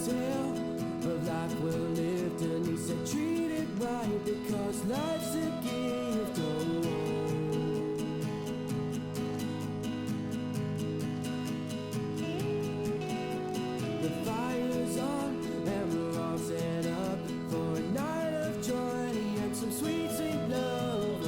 tale of life well lived, and he said treat it right because life's a gift. The fire's on and we're all set up for a night of joy and some sweet, sweet love.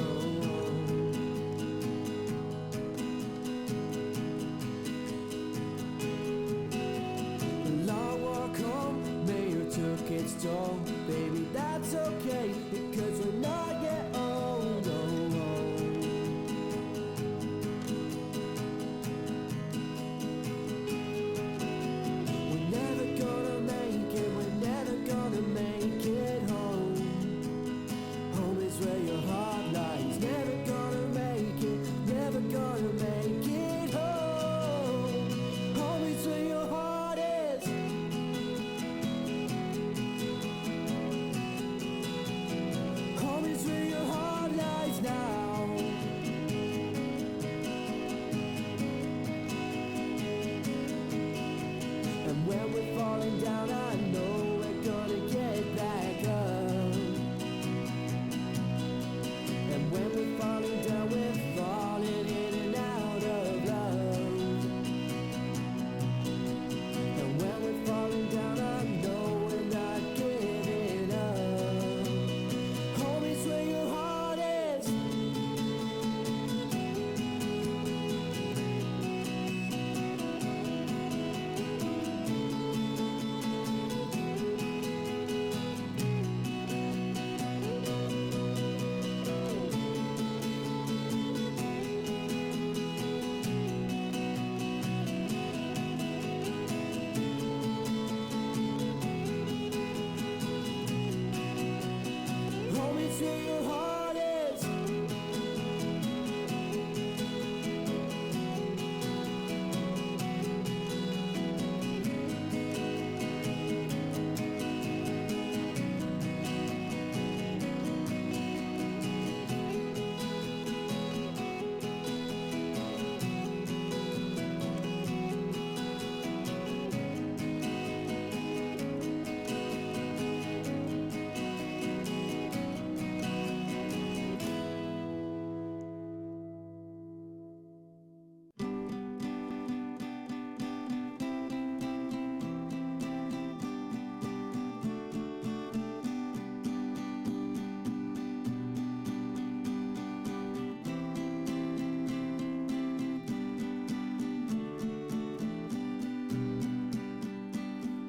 The long walk home may have took its toll, baby, that's okay because we're not yet old. We're never gonna make it, we're never gonna make it home. Home is where your heart lies. Never gonna make it, never gonna make it home. Home is where your heart is. Home is where your heart lies now. And when we're falling down, I know we're gonna get back up. And when we're falling down, we're falling in and out of love. And when we're falling down, I know we're not giving up. Home is where your heart is. Home is where your heart is.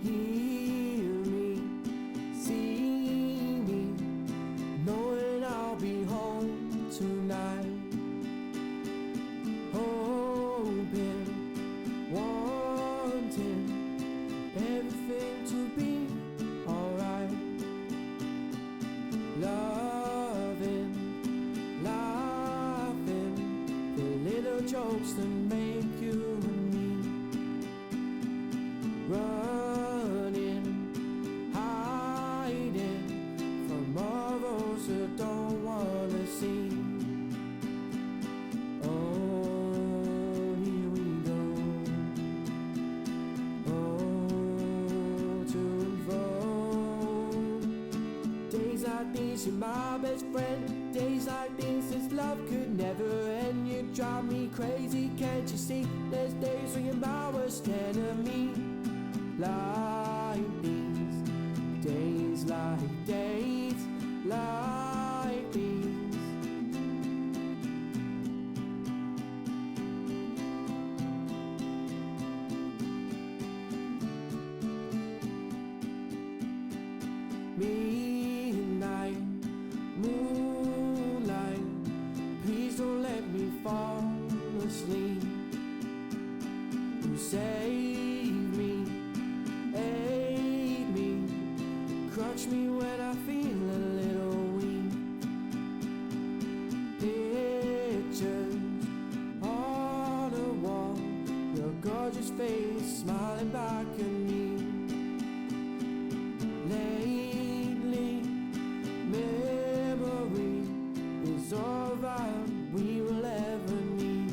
Hear me, see me, knowing I'll be home tonight. Hoping, wanting everything to be alright. Loving, laughing, the little jokes that make you and me. Running, hiding from all those who don't wanna see. Oh, here we go. Oh, to and fro. Days like these, you're my best friend. Days like these, this love could never end. You drive me crazy, can't you see? There's days when you're my worst enemy. Like these, days like these. Midnight, moonlight, please don't let me fall asleep. You save me, aid me, crutch me when I feel a little weak. Pictures on the wall, your gorgeous face smiling back at me. Lately, memory is all that we will ever need.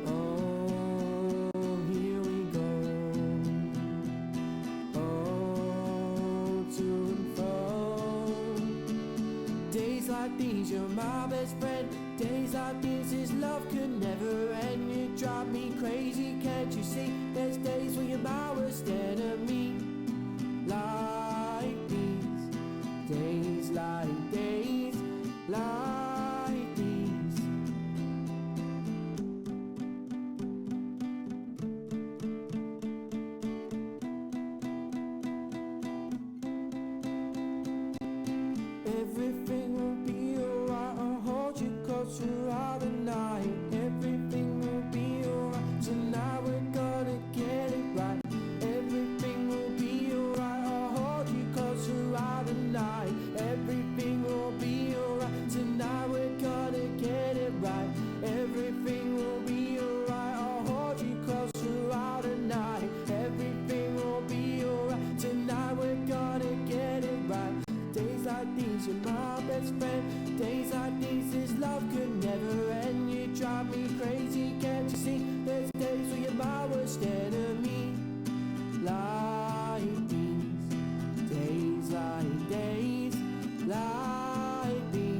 Oh, here we go. like these, you're my best friend. Days like these, this love could never end. You drive me crazy, can't you see? There's days when you're my worst enemy. Like these, days like these. Everything will be alright, I'll hold you close throughout the night. Everything will be alright, tonight we're gonna get it right. Everything will be alright, I'll hold you close throughout the night. Everything will be alright, tonight we're gonna get it right. Everything will be alright, I'll hold you close throughout the night. Everything will be alright, tonight we're gonna get it right. Days like these, you're my best friend. Days like these, this love could never end. You drive me crazy, can't you see? There's days when you're my worst enemy. Like these, days like days, like these.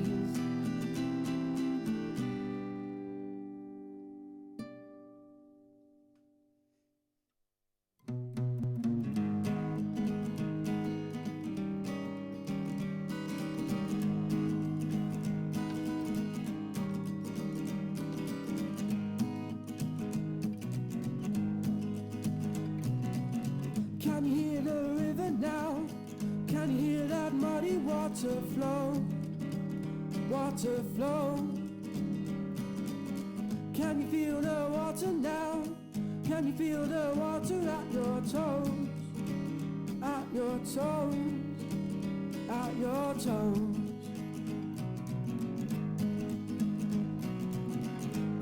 Can you hear the river now? Can you hear that muddy water flow? Water flow. Can you feel the water now? Can you feel the water at your toes? At your toes, at your toes.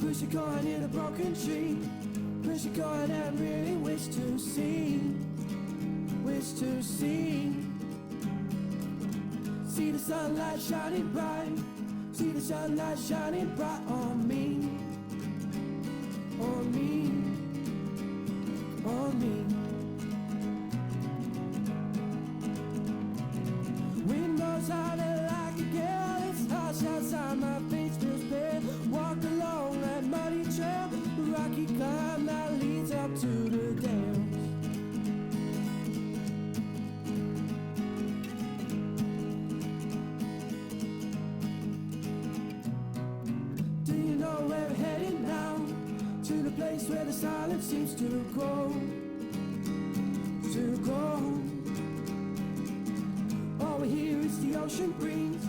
Push a coin in a broken tree. Push a coin and really wish to see. Wish to see. See the sunlight shining bright. See the sunlight shining bright on me. On me. On me. Wind blows harder like a gale. It's harsh outside, my face feels pale. Walk along that muddy trail, the rocky climb that leads up to the dales. Do you know where we're heading now? To the place where the silence seems to grow. To grow. All we hear is the ocean breeze.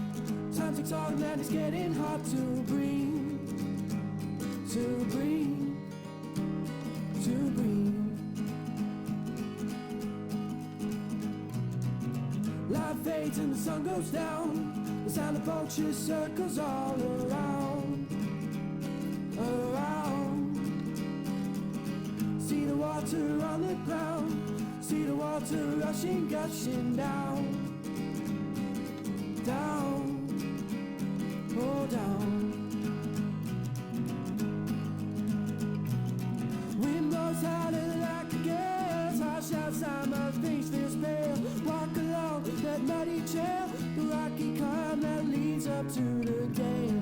Time ticks on and it's getting hard to breathe. To breathe. To breathe. Light fades and the sun goes down. The sound of vultures circles all around. Around. See the water on the ground. See the water rushing, gushing down. Down. Oh, down. Wind blows harder like a gale. Harsh outside, my face feels pale. Walk along that muddy trail, the rocky climb that leads up to the dales.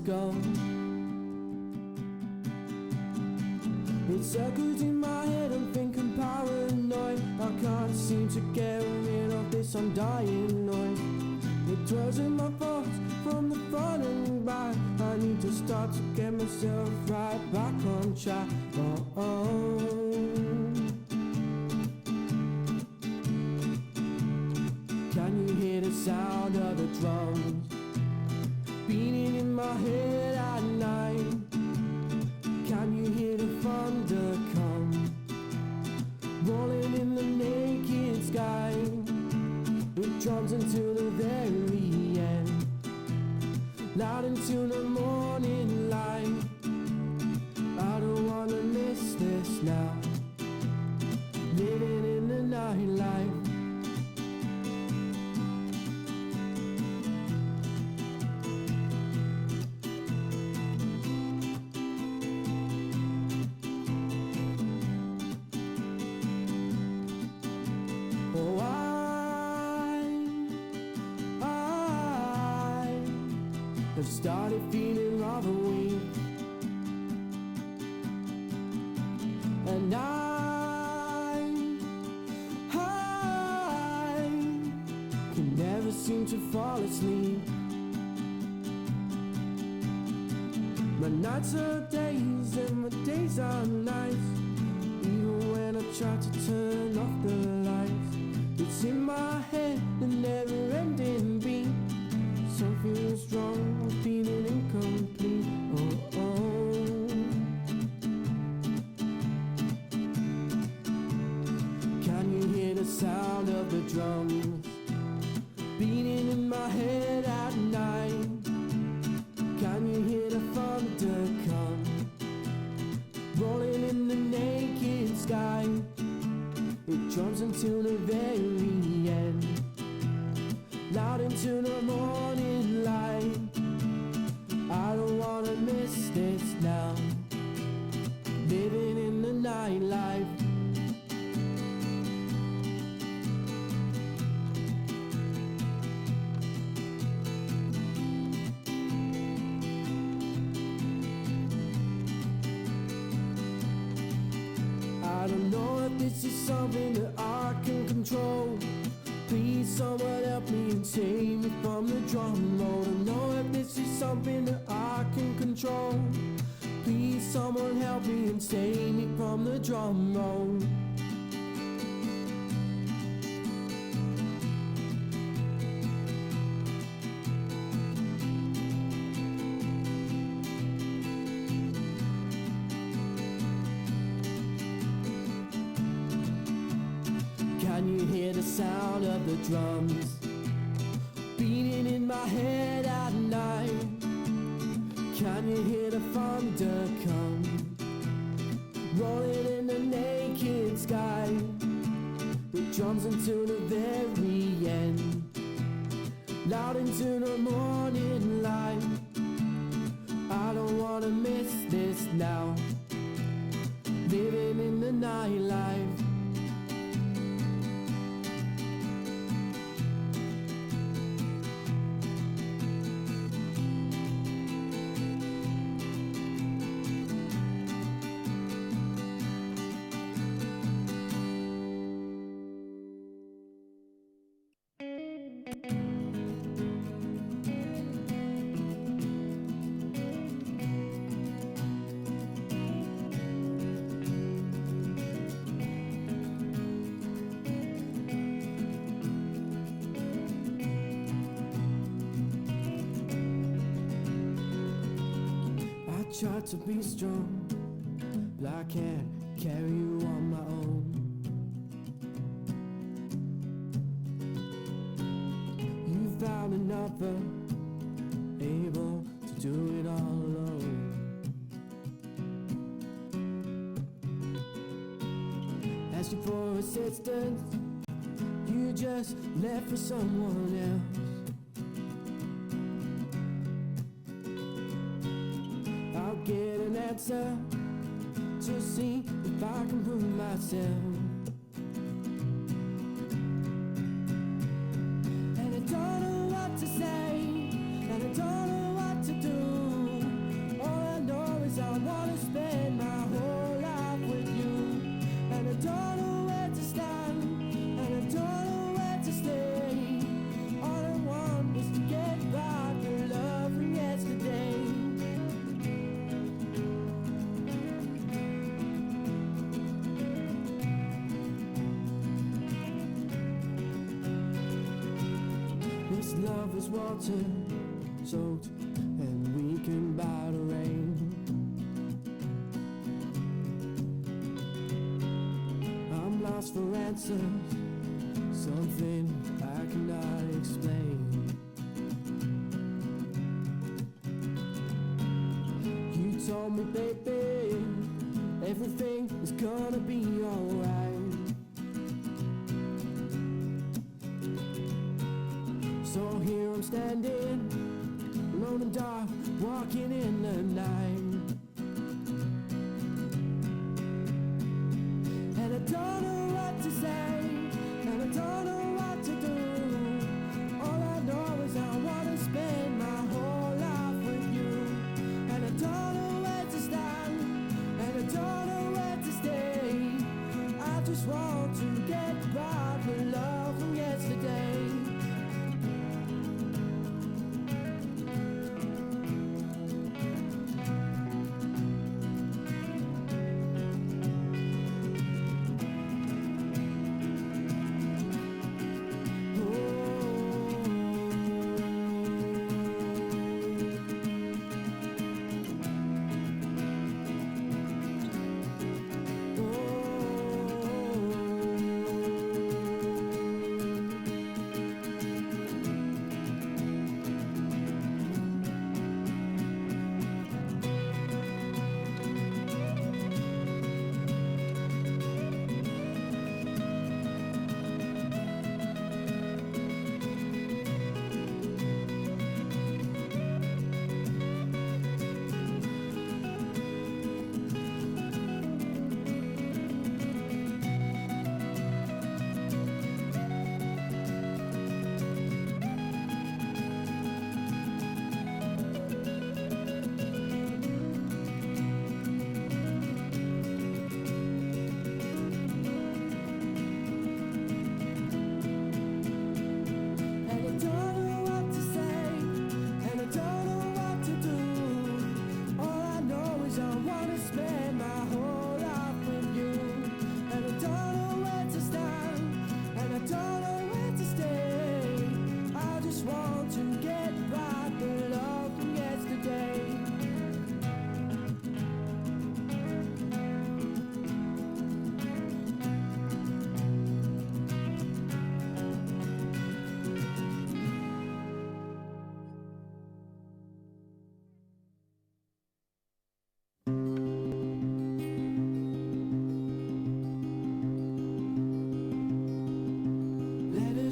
let's go. It circles in my head, I'm thinking paranoid. I can't seem to get rid of this undying noise. It dwells in my thoughts from the front and back. I need to start to get myself right back on track. Oh, oh. Can you hear the sound of the drums beating in my head at night? Can you hear the thunder come rolling in the naked sky? It drums until the very end, loud until the morning light. I don't wanna miss this now, living in the nightlife. Oh, I have started feeling rather weak, and I can never seem to fall asleep. My nights are days and my days are nights, even when I try to turn off the lights. It's in my head, the never-ending beat. Something is wrong, I'm feeling incomplete. Oh, oh. Can you hear the sound of the drums beating in my head at night? Can you hear the thunder come rolling in the naked sky? It drums until the very end, loud into the morning light. I don't wanna miss this now, living in the nightlife. I don't know if this is something that I can control. Please someone help me and save me from the drum roll. I don't know if this is something that I can control. Please someone help me and save me from the drum roll. Can you hear the sound of the drums beating in my head at night? Can you hear the thunder come rolling in the naked sky? It drums until the very end, loud into the morning light. I don't wanna miss this now, living in the nightlife. I tried to be strong, but I can't carry you on my own. You found another, able to do it all alone. Asked you for assistance, you just left for someone else. I'll get an answer to see if I can prove myself. And I don't know what to say, and I don't know what to do. love is water soaked and weakened by the rain. I'm lost for answers, something I cannot explain. You told me, baby, everything is gonna be alright. So here I'm standing, alone and dark, walking in the night. And I don't know what to say, and I don't know what to do. All I know is I wanna spend my whole life with you. And I don't know where to stand, and I don't know where to stay. I just want to get back the love from yesterday.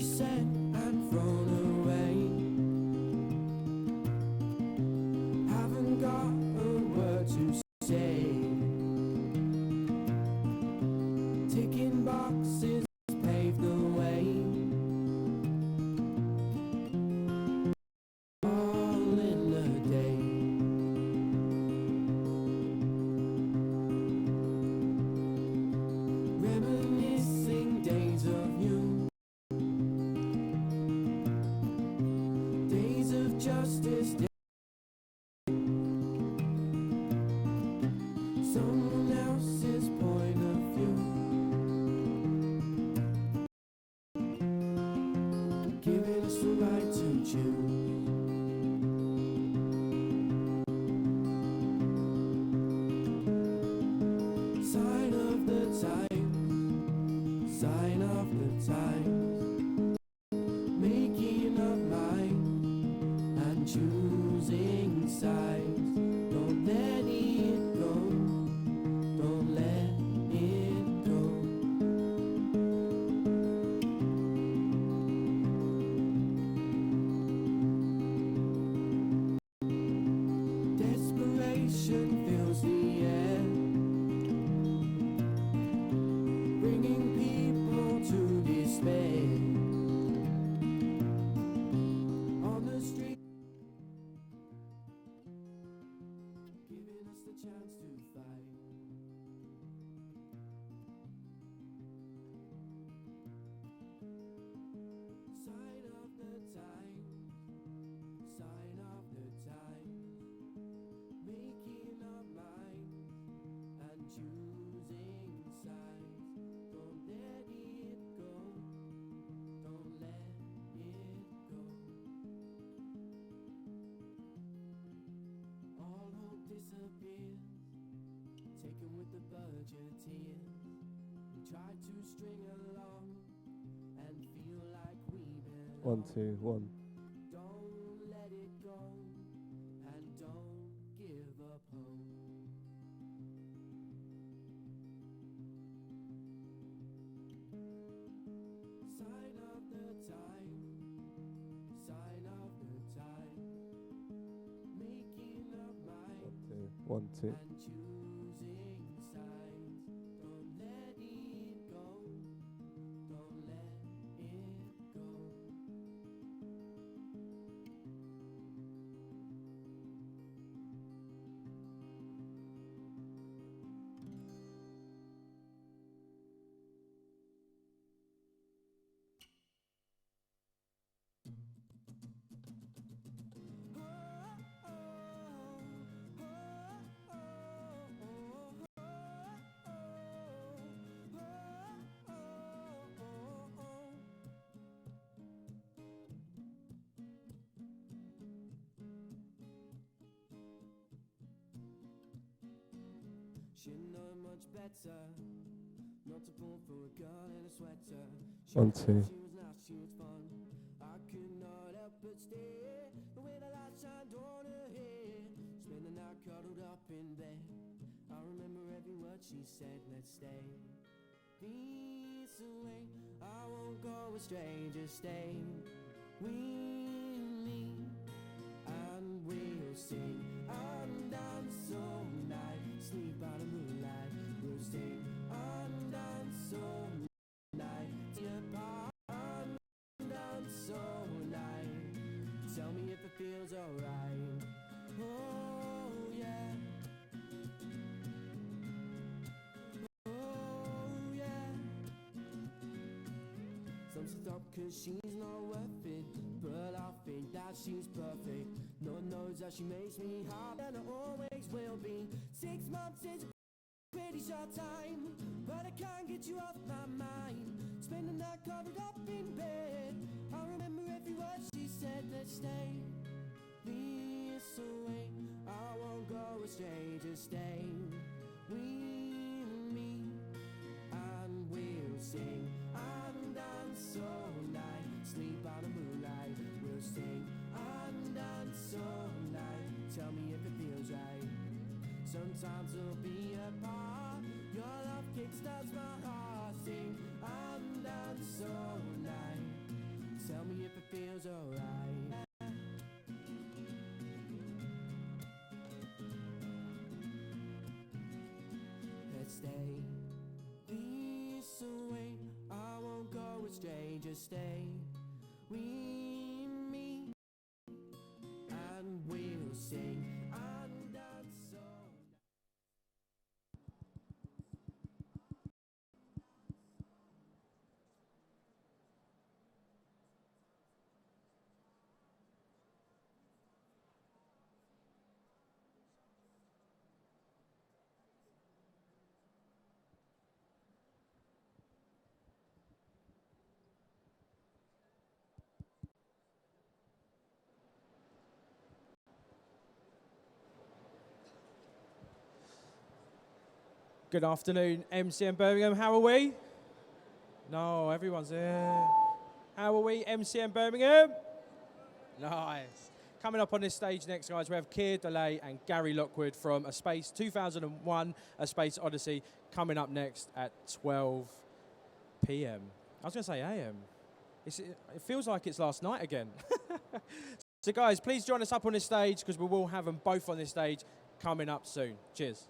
Set and thrown away. Haven't got a word to say. Ticking boxes paved the way. All in a day. Reminiscing days of you. Justice, someone else's point of view, giving us the right to choose. Sign of the times, sign of the times, making up mind, choosing sides. Don't let it go, don't let it go. with the budgeteers. We try to string along and feel like we belong. 1, 2, 1. Don't let it go and don't give up hope. Sign of the time, sign of the time, making up mind 1, 2. and choosing sides. Don't let it go, don't let it go. Should know much better not to fall for a girl in a sweater. She 1, was 2. nice, she was nice, she was fun. I could not help but stare the way the light shined on her hair. Spend the night cuddled up in bed. I remember every word she said. Let's stay this way. I won't go astray, just stay with me and we'll sing and dance all night. Sleep by the moonlight, we'll sing and dance all night. Apart and dance all night. Tell me if it feels alright. Oh yeah. Oh yeah. Some stop cause she's not worth it, but I think that she's perfect. Lord knows that she makes me happy and I always will be. 6 months is a pretty short time, but I can't get you off my mind. Spend the night covered up in bed. I remember every word she said. Let's stay this way. I won't go astray, just stay with me and we'll sing and dance all night. Sleep by the moonlight, we'll sing and dance all night. Tell me if it feels right. Sometimes we'll be apart. Your love kickstarts my heart. Sing and dance all night. Tell me if it feels alright. Let's stay this way. I won't go astray, just stay with me and we'll sing and dance all night. Good afternoon, MCM Birmingham. How are we? No, everyone's there. How are we, MCM Birmingham? Nice. Coming up on this stage next, guys, we have Keir DeLay and Gary Lockwood from A Space 2001, A Space Odyssey, coming up next at 12 p.m. I was going to say a.m. It feels like it's last night again. So, guys, please join us up on this stage because we will have them both on this stage coming up soon. Cheers.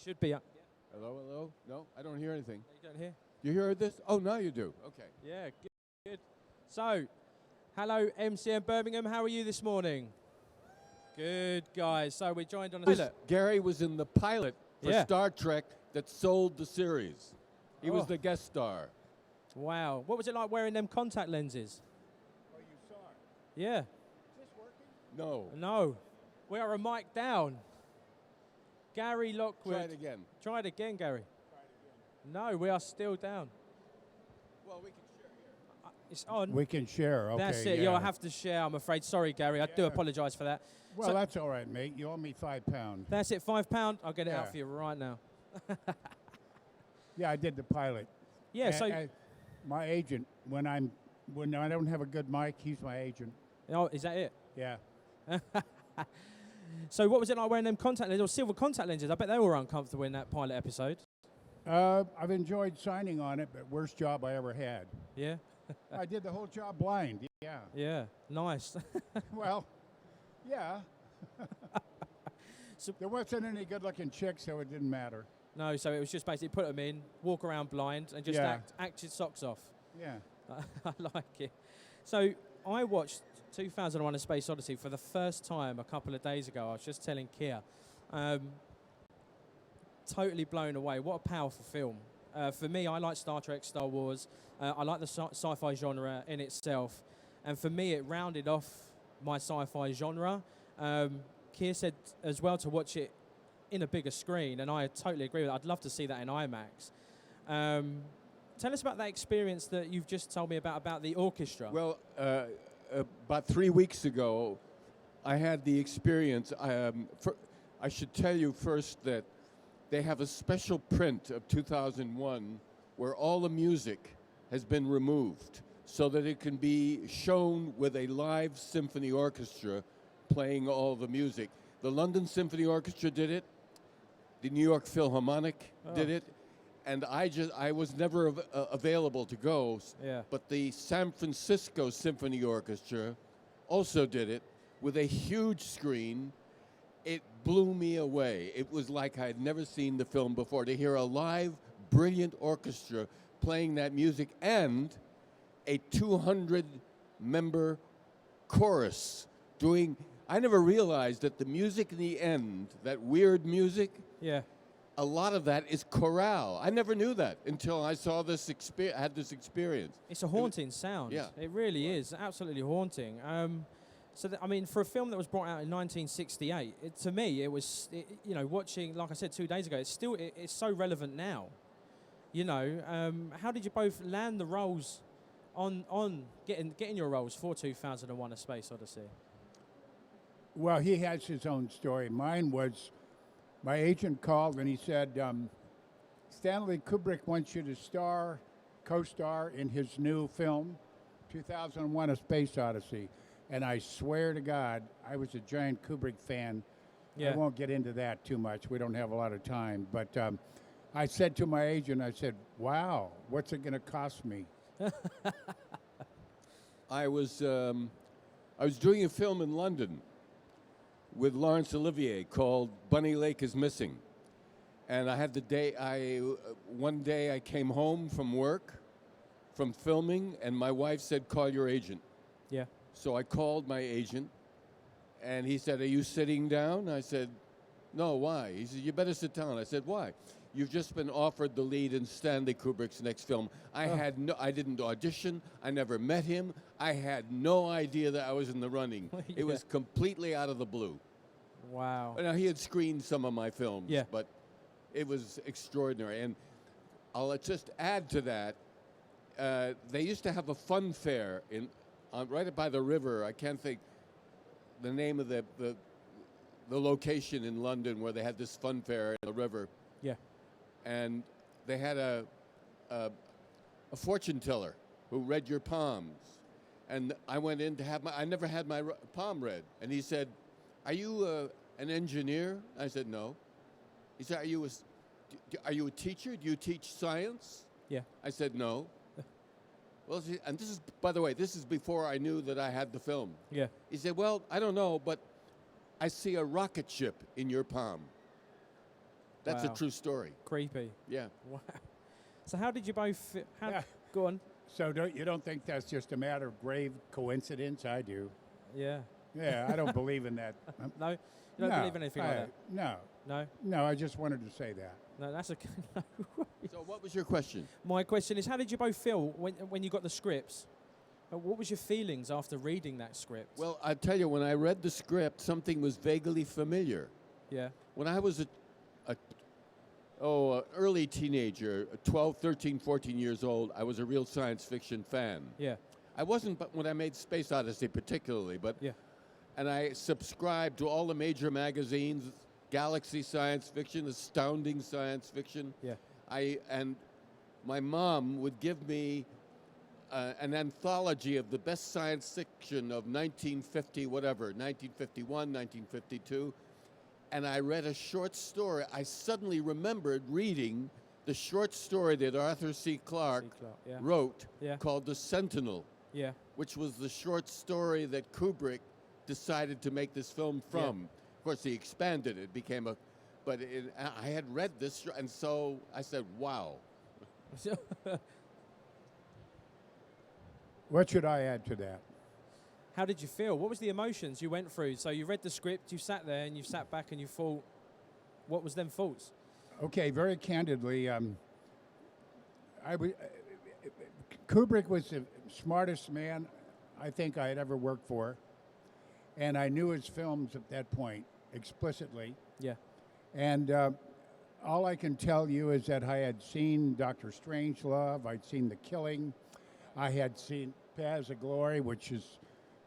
Should be up. Hello, hello? No, I don't hear anything. You don't hear? You hear this? Oh, now you do. Okay. Yeah, good. So, hello, MCM Birmingham. How are you this morning? Good, guys. So we joined on a pilot. Gary was in the pilot for Yeah. Star Trek that sold the series. He was Oh. the guest star. Wow. What was it like wearing them contact lenses? Oh, you saw it. Yeah. Is this working? No. No. We are a mic down. Gary Lockwood. Try it again. Try it again, Gary. Try it again. No, we are still down. Well, we can share here. It's on. We can share, okay. That's it. Yeah. You'll have to share, I'm afraid. Sorry, Gary. I do Yeah. apologise for that. Well, So- that's all right, mate. You owe me £5. That's it, £5. I'll get it out Yeah. for you right now. Yeah, I did the pilot. Yeah, so my agent, when I don't have a good mic, he's my agent. oh, is that it? Yeah. So what was it like wearing them contact lenses or silver contact lenses? I bet they were uncomfortable in that pilot episode. I've enjoyed signing on it, but worst job I ever had. Yeah, I did the whole job blind. Yeah. yeah, nice. Well, yeah. So- there wasn't any good-looking chicks, so it didn't matter. No, so it was just basically put them in, walk around blind, and just Yeah. act your socks off. Yeah. I like it. So I watched 2001: A Space Odyssey for the first time a couple of days ago. I was just telling Kia. Totally blown away. What a powerful film. For me, I like Star Trek, Star Wars. I like the sci-fi genre in itself. And for me, it rounded off my sci-fi genre. Kia said as well to watch it in a bigger screen, and I totally agree with that. I'd love to see that in IMAX. Tell us about that experience that you've just told me about the orchestra. Well, about 3 weeks ago, I had the experience. I should tell you first that they have a special print of 2001 where all the music has been removed so that it can be shown with a live symphony orchestra playing all the music. The London Symphony Orchestra did it. The New York Philharmonic did it. And I was never available to go. Yeah. But the San Francisco Symphony Orchestra also did it with a huge screen. It blew me away. It was like I had never seen the film before. To hear a live, brilliant orchestra playing that music and a 200-member chorus doing. I never realized that the music in the end, that weird music, Yeah. a lot of that is chorale. I never knew that until I saw this had this experience. It's a haunting sound. Yeah. It really is. Absolutely haunting. I mean, for a film that was brought out in 1968, to me, it was, watching, like I said 2 days ago, it's so relevant now. How did you both land the roles on getting your roles for 2001: A Space Odyssey? Well, he has his own story. Mine was, my agent called and he said, Stanley Kubrick wants you to co-star in his new film, 2001: A Space Odyssey. And I swear to God, I was a giant Kubrick fan. Yeah. I won't get into that too much. We don't have a lot of time. But I said to my agent, I said, wow, what's it going to cost me? I was doing a film in London with Laurence Olivier called Bunny Lake is Missing. And I had one day I came home from work, from filming, and my wife said, call your agent. Yeah. So I called my agent, and he said, are you sitting down? I said, no, why? He said, you better sit down. I said, why? You've just been offered the lead in Stanley Kubrick's next film. I didn't audition. I never met him. I had no idea that I was in the running. Yeah. It was completely out of the blue. Wow. Now, he had screened some of my films, Yeah. but it was extraordinary. And I'll just add to that, they used to have a fun fair right by the river. I can't think the name of the location in London where they had this fun fair in the river. Yeah. And they had a fortune teller who read your palms. And I went in to have I never had my palm read. And he said, are you an engineer? I said, no. He said, are you a teacher? Do you teach science? Yeah. I said, no. Well, and this is, by the way, this is before I knew that I had the film. Yeah. He said, well, I don't know, but I see a rocket ship in your palm. That's Wow. a true story. Creepy. Yeah. Wow. So how did you both? Yeah. Go on. So you don't think that's just a matter of grave coincidence? I do. Yeah. Yeah, I don't believe in that. No, you don't No, believe in anything like that. No, No, no. I just wanted to say that. no, that's okay. So what was your question? My question is, how did you both feel when you got the scripts? What was your feelings after reading that script? Well, I tell you, when I read the script, something was vaguely familiar. yeah, When I was an early teenager, 12, 13, 14 years old, I was a real science fiction fan. yeah, I wasn't but when I made Space Odyssey particularly, but yeah, and I subscribed to all the major magazines, Galaxy Science Fiction, Astounding Science Fiction. yeah, And my mom would give me an anthology of the best science fiction of 1950, whatever, 1951, 1952. And I read a short story. I suddenly remembered reading the short story that Arthur C. Clarke yeah, wrote Yeah. called The Sentinel, yeah, which was the short story that Kubrick decided to make this film from. Of course, he expanded it, became a. But I had read this, and so I said, wow. What should I add to that? How did you feel? What was the emotions you went through? So you read the script, you sat there, and you sat back, and you thought, what was them thoughts? Okay, very candidly, Kubrick was the smartest man I think I had ever worked for, and I knew his films at that point explicitly. Yeah, And all I can tell you is that I had seen Dr. Strangelove, I'd seen The Killing, I had seen Paths of Glory, which is,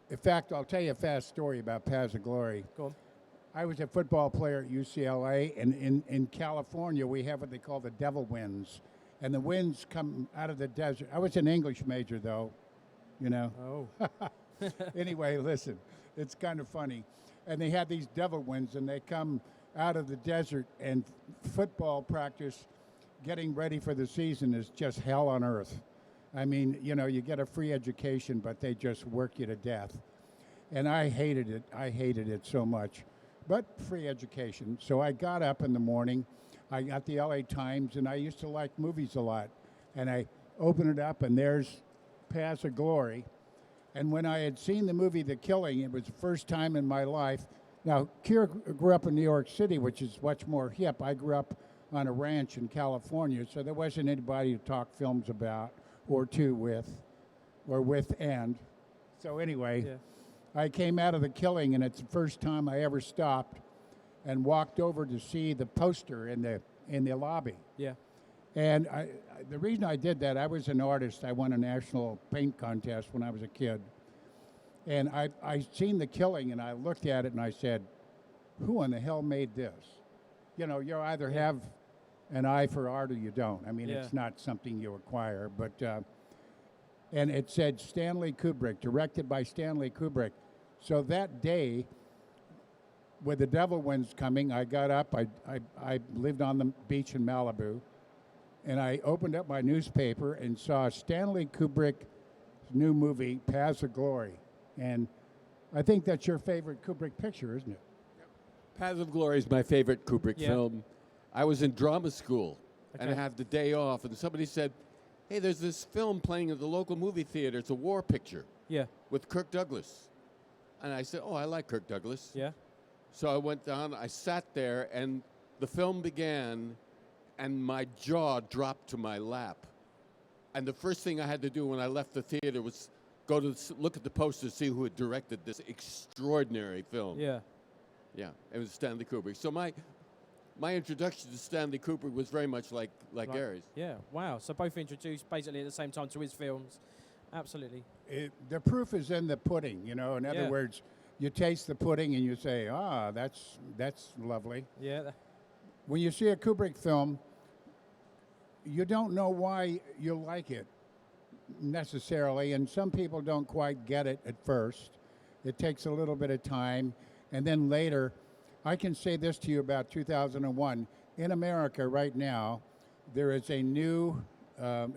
in fact, I'll tell you a fast story about Paths of Glory. go on. I was a football player at UCLA, and in California, we have what they call the devil winds. And the winds come out of the desert. I was an English major, though, you know. Oh, Anyway, listen, it's kind of funny. And they had these devil winds, and they come out of the desert, and football practice, getting ready for the season, is just hell on earth. I mean, you know, you get a free education, but they just work you to death. And I hated it. I hated it so much. But free education. So I got up in the morning. I got the LA Times, and I used to like movies a lot. And I opened it up, and there's Paths of Glory. And when I had seen the movie The Killing, it was the first time in my life. Now, Keir grew up in New York City, which is much more hip. I grew up on a ranch in California, so there wasn't anybody to talk films about or to with, or with and. So anyway, yeah, I came out of The Killing, and it's the first time I ever stopped and walked over to see the poster in the lobby. yeah, And the reason I did that, I was an artist. I won a national paint contest when I was a kid. And I seen The Killing, and I looked at it, and I said, who in the hell made this? You know, you either have an eye for art or you don't. I mean, Yeah. it's not something you acquire. But and it said Stanley Kubrick, directed by Stanley Kubrick. So that day, with the devil winds coming, I got up. I lived on the beach in Malibu, and I opened up my newspaper and saw Stanley Kubrick's new movie, Paths of Glory. And I think that's your favorite Kubrick picture, isn't it? Paths of Glory is my favorite Kubrick Yeah. film. I was in drama school, and I Okay. had the day off, and somebody said, hey, there's this film playing at the local movie theater. It's a war picture yeah, with Kirk Douglas. And I said, oh, I like Kirk Douglas. yeah, So I went down, I sat there, and the film began, and my jaw dropped to my lap. And the first thing I had to do when I left the theater was go to look at the poster, see who had directed this extraordinary film. yeah. Yeah, it was Stanley Kubrick. So my introduction to Stanley Kubrick was very much like Gary's. Yeah, wow. So both introduced basically at the same time to his films. Absolutely. The proof is in the pudding, you know. In other Yeah. words, you taste the pudding and you say, that's lovely. Yeah, When you see a Kubrick film, you don't know why you like it necessarily, and some people don't quite get it at first. It takes a little bit of time, and then later, I can say this to you about 2001. In America right now, there is a new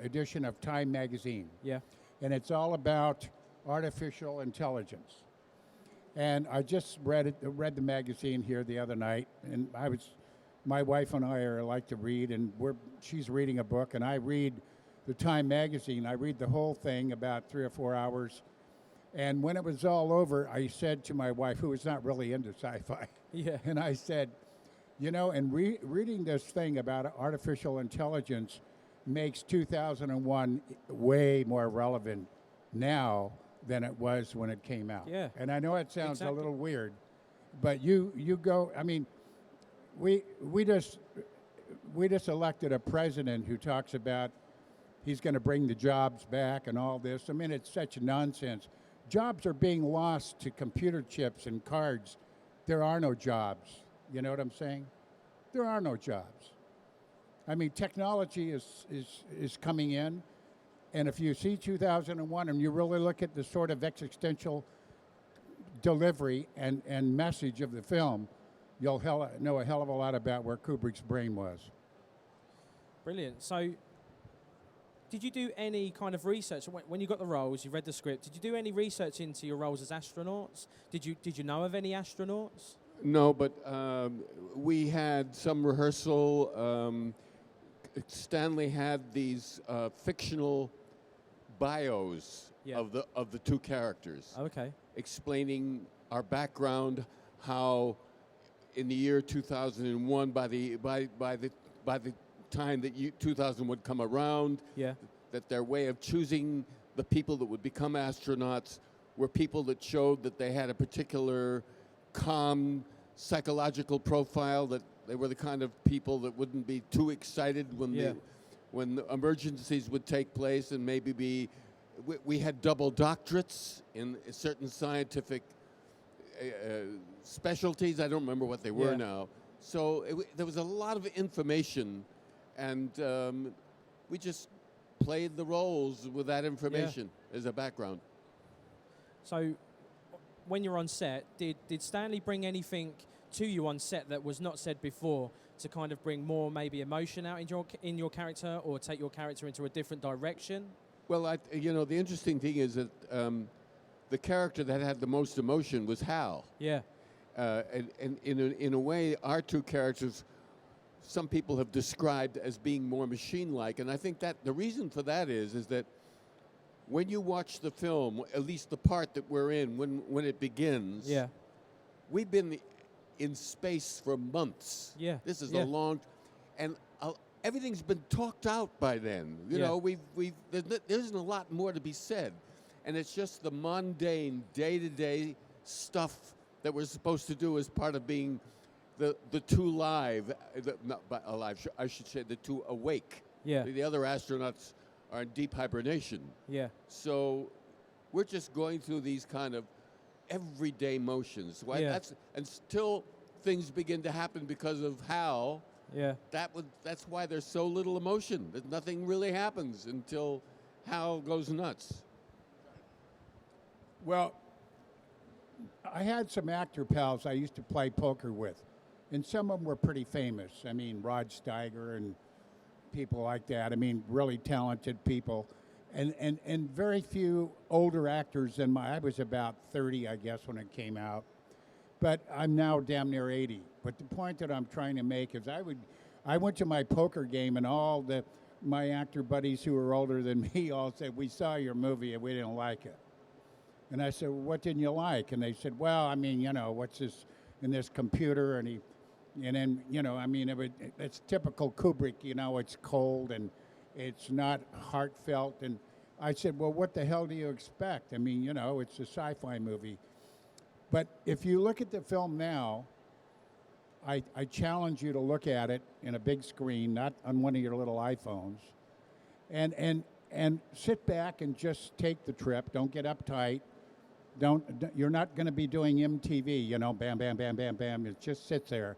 edition of Time magazine, yeah, and it's all about artificial intelligence. And I just read the magazine here the other night, and I was my wife and I like to read, and she's reading a book, and I read the Time magazine. I read the whole thing about 3 or 4 hours. And when it was all over, I said to my wife, who was not really into sci-fi, Yeah. and I said, you know, and reading this thing about artificial intelligence makes 2001 way more relevant now than it was when it came out. Yeah. And I know it sounds Exactly. a little weird, but you go, I mean, we just elected a president who talks about he's going to bring the jobs back and all this. I mean, it's such nonsense. Jobs are being lost to computer chips and cards. There are no jobs. You know what I'm saying? There are no jobs. I mean, technology is coming in, and if you see 2001 and you really look at the sort of existential delivery and message of the film, you'll know a hell of a lot about where Kubrick's brain was. Brilliant. So, did you do any kind of research when you got the roles? You read the script. Did you do any research into your roles as astronauts? Did you know of any astronauts? No, but we had some rehearsal. Stanley had these fictional bios Yeah. of the two characters, Okay. explaining our background, how in the year 2001, by the time that 2000 would come around, Yeah. that their way of choosing the people that would become astronauts were people that showed that they had a particular calm psychological profile, that they were the kind of people that wouldn't be too excited when Yeah. when the emergencies would take place, and maybe we had double doctorates in certain scientific specialties. I don't remember what they were Yeah. now. So there was a lot of information, and we just played the roles with that information as a background. So, when you're on set, did Stanley bring anything to you on set that was not said before to kind of bring more maybe emotion out in your character, or take your character into a different direction? Well, the interesting thing is that the character that had the most emotion was Hal. Yeah. And in a way, our two characters, some people have described as being more machine-like, and I think that the reason for that is that when you watch the film, at least the part that we're in, when it begins, Yeah. we've been in space for months. Yeah. This is Yeah. a long, and everything's been talked out by then. You Yeah. know, there isn't a lot more to be said, and it's just the mundane, day-to-day stuff that we're supposed to do as part of being the two live, not alive, I should say the two awake. Yeah. The other astronauts are in deep hibernation. Yeah. So we're just going through these kind of everyday motions. Yeah. Until things begin to happen because of Hal. Yeah. That's why there's so little emotion. That nothing really happens until Hal goes nuts. Well, I had some actor pals I used to play poker with, and some of them were pretty famous. I mean, Rod Steiger and people like that. I mean, really talented people. And very few older actors than I was about 30, I guess, when it came out. But I'm now damn near 80. But the point that I'm trying to make is I went to my poker game, and all my actor buddies who were older than me all said, "We saw your movie and we didn't like it." And I said, "Well, what didn't you like?" And they said, "Well, I mean, you know, what's this in this computer?" And then, you know, I mean, it's typical Kubrick, you know, it's cold and it's not heartfelt. And I said, "Well, what the hell do you expect? I mean, you know, it's a sci-fi movie." But if you look at the film now, I challenge you to look at it in a big screen, not on one of your little iPhones, and sit back and just take the trip. Don't get uptight. You're not going to be doing MTV, you know, bam, bam, bam, bam, bam. It just sits there,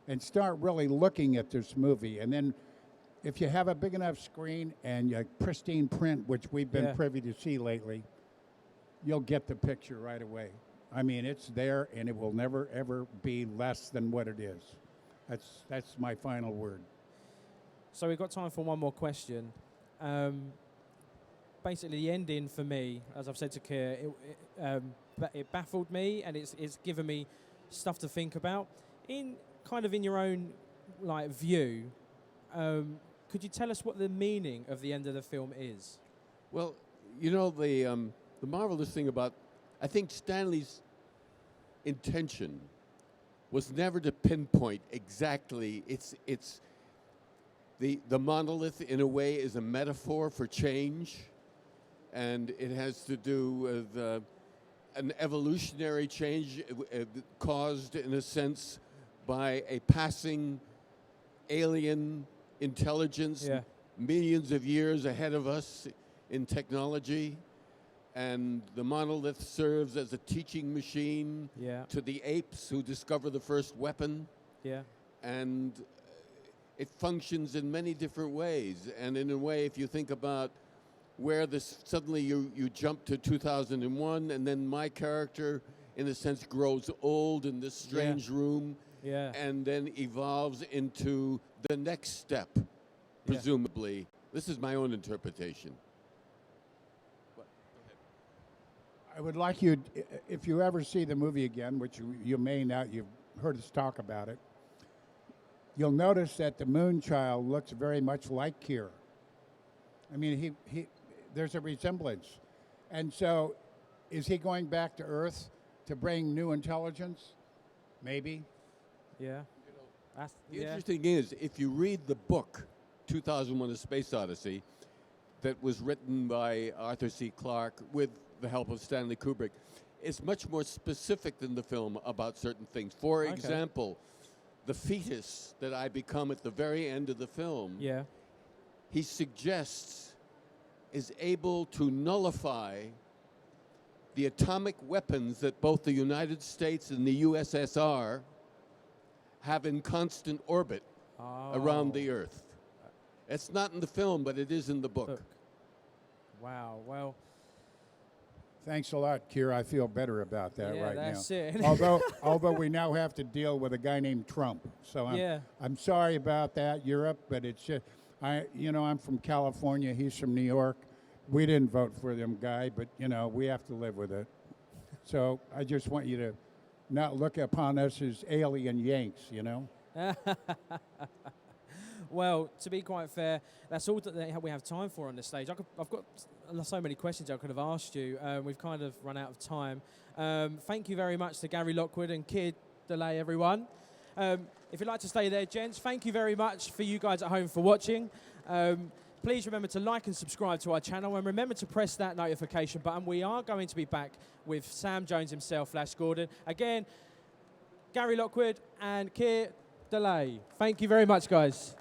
and start really looking at this movie. And then, if you have a big enough screen and a pristine print, which we've been privy to see lately, you'll get the picture right away. I mean, it's there, and it will never, ever be less than what it is. That's my final word. So we've got time for one more question. Basically, the ending for me, as I've said to Keir, it baffled me, and it's given me stuff to think about. In your own like view, could you tell us what the meaning of the end of the film is? Well, you know, the marvelous thing about, I think Stanley's intention was never to pinpoint exactly. It's the monolith in a way is a metaphor for change, and it has to do with an evolutionary change caused, in a sense, by a passing alien intelligence Yeah. millions of years ahead of us in technology. And the monolith serves as a teaching machine Yeah. to the apes who discover the first weapon. Yeah. And it functions in many different ways. And in a way, if you think about where this suddenly you jump to 2001, and then my character, in a sense, grows old in this strange room, Yeah. and then evolves into the next step, presumably. This is my own interpretation. I would like you, if you ever see the movie again, which you may not, you've heard us talk about it, you'll notice that the Moon Child looks very much like Kira. I mean, there's a resemblance. And so, is he going back to Earth to bring new intelligence? Maybe. Yeah. That's, The interesting thing is, if you read the book, 2001: A Space Odyssey, that was written by Arthur C. Clarke with the help of Stanley Kubrick, it's much more specific than the film about certain things. For example, the fetus that I become at the very end of the film, he suggests is able to nullify the atomic weapons that both the United States and the USSR have in constant orbit around the Earth. It's not in the film, but it is in the book. Wow, well. Thanks a lot, Kira. I feel better about that right that's now. it. although we now have to deal with a guy named Trump. So I'm sorry about that, Europe, but it's just, I'm from California. He's from New York. We didn't vote for them guy, but, we have to live with it. So I just want you to not look upon us as alien Yanks, Well, to be quite fair, that's all that we have time for on this stage. I've got so many questions I could have asked you. We've kind of run out of time. Thank you very much to Gary Lockwood and Kid Delay, everyone. If you'd like to stay there, gents, thank you very much for you guys at home for watching. Please remember to like and subscribe to our channel, and remember to press that notification button. We are going to be back with Sam Jones himself, Flash Gordon. Again, Gary Lockwood and Kid Delay. Thank you very much, guys.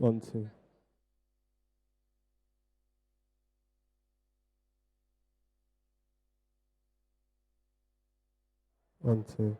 1, 2. 1, 2.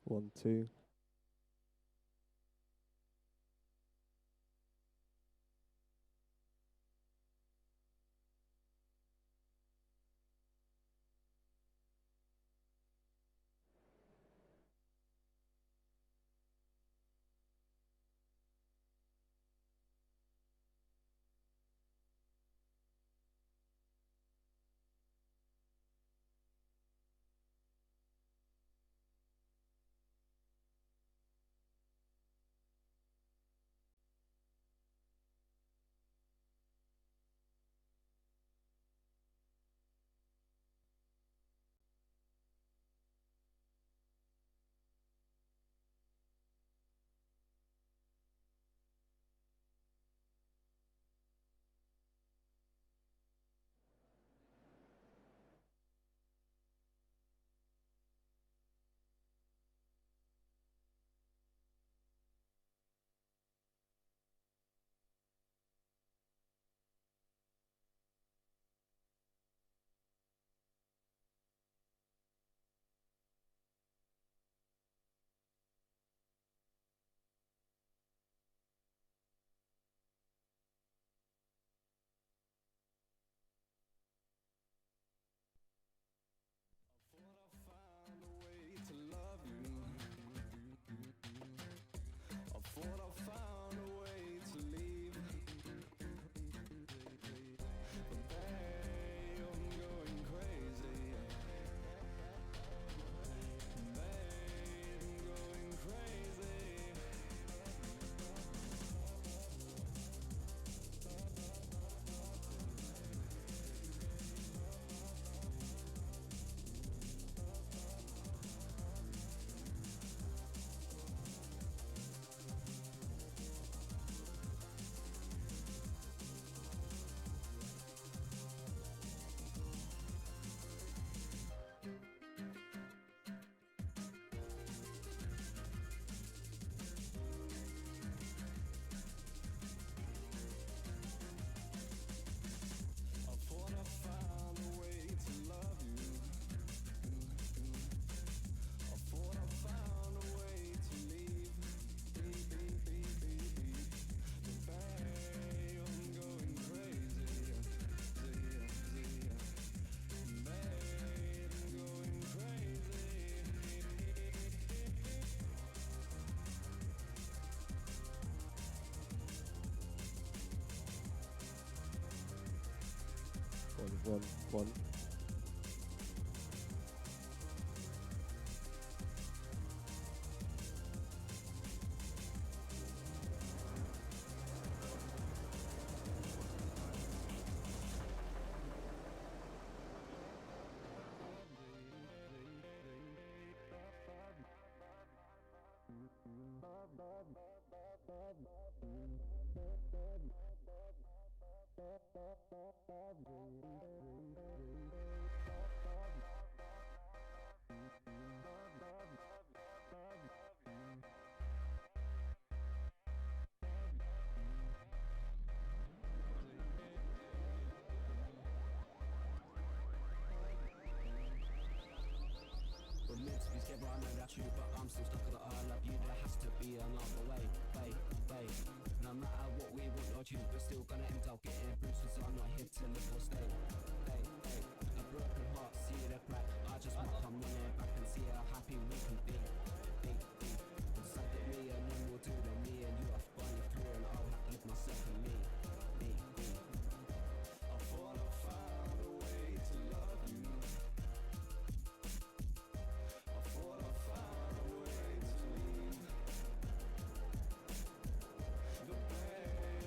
1, 2. 1. We're meant to be together, I know that's true, but I'm still stuck at the I love you. There has to be another way, babe. No matter what we want or choose, we're still gonna end up getting bruised, so I'm not here to live or stay. Hey, a broken heart, see the crack. I just want to come running back and see how happy we can be. Decide that me and them will do, then me and you are finally through, and I'll have to live myself and me. I thought I found a way to love you. I thought I found a way to leave. The pain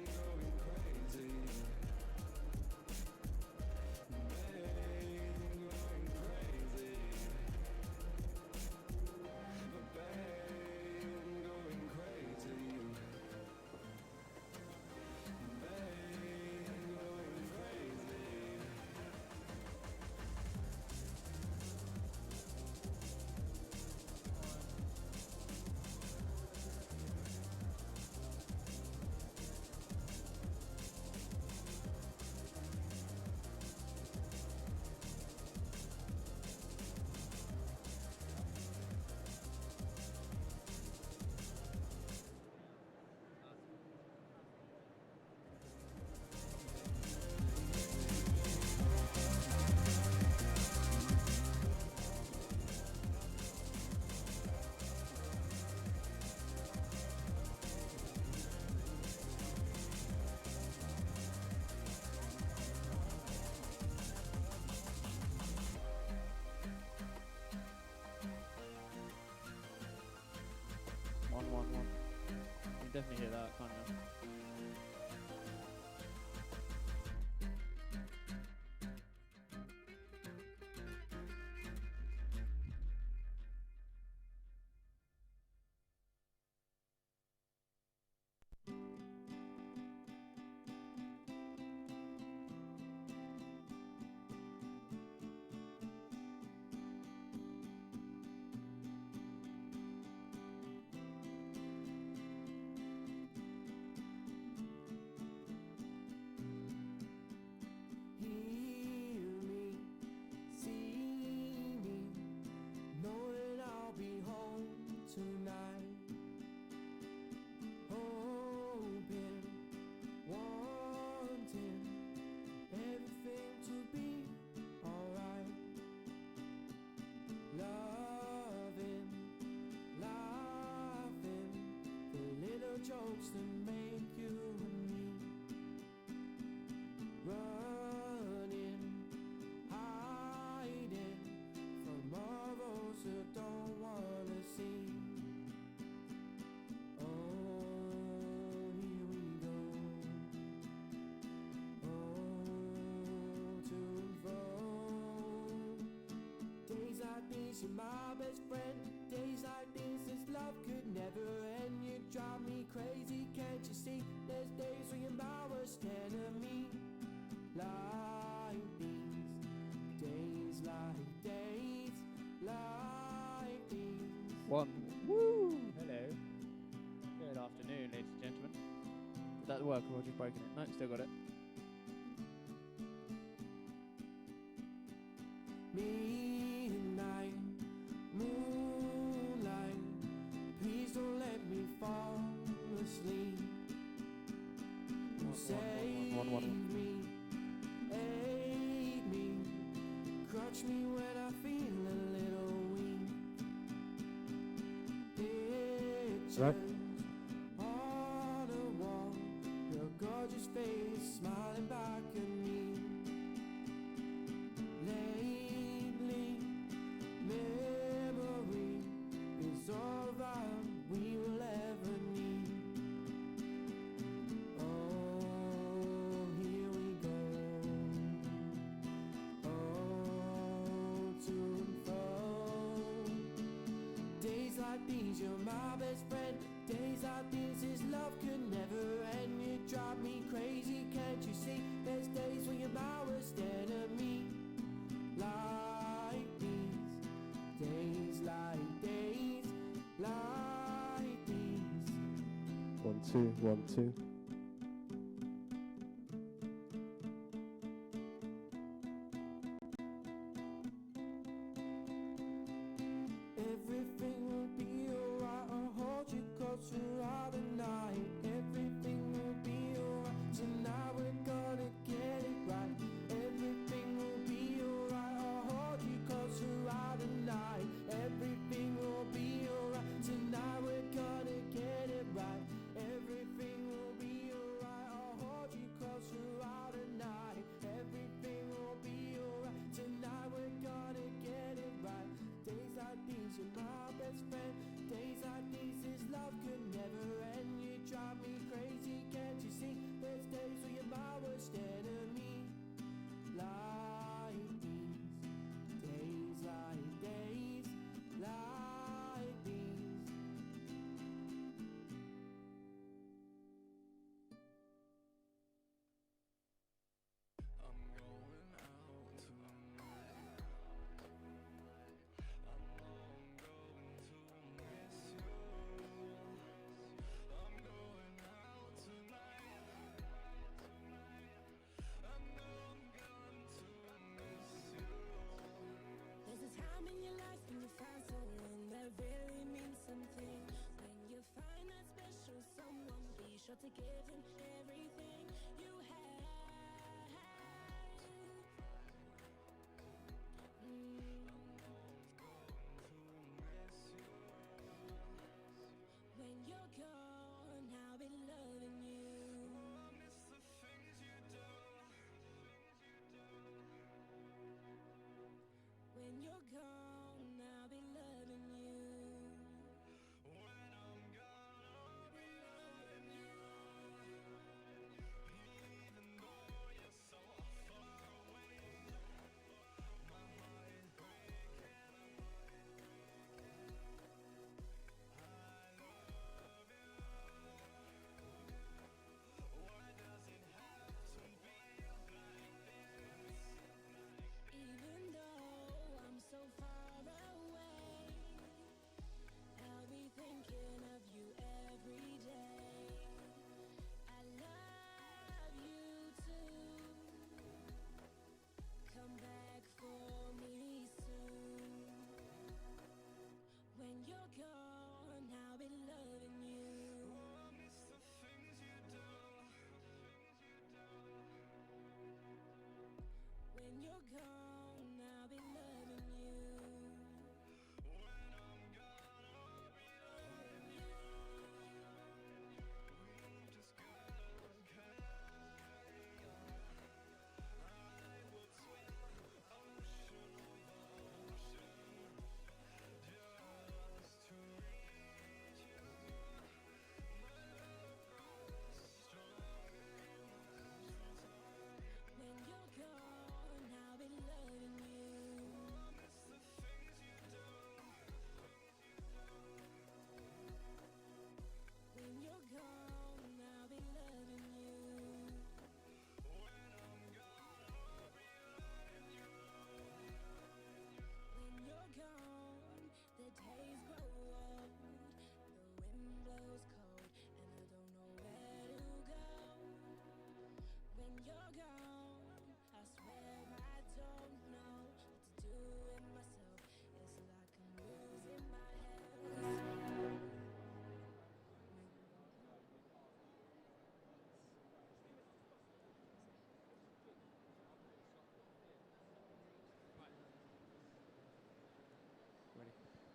going crazy. The pain going crazy. The pain going crazy. The pain going crazy. One. You can definitely hear that, can't you? Hear me, see me, knowing I'll be home tonight. Hoping, wanting everything to be alright. Loving, laughing, the little jokes that make you and me. Running, hiding from all those who don't wanna see. Oh, here we go. Oh, to and fro. Days like these, you're my best friend. Days like these, this love could never end. You drive me crazy, can't you see? There's days when you're my worst enemy. Like these, days like these. 1. Woo! Hello. Good afternoon, ladies and gentlemen. Did that work or just broken it? No, still got it. Midnight, moonlight, please don't let me fall asleep. Save me, aid me, crutch me when I feel a little weak. Pictures on the wall, your gorgeous face smiling back at me. my best friend. Days like this, this love could never end. You drive me crazy, can't you see? There's days when you're my worst enemy. Like these, days like these, like these. 1 2 1 2. Everything will be alright, I'll hold you close throughout the night. Everything will be alright, tonight we're gonna get it right. Everything will be alright, I'll hold you close throughout the night. Everything will be alright, tonight we're gonna get it right. Everything will be alright, I'll hold you close throughout the night. Everything will be alright, tonight we're gonna get it right. Days like these, you're my best friend. Days like these, this love could never end. You drive me crazy, can't you see? There's days where you're my worst enemy. Like these, days like days, like these. There's a time in your life when you find someone that really means something. When you find that special someone, be sure to give him everything you have. When you're gone, I'll be loving you. When you're gone, I'll be loving you. When I'm gone, I'll be loving you. Even though you're so far away, my heart is breaking. I love you. Why does it have to be like this? Even though I'm so far away, I'll be thinking of you every day. I love you too. Come back for me soon. When you're gone, I'll be loving you. I miss the things you do. When you're gone, I'll be loving you. When I'm gone, I'll be loving you. We just gotta carry on. I will swim ocean over ocean just to reach you. My love grows stronger each time. When you're gone, I'll be loving you. I miss the things you do. When you're gone, I'll be loving you. When I'm gone, I'll be loving you. When you're gone, the days grow old, the wind blows cold, and I don't know where to go. When you're gone, I swear I don't know what to do with myself. It's like I'm losing my head.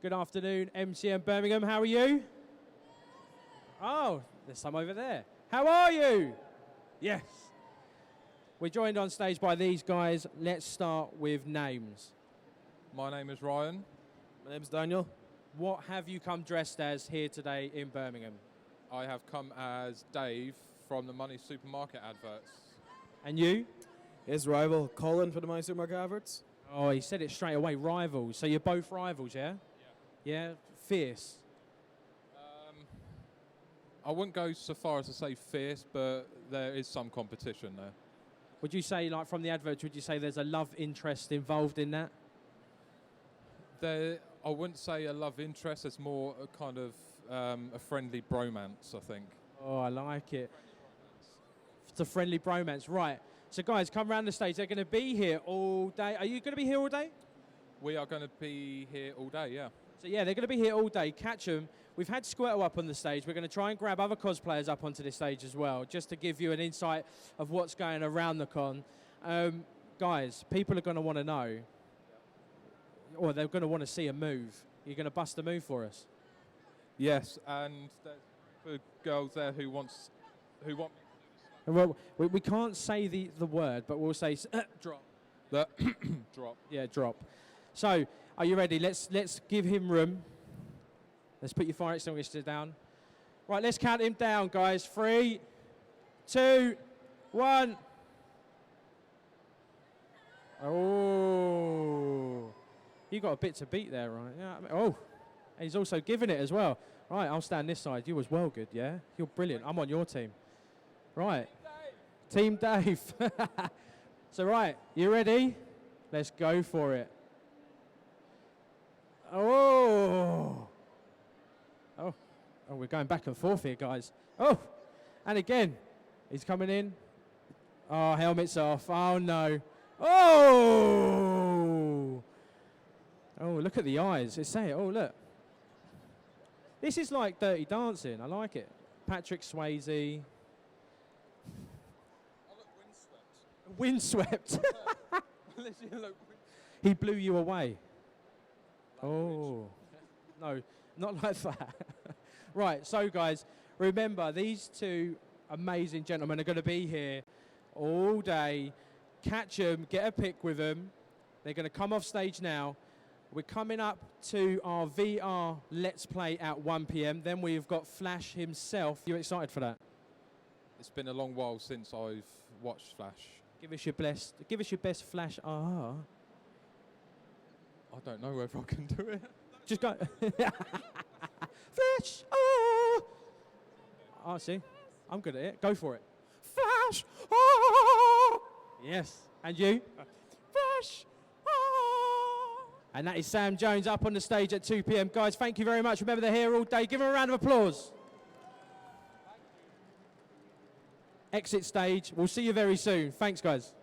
Good afternoon, MCM Birmingham. How are you? Oh, there's some over there. How are you? Yes. We're joined on stage by these guys. Let's start with names. My name is Ryan. My name's Daniel. What have you come dressed as here today in Birmingham? I have come as Dave from the Money Supermarket adverts. And you? Here's rival Colin for the My Supermarket adverts. Oh, he said it straight away, rivals. So you're both rivals, yeah? Yeah, fierce. I wouldn't go so far as to say fierce, but there is some competition there. Would you say, like from the adverts, would you say there's a love interest involved in that? I wouldn't say a love interest. It's more a kind of a friendly bromance, I think. Oh, I like it. It's a friendly bromance, right? So, guys, come round the stage. They're going to be here all day. Are you going to be here all day? We are going to be here all day, yeah. So, yeah, they're going to be here all day. Catch them. We've had Squirtle up on the stage. We're going to try and grab other cosplayers up onto the stage as well, just to give you an insight of what's going around the con. Guys, people are going to want to know, or they're going to want to see a move. You're going to bust a move for us? Yes, and there's a group of girls there who want Well, we can't say the word, but we'll say drop. the drop. Yeah, drop. So, are you ready? Let's give him room. Let's put your fire extinguisher down. Right, let's count him down, guys. 3, 2, 1. Oh, you got a bit to beat there, right? Yeah. Oh, and he's also giving it as well. Right, I'll stand this side. You was well good, yeah? You're brilliant. I'm on your team. Right. Team Dave. So, right, you ready? Let's go for it. Oh. Oh. Oh, we're going back and forth here, guys. Oh. And again, he's coming in. Oh, helmet's off. Oh, no. Oh. Oh, look at the eyes. It's saying, oh, look. This is like Dirty Dancing. I like it. Patrick Swayze. Windswept. He blew you away. Oh. No, not like that. Right, so guys, remember these two amazing gentlemen are going to be here all day. Catch them, get a pic with them. They're going to come off stage now. We're coming up to our VR Let's Play at 1 p.m. Then we've got Flash himself. You excited for that? It's been a long while since I've watched Flash. Give us your best Flash. Ah. I don't know whether I can do it. Just go. Flash. Oh. Oh, see, I'm good at it. Go for it. Flash. Oh. Yes. And you? Flash. Oh. And that is Sam Jones up on the stage at 2 p.m. Guys, thank you very much. Remember, they're here all day. Give them a round of applause. Exit stage. We'll see you very soon. Thanks, guys.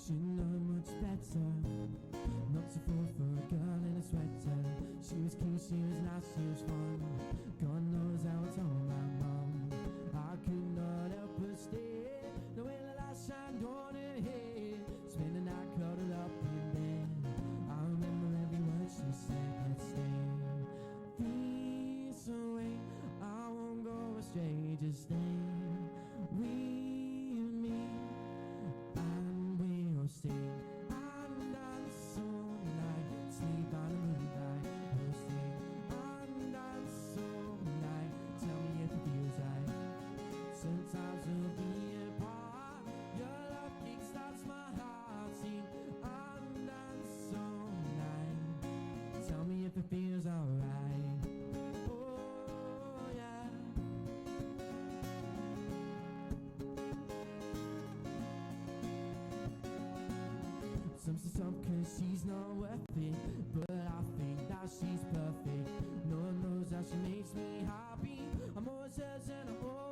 She know much better not to fall for a girl in a sweater. She was cute, she was nice, she was fun. God knows how I told my mum. I could not help but stare. The way the light shined on her head. Spend the night cuddled up in bed. I remember every word she said. Let's stay this way. I won't go astray, just stay. We and me, and we'll stay and dance all night, sleep by the moonlight. We'll stay and dance all night. Tell me if it feels right. Sometimes we'll be apart. Your love kickstarts my heart. Sing and dance all night. Tell me if it feels alright. Oh yeah. Some say some cause she's not worth it, but I think that she's perfect. No one knows how she makes me happy. I'm always hers and I'm always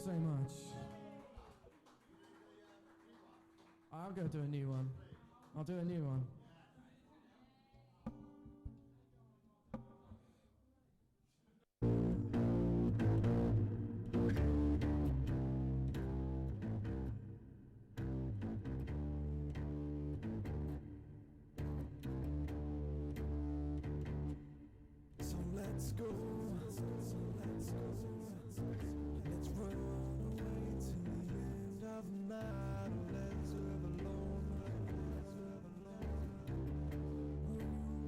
Thanks so much. I'm going to do a new one. I'll do a new one. So let's go. Let's run away to the end of the night. Let's live alone.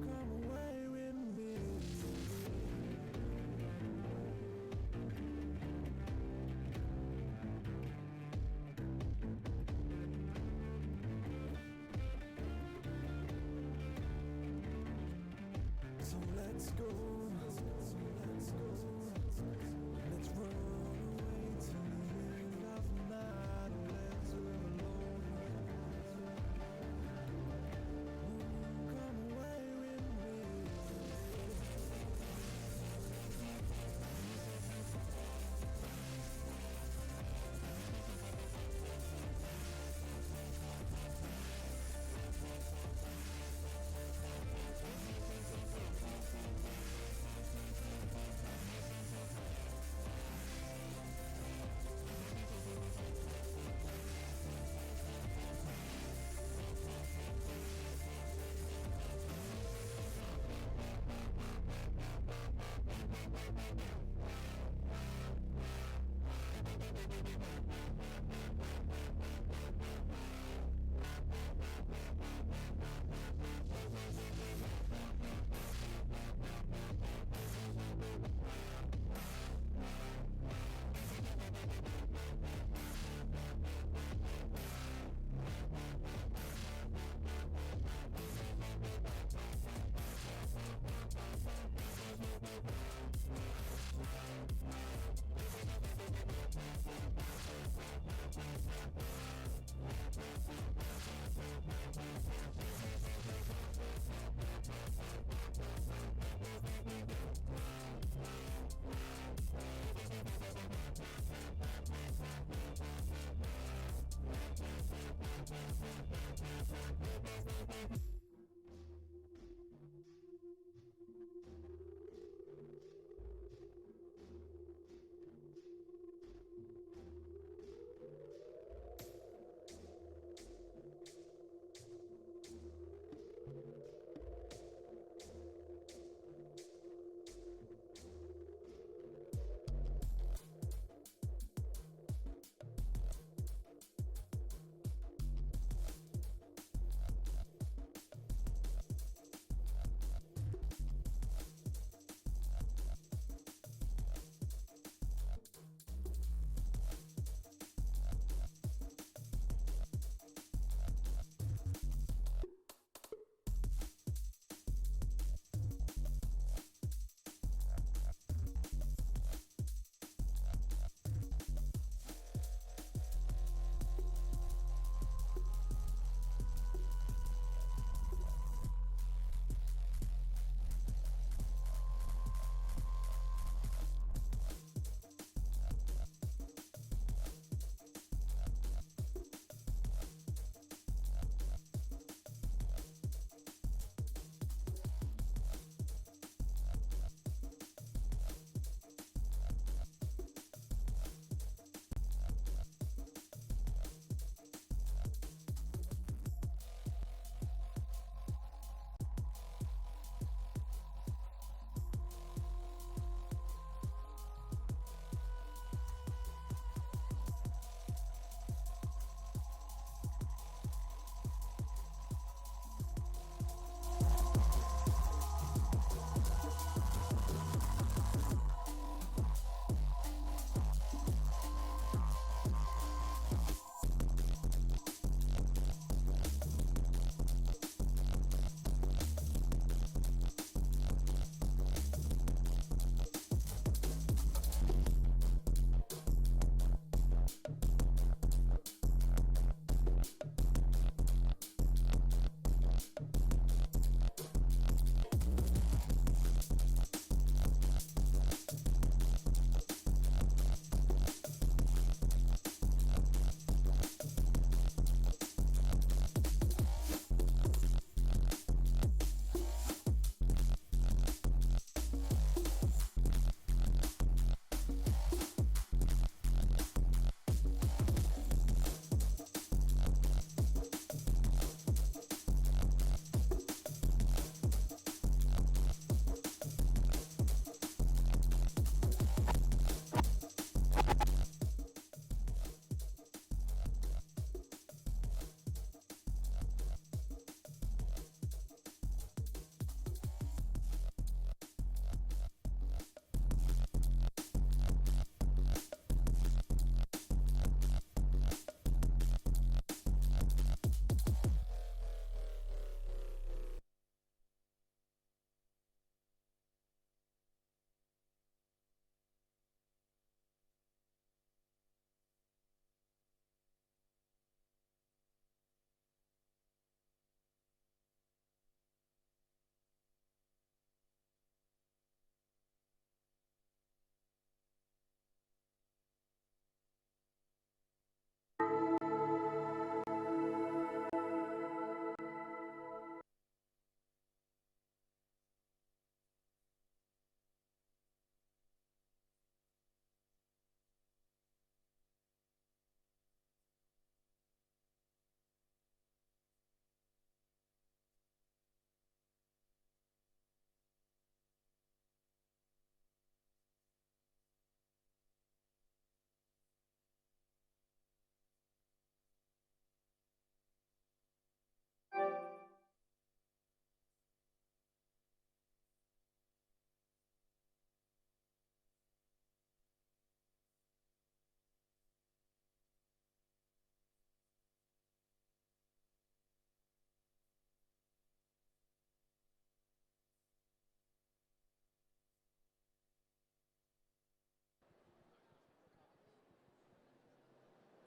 Come away with me. So let's go. Let's run away to the end of the night. Let's live alone. Come away with me.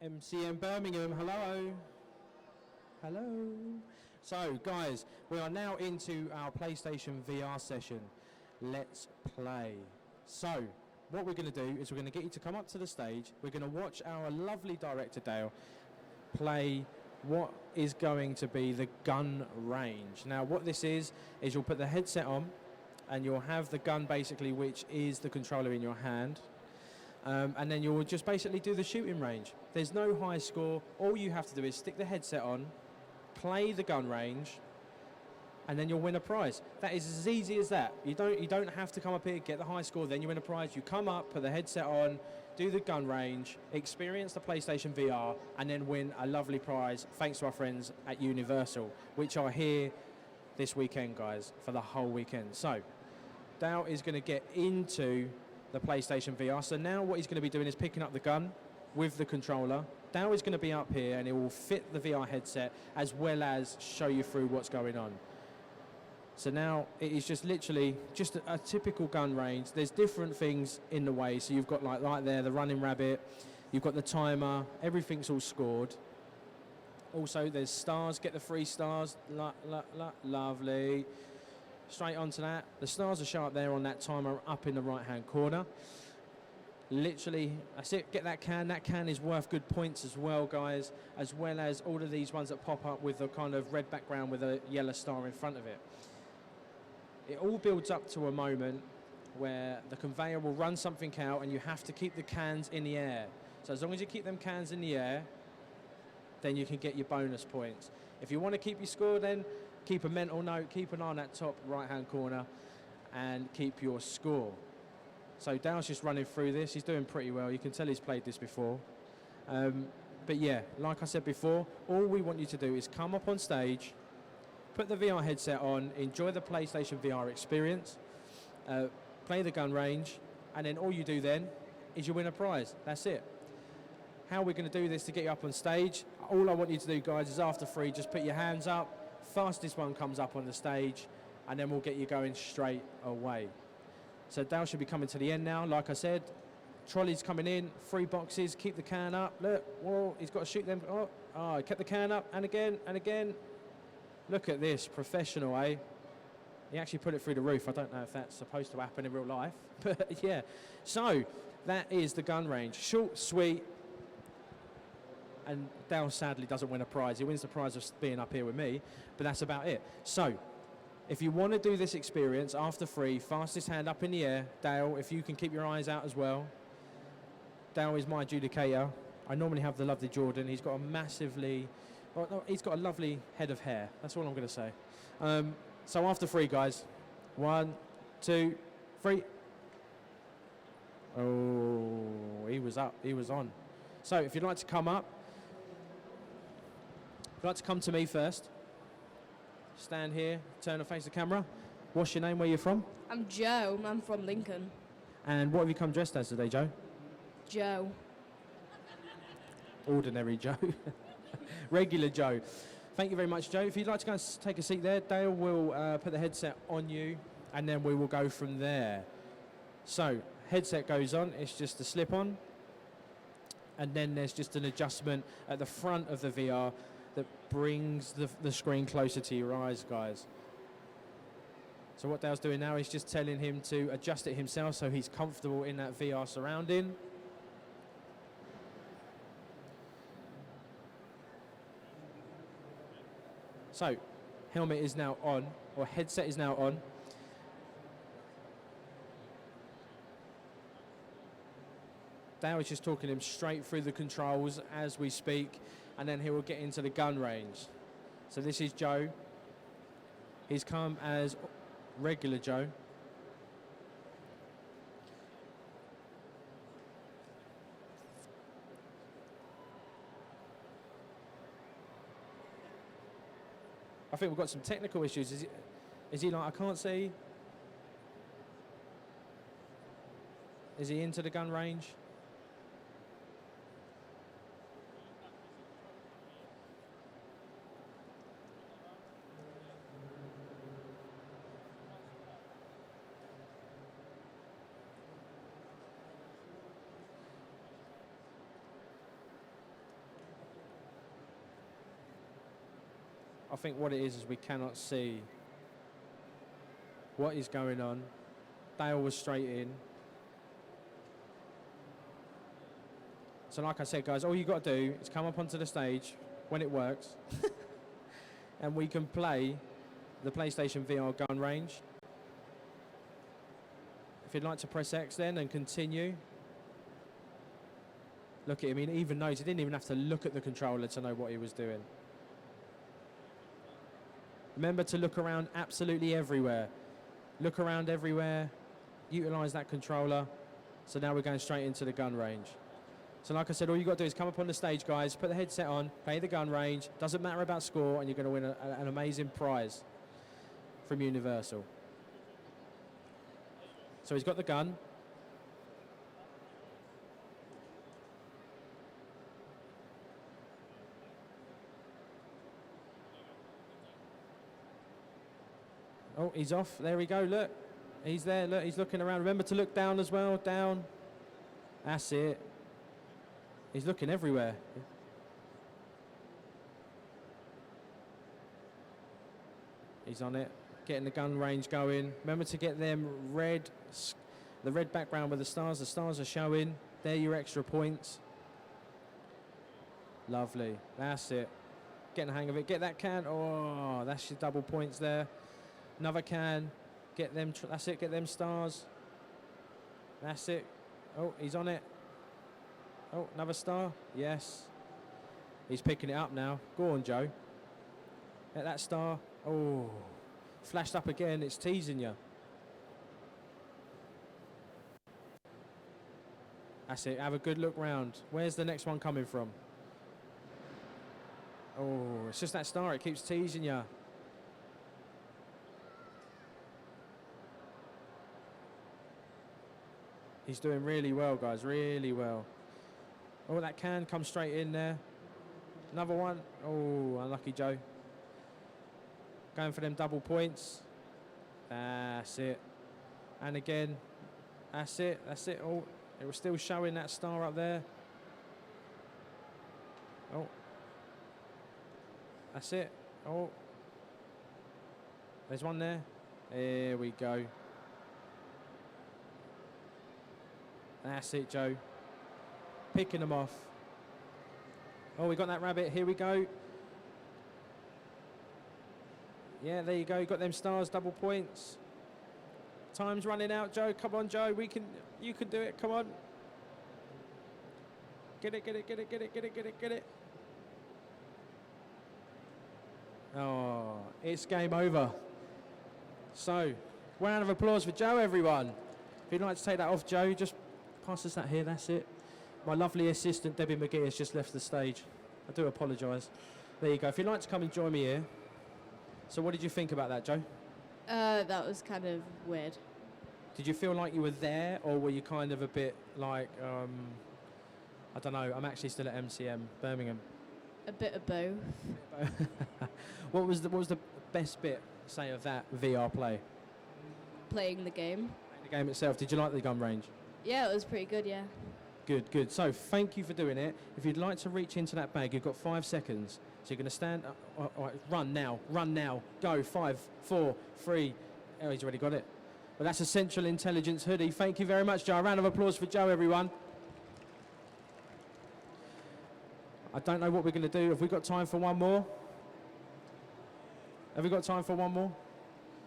MCM Birmingham, hello. Hello. So, guys, we are now into our PlayStation VR session. Let's play. So, what we're going to do is we're going to get you to come up to the stage. We're going to watch our lovely director, Dale, play what is going to be the gun range. Now, what this is you'll put the headset on, and you'll have the gun, basically, which is the controller in your hand. And then you'll just basically do the shooting range. There's no high score. All you have to do is stick the headset on, play the gun range, and then you'll win a prize. That is as easy as that. You don't have to come up here, get the high score, then you win a prize. You come up, put the headset on, do the gun range, experience the PlayStation VR, and then win a lovely prize thanks to our friends at Universal, which are here this weekend, guys, for the whole weekend. So, Dale is going to get into the PlayStation VR. So now what he's going to be doing is picking up the gun with the controller. Dale is going to be up here and it will fit the VR headset as well as show you through what's going on. So now it is just literally just a typical gun range. There's different things in the way. So you've got like right there, the running rabbit. You've got the timer. Everything's all scored. Also, there's stars. Get the 3 stars. Lovely. Straight onto that. The stars are shown up there on that timer up in the right-hand corner. Literally, that's it. Get that can. That can is worth good points as well, guys, as well as all of these ones that pop up with the kind of red background with a yellow star in front of it. It all builds up to a moment where the conveyor will run something out and you have to keep the cans in the air. So as long as you keep them cans in the air, then you can get your bonus points. If you want to keep your score, then keep a mental note, keep an eye on that top right-hand corner, and keep your score. So Dale's just running through this. He's doing pretty well. You can tell he's played this before. But yeah, like I said before, all we want you to do is come up on stage, put the VR headset on, enjoy the PlayStation VR experience, play the gun range, and then all you do then is you win a prize. That's it. How we're going to do this to get you up on stage, all I want you to do, guys, is after 3, just put your hands up. Fastest one comes up on the stage, and then we'll get you going straight away. So Dale should be coming to the end now. Like I said, trolley's coming in, 3 boxes, keep the can up. Look, whoa, he's got to shoot them. Oh, kept the can up, and again, and again. Look at this, professional, eh? He actually put it through the roof. I don't know if that's supposed to happen in real life, but yeah. So that is the gun range. Short, sweet, and Dale sadly doesn't win a prize. He wins the prize of being up here with me, but that's about it. So if you want to do this experience after 3, fastest hand up in the air. Dale, if you can keep your eyes out as well. Dale is my adjudicator. I normally have the lovely Jordan. He's got a massively... Well, no, he's got a lovely head of hair. That's all I'm going to say. So after 3, guys. 1, 2, 3. Oh, he was up. He was on. So if you'd like to come up, if you'd like to come to me first, stand here, turn and face the camera. What's your name? Where you from? I'm Joe. I'm from Lincoln. And what have you come dressed as today, Joe? Joe. Ordinary Joe. Regular Joe. Thank you very much, Joe. If you'd like to go and take a seat there, Dale will put the headset on you, and then we will go from there. So, headset goes on. It's just a slip-on. And then there's just an adjustment at the front of the VR that brings the screen closer to your eyes, guys. So what Dale's doing now is just telling him to adjust it himself so he's comfortable in that VR surrounding. So, helmet is now on, or headset is now on. Dale is just talking him straight through the controls as we speak, and then he will get into the gun range. So this is Joe. He's come as regular Joe. I think we've got some technical issues. Is he like, I can't see? Is he into the gun range? I think what it is we cannot see what is going on. Dale was straight in. So like I said, guys, all you got to do is come up onto the stage when it works and we can play the PlayStation VR gun range. If you'd like to press X then and continue. Look at him, he even knows, he didn't even have to look at the controller to know what he was doing. Remember to look around absolutely everywhere. Look around everywhere, utilise that controller. So now we're going straight into the gun range. So like I said, all you got to do is come up on the stage, guys, put the headset on, play the gun range, doesn't matter about score, and you're going to win an amazing prize from Universal. So he's got the gun. Oh, he's off. There we go, look. He's there, look, he's looking around. Remember to look down as well, down. That's it. He's looking everywhere. He's on it, getting the gun range going. Remember to get them the red background with the stars. The stars are showing. They're your extra points. Lovely, that's it. Getting the hang of it. Get that can. Oh, that's your double points there. Another can. Get them, that's it, get them stars. That's it. Oh, he's on it. Oh, another star. Yes. He's picking it up now. Go on, Joe. Get that star. Oh, flashed up again. It's teasing you. That's it. Have a good look round. Where's the next one coming from? Oh, it's just that star. It keeps teasing you. He's doing really well, guys. Really well. Oh, that can come straight in there. Another one. Oh, unlucky Joe. Going for them double points. That's it. And again. That's it. That's it. Oh, it was still showing that star up there. Oh. That's it. Oh. There's one there. There we go. That's it, Joe. Picking them off. Oh, we got that rabbit. Here we go. Yeah, there you go. You got them stars, double points. Time's running out, Joe. Come on, Joe. You can do it. Come on. Get it, get it, get it, get it, get it, get it, get it. Oh, it's game over. So, round of applause for Joe, everyone. If you'd like to take that off, Joe, just pass us that here, that's it. My lovely assistant, Debbie McGee, has just left the stage. I do apologise. There you go. If you'd like to come and join me here. So what did you think about that, Joe? That was kind of weird. Did you feel like you were there, or were you kind of a bit like, I don't know, I'm actually still at MCM, Birmingham. A bit of both. What was the best bit, say, of that VR play? Playing the game. The game itself. Did you like the gun range? Yeah, it was pretty good, yeah. Good, good. So thank you for doing it. If you'd like to reach into that bag, you've got 5 seconds. So you're going to stand up. All right, run now. Go. 5, 4, 3. Oh, he's already got it. But that's a Central Intelligence hoodie. Thank you very much, Joe. A round of applause for Joe, everyone. I don't know what we're going to do. Have we got time for one more? Have we got time for one more?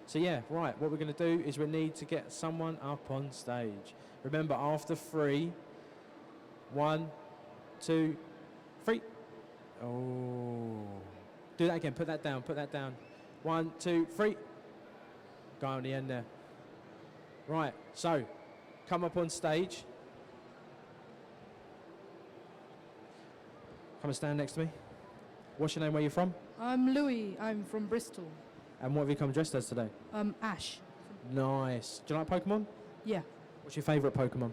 So yeah, right, what we're going to do is we need to get someone up on stage. Remember, after 3, 1, 2, 3. Oh. Do that again, put that down. 1, 2, 3. Go on the end there. Right, so, come up on stage. Come and stand next to me. What's your name, where you from? I'm Louis. I'm from Bristol. And what have you come dressed as today? Ash. Nice. Do you like Pokemon? Yeah. What's your favourite Pokemon?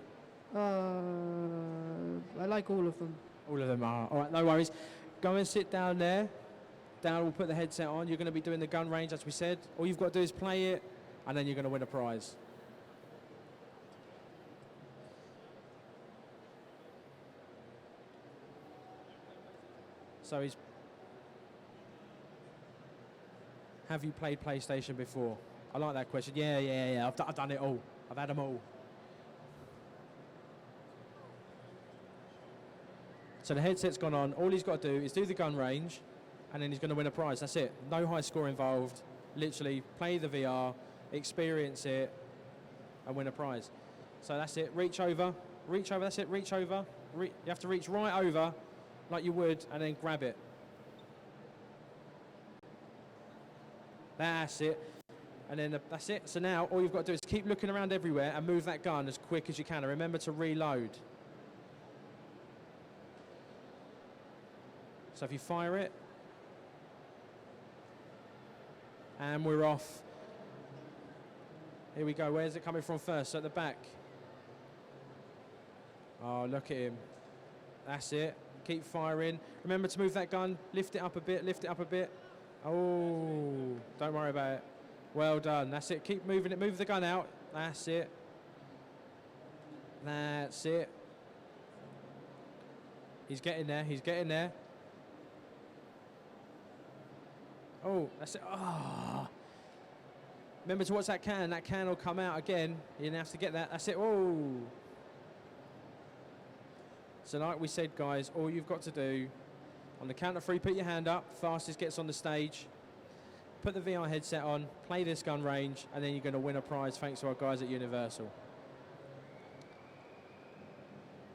I like all of them. All of them are. All right, no worries. Go and sit down there. Down, we'll put the headset on. You're going to be doing the gun range, as we said. All you've got to do is play it, and then you're going to win a prize. So have you played PlayStation before? I like that question. Yeah. I've done it all. I've had them all. So the headset's gone on. All he's got to do is do the gun range, and then he's going to win a prize. That's it. No high score involved. Literally play the VR, experience it, and win a prize. So that's it. Reach over. That's it. Reach over. You have to reach right over, like you would, and then grab it. That's it. And then that's it. So now all you've got to do is keep looking around everywhere and move that gun as quick as you can. And remember to reload. So if you fire it, and we're off. Here we go. Where's it coming from first? So at the back. Oh, look at him. That's it. Keep firing. Remember to move that gun. Lift it up a bit. Lift it up a bit. Oh, don't worry about it. Well done. That's it. Keep moving it. Move the gun out. That's it. That's it. He's getting there. He's getting there. Oh, that's it. Oh. Remember to watch that can. That can will come out again. You're going to have to get that. That's it. Oh. So like we said, guys, all you've got to do, on the count of 3, put your hand up. Fastest gets on the stage. Put the VR headset on. Play this gun range. And then you're going to win a prize thanks to our guys at Universal.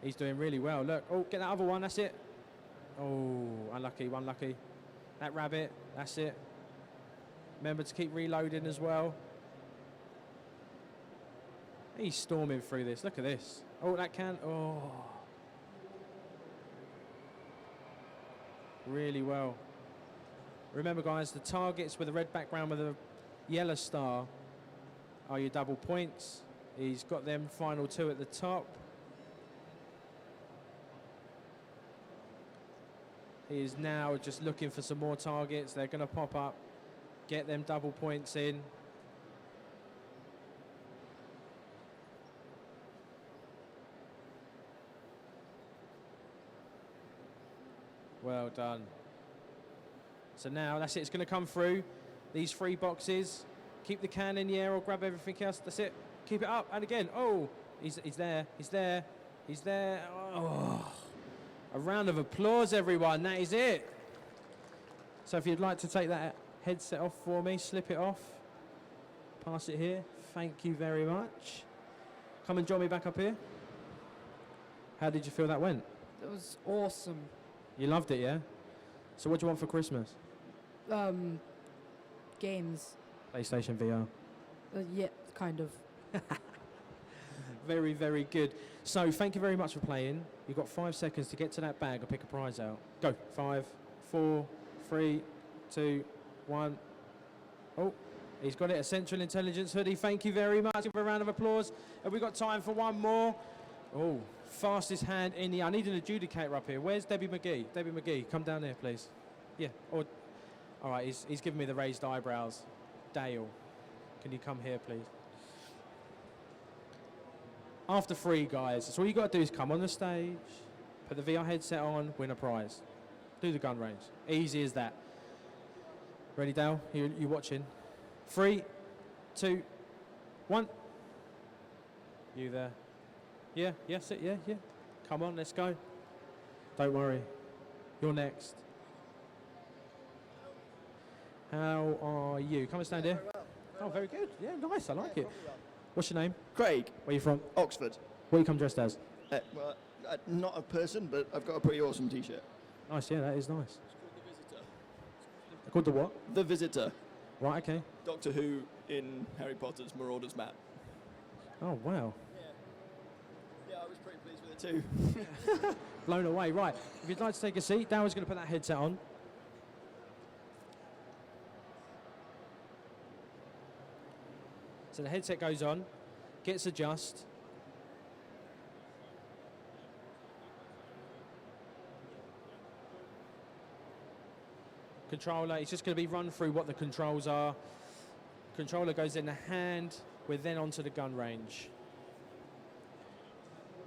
He's doing really well. Look. Oh, get that other one. That's it. Oh, unlucky. Unlucky. That rabbit, that's it. Remember to keep reloading as well. He's storming through this. Look at this. Oh, that can. Oh. Really well. Remember, guys, the targets with a red background with a yellow star are your double points. He's got them final 2 at the top. He is now just looking for some more targets. They're going to pop up, get them double points in. Well done. So now that's it. It's going to come through these 3 boxes. Keep the can in the air or grab everything else. That's it. Keep it up. And again. Oh, he's there. He's there. He's there. Oh. A round of applause, everyone. That is it. So if you'd like to take that headset off for me, slip it off. Pass it here. Thank you very much. Come and join me back up here. How did you feel that went? It was awesome. You loved it, yeah? So what do you want for Christmas? Games. PlayStation VR. Yeah, kind of. Very, very good. So thank you very much for playing. You've got 5 seconds to get to that bag or pick a prize out. Go. 5, 4, 3, 2, 1. Oh, he's got it. A Central Intelligence hoodie. Thank you very much. Give a round of applause. Have we got time for one more? Oh, fastest hand in the... I need an adjudicator up here. Where's Debbie McGee? Debbie McGee, come down here, please. Yeah. Or, all right, he's giving me the raised eyebrows. Dale, can you come here, please? After 3, guys, so all you got to do is come on the stage, put the VR headset on, win a prize. Do the gun range. Easy as that. Ready, Dale? You watching? 3, 2, 1. You there? Yeah, yes, yeah. Come on, let's go. Don't worry. You're next. How are you? Come and stand here. Oh, very good. Yeah, nice. I like it. What's your name? Craig. Where are you from? Oxford. What you come dressed as? Well, not a person, but I've got a pretty awesome T-shirt. Nice, yeah, that is nice. It's called The Visitor. Called the what? The Visitor. Right, okay. Doctor Who in Harry Potter's Marauder's map. Oh, wow. Yeah, I was pretty pleased with it too. Blown away. Right, if you'd like to take a seat, Daryl's going to put that headset on. So the headset goes on, gets adjusted. Controller, it's just going to be run through what the controls are. Controller goes in the hand, we're then onto the gun range.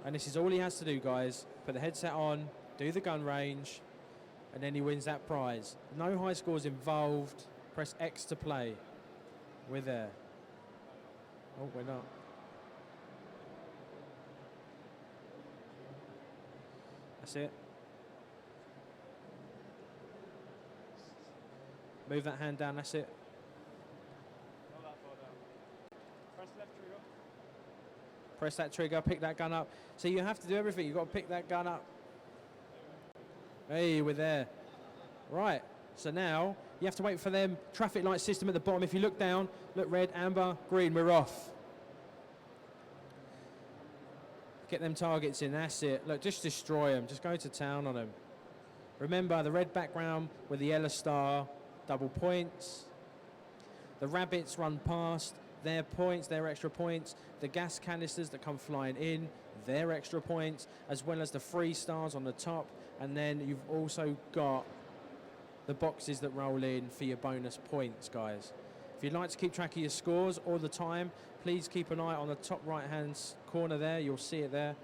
And this is all he has to do, guys. Put the headset on, do the gun range, and then he wins that prize. No high scores involved. Press X to play. We're there. Oh, we're not. That's it. Move that hand down, that's it. Not that far down. Press left trigger. Press that trigger, pick that gun up. So you have to do everything. You've got to pick that gun up. Hey, we're there. Right, so now you have to wait for them traffic light system at the bottom. If you look down, look red, amber, green, we're off. Get them targets in, that's it. Look, just destroy them. Just go to town on them. Remember, the red background with the yellow star, double points. The rabbits run past, their points, their extra points. The gas canisters that come flying in, their extra points, as well as the 3 stars on the top. And then you've also got the boxes that roll in for your bonus points, guys. If you'd like to keep track of your scores all the time, please keep an eye on the top right-hand corner there. You'll see it there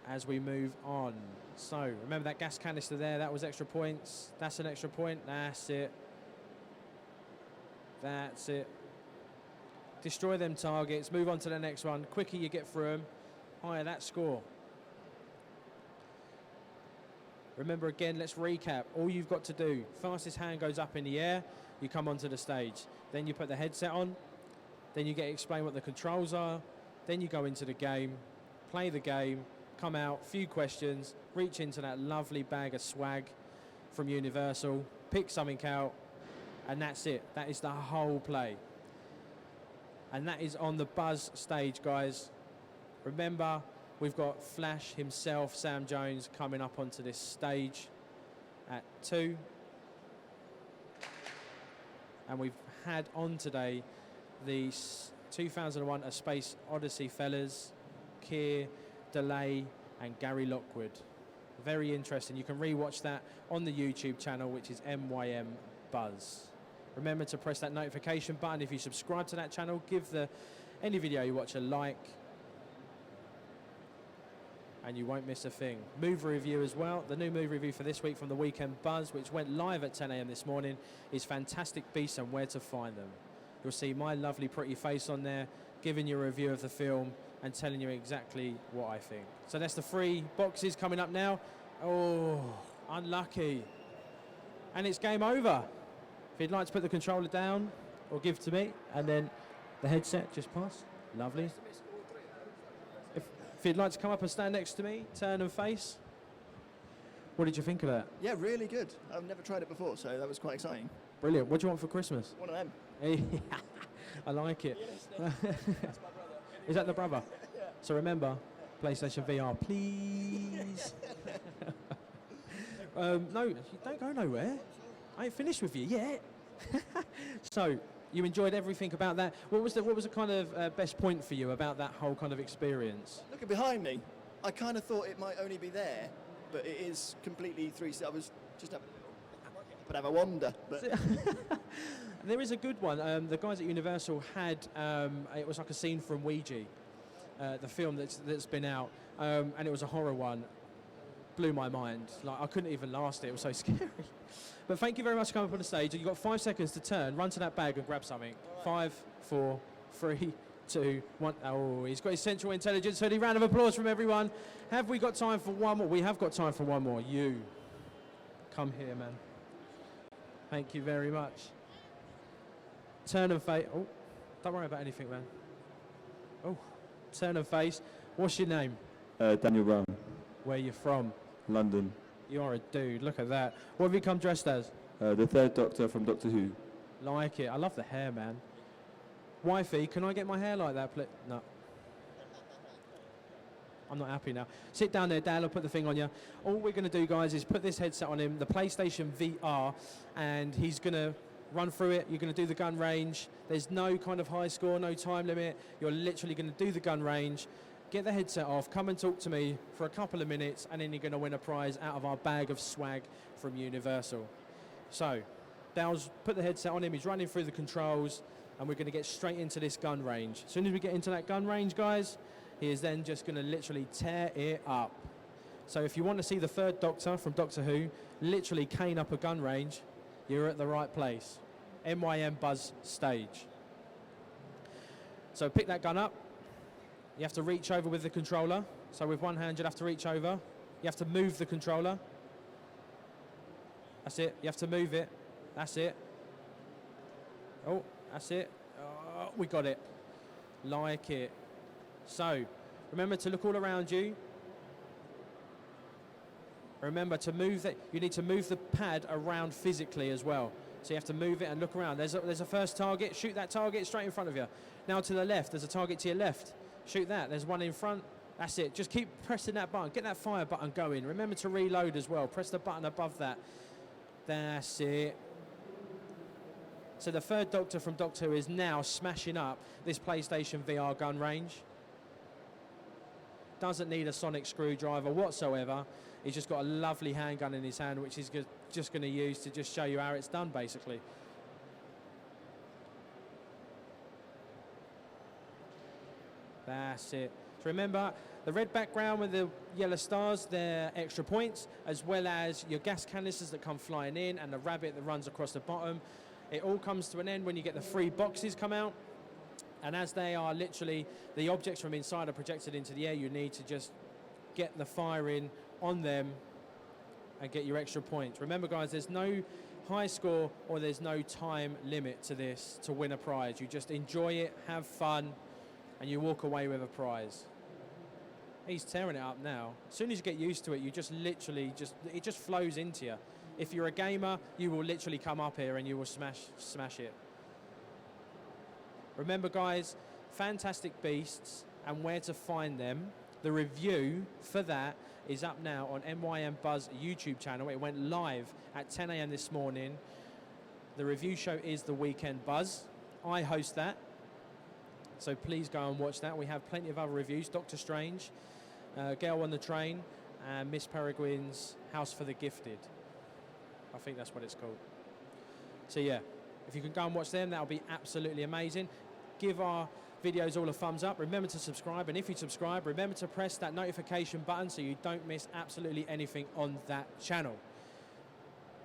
as we move on. So, remember that gas canister there, that was extra points. That's an extra point, that's it. That's it. Destroy them targets, move on to the next one. Quicker you get through them, higher that score. Remember again, let's recap. All you've got to do, fastest hand goes up in the air, you come onto the stage. Then you put the headset on, then you get explained what the controls are, then you go into the game, play the game, come out, few questions, reach into that lovely bag of swag from Universal, pick something out, and that's it. That is the whole play. And that is on the Buzz stage, guys. Remember, we've got Flash himself, Sam Jones, coming up onto this stage at 2. And we've had on today the 2001 A Space Odyssey fellas, Keir, Delay, and Gary Lockwood. Very interesting. You can re-watch that on the YouTube channel, which is MyMBuzz. Remember to press that notification button if you subscribe to that channel. Give any video you watch a like, and you won't miss a thing. Movie review as well. The new movie review for this week from the Weekend Buzz, which went live at 10 a.m. this morning, is Fantastic Beasts and Where to Find Them. You'll see my lovely pretty face on there, giving you a review of the film and telling you exactly what I think. So that's the 3 boxes coming up now. Oh, unlucky. And it's game over. If you'd like to put the controller down or give to me, and then the headset just pass. Lovely. If you'd like to come up and stand next to me, turn and face. What did you think of that? Yeah, really good. I've never tried it before, so that was quite exciting. Brilliant. What do you want for Christmas? One of them. I like it. Is that the brother? Yeah. So remember, PlayStation VR, please. No, you don't go nowhere. I ain't finished with you yet. So, you enjoyed everything about that. What was the kind of best point for you about that whole kind of experience? Looking behind me, I kind of thought it might only be there, but it is completely 360. I was just have a wander. But There is a good one. The guys at Universal had, it was like a scene from Ouija, the film that's been out, and it was a horror one. Blew my mind. Like, I couldn't even last it. It was so scary. But thank you very much for coming up on the stage. You've got 5 seconds to turn, run to that bag and grab something. 5, 4, 3, 2, 1. Oh, he's got his central intelligence. So a round of applause from everyone. Have we got time for one more? We have got time for one more. You. Come here, man. Thank you very much. Turn and face. Oh, don't worry about anything, man. Oh, turn and face. What's your name? Daniel Brown. Where you from? London. You're a dude. Look at that. What have you come dressed as? The third Doctor from Doctor Who. Like it. I love the hair, man. Wifey, can I get my hair like that, please? No. I'm not happy now. Sit down there, Dad. I'll put the thing on you. All we're going to do, guys, is put this headset on him, the PlayStation VR, and he's going to run through it. You're going to do the gun range. There's no kind of high score, no time limit. You're literally going to do the gun range. Get the headset off, come and talk to me for a couple of minutes, and then you're going to win a prize out of our bag of swag from Universal. So, Dale's put the headset on him, he's running through the controls, and we're going to get straight into this gun range. As soon as we get into that gun range, guys, he is then just going to literally tear it up. So if you want to see the third Doctor from Doctor Who literally cane up a gun range, you're at the right place. MyMBuzz stage. So pick that gun up. You have to reach over with the controller. So with one hand, you'll have to reach over. You have to move the controller. That's it. You have to move it. That's it. Oh, that's it. Oh, we got it. Like it. So, remember to look all around you. Remember to move that. You need to move the pad around physically as well. So you have to move it and look around. There's a first target. Shoot that target straight in front of you. Now to the left. There's a target to your left. Shoot that. There's one in front. That's it. Just keep pressing that button. Get that fire button going. Remember to reload as well. Press the button above that. That's it. So the third Doctor from Doctor Who is now smashing up this PlayStation VR gun range. Doesn't need a sonic screwdriver whatsoever. He's just got a lovely handgun in his hand, which he's just going to use to just show you how it's done, basically. That's it. So remember, the red background with the yellow stars, they're extra points, as well as your gas canisters that come flying in and the rabbit that runs across the bottom. It all comes to an end when you get the 3 boxes come out. And as they are literally, the objects from inside are projected into the air, you need to just get the fire in on them and get your extra points. Remember, guys, there's no high score or there's no time limit to this to win a prize. You just enjoy it, have fun, and you walk away with a prize. He's tearing it up now. As soon as you get used to it, you just literally it just flows into you. If you're a gamer, you will literally come up here and you will smash it. Remember, guys, Fantastic Beasts and where to find them. The review for that is up now on MyMBuzz YouTube channel. It went live at 10 a.m. this morning. The review show is The Weekend Buzz. I host that. So please go and watch that. We have plenty of other reviews. Doctor Strange, Girl on the Train, and Miss Peregrine's House for the Gifted. I think that's what it's called. So yeah, if you can go and watch them, that'll be absolutely amazing. Give our videos all a thumbs up. Remember to subscribe, and if you subscribe, remember to press that notification button so you don't miss absolutely anything on that channel.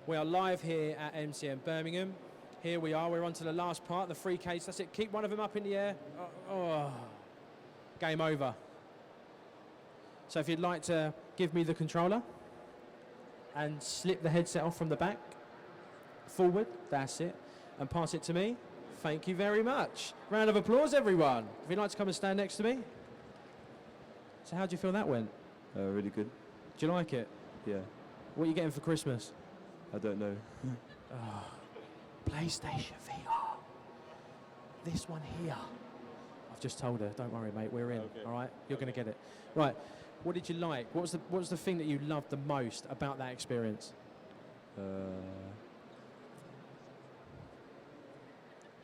We are live here at MCM Birmingham. Here we are. We're on to the last part, the 3 case. That's it. Keep one of them up in the air. Game over. So if you'd like to give me the controller and slip the headset off from the back, forward, that's it, and pass it to me. Thank you very much. Round of applause, everyone. If you'd like to come and stand next to me. So how do you feel that went? Really good. Do you like it? Yeah. What are you getting for Christmas? I don't know. PlayStation VR. This one here. I've just told her, don't worry, mate, we're in, Okay. all right? You're going to get it. Right, what did you like? What was the thing that you loved the most about that experience?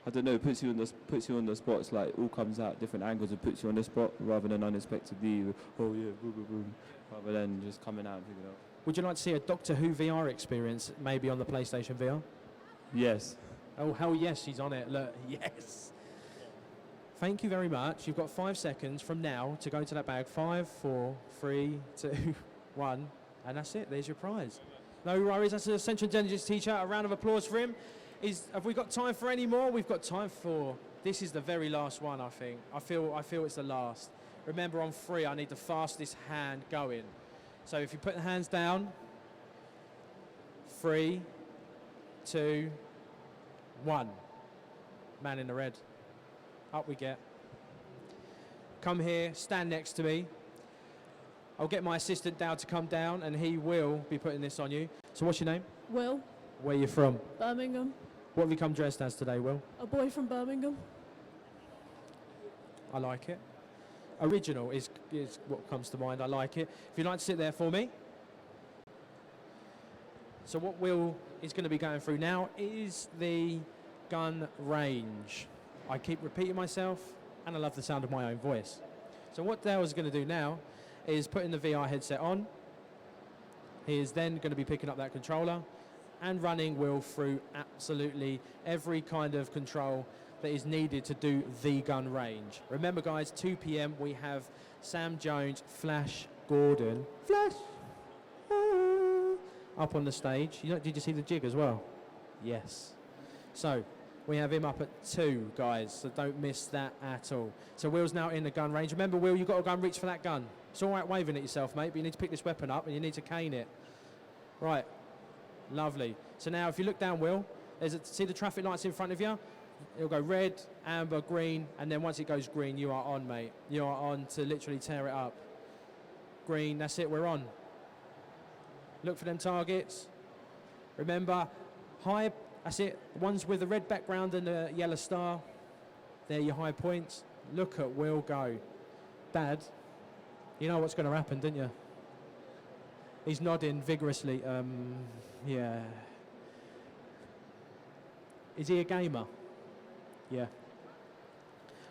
I don't know. It puts you on the spot. It's like all comes out different angles and puts you on the spot rather than unexpectedly. Oh yeah, boom, boom, boom. Rather than just coming out and picking it up. Would you like to see a Doctor Who VR experience maybe on the PlayStation VR? Yes. Oh, hell yes, she's on it. Look, yes. Thank you very much. You've got 5 seconds from now to go into that bag. 5, 4, 3, 2, 1. And that's it. There's your prize. No worries. That's an Essential Intelligence teacher. A round of applause for him. Have we got time for any more? We've got time for... This is the very last one, I think. I feel it's the last. Remember, on 3, I need the fastest hand going. So if you put the hands down. 3, 2, 1. Man in the red. Up we get. Come here, stand next to me. I'll get my assistant Dow to come down and he will be putting this on you. So what's your name? Will, Where are you from? Birmingham. What have you come dressed as today, Will? A boy from Birmingham. I like it. Original is what comes to mind. I like it. If you'd like to sit there for me. So what Will is going to be going through now is the gun range. I keep repeating myself, and I love the sound of my own voice. So what Dale is going to do now is putting the VR headset on. He is then going to be picking up that controller and running Will through absolutely every kind of control that is needed to do the gun range. Remember, guys, 2 p.m. we have Sam Jones, Flash Gordon, up on the stage. Did you see the jig as well? Yes. So we have him up at 2, guys, so don't miss that at all. So Will's now in the gun range. Remember, Will, you've got to go and reach for that gun. It's all right waving at yourself, mate, but you need to pick this weapon up and you need to cane it. Right. Lovely. So now if you look down, Will, see the traffic lights in front of you? It'll go red, amber, green, and then once it goes green, you are on, mate. You are on to literally tear it up. Green, that's it, we're on. Look for them targets. Remember, high, that's it. Ones with the red background and the yellow star. They're your high points. Look at Will go. Dad, you know what's going to happen, don't you? He's nodding vigorously. Yeah. Is he a gamer? Yeah.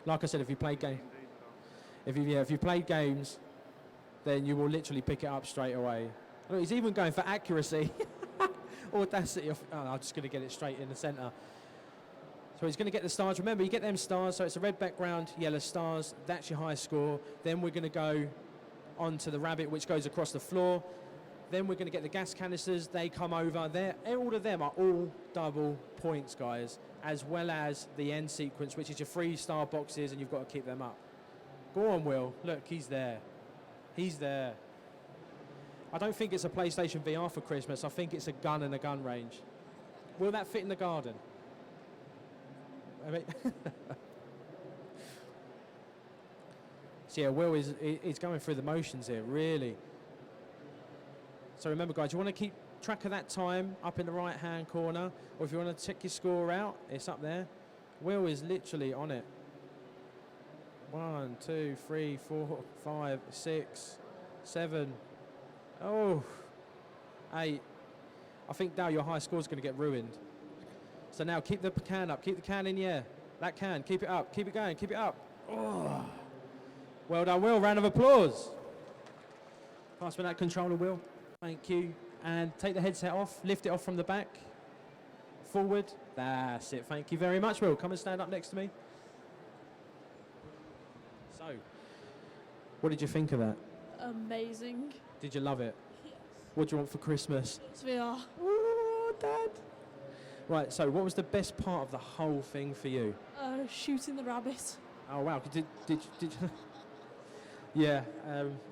Like I said, if you played games, then you will literally pick it up straight away. Look, he's even going for accuracy. Audacity. I'm just going to get it straight in the centre. So he's going to get the stars. Remember, you get them stars, so it's a red background, yellow stars. That's your high score. Then we're going to go on to the rabbit, which goes across the floor. Then we're going to get the gas canisters. They come over. All of them are all double points, guys, as well as the end sequence, which is your 3-star boxes, and you've got to keep them up. Go on, Will. Look, he's there. He's there. I don't think it's a PlayStation VR for Christmas. I think it's a gun and a gun range. Will that fit in the garden? I mean so yeah, Will is going through the motions here, really. So remember, guys, you want to keep track of that time up in the right-hand corner, or if you want to check your score out, it's up there. Will is literally on it. 1, 2, 3, 4, 5, 6, 7. Oh, 8. I think now your high score is going to get ruined. So now keep the can up. Keep the can in the air. That can. Keep it up. Keep it going. Keep it up. Oh. Well done, Will. Round of applause. Pass me that controller, Will. Thank you. And take the headset off. Lift it off from the back. Forward. That's it. Thank you very much, Will. Come and stand up next to me. So, what did you think of that? Amazing. Did you love it? Yes. What do you want for Christmas? It's VR. Oh, Dad. Right, so what was the best part of the whole thing for you? Shooting the rabbit. Oh, wow. Did you Yeah,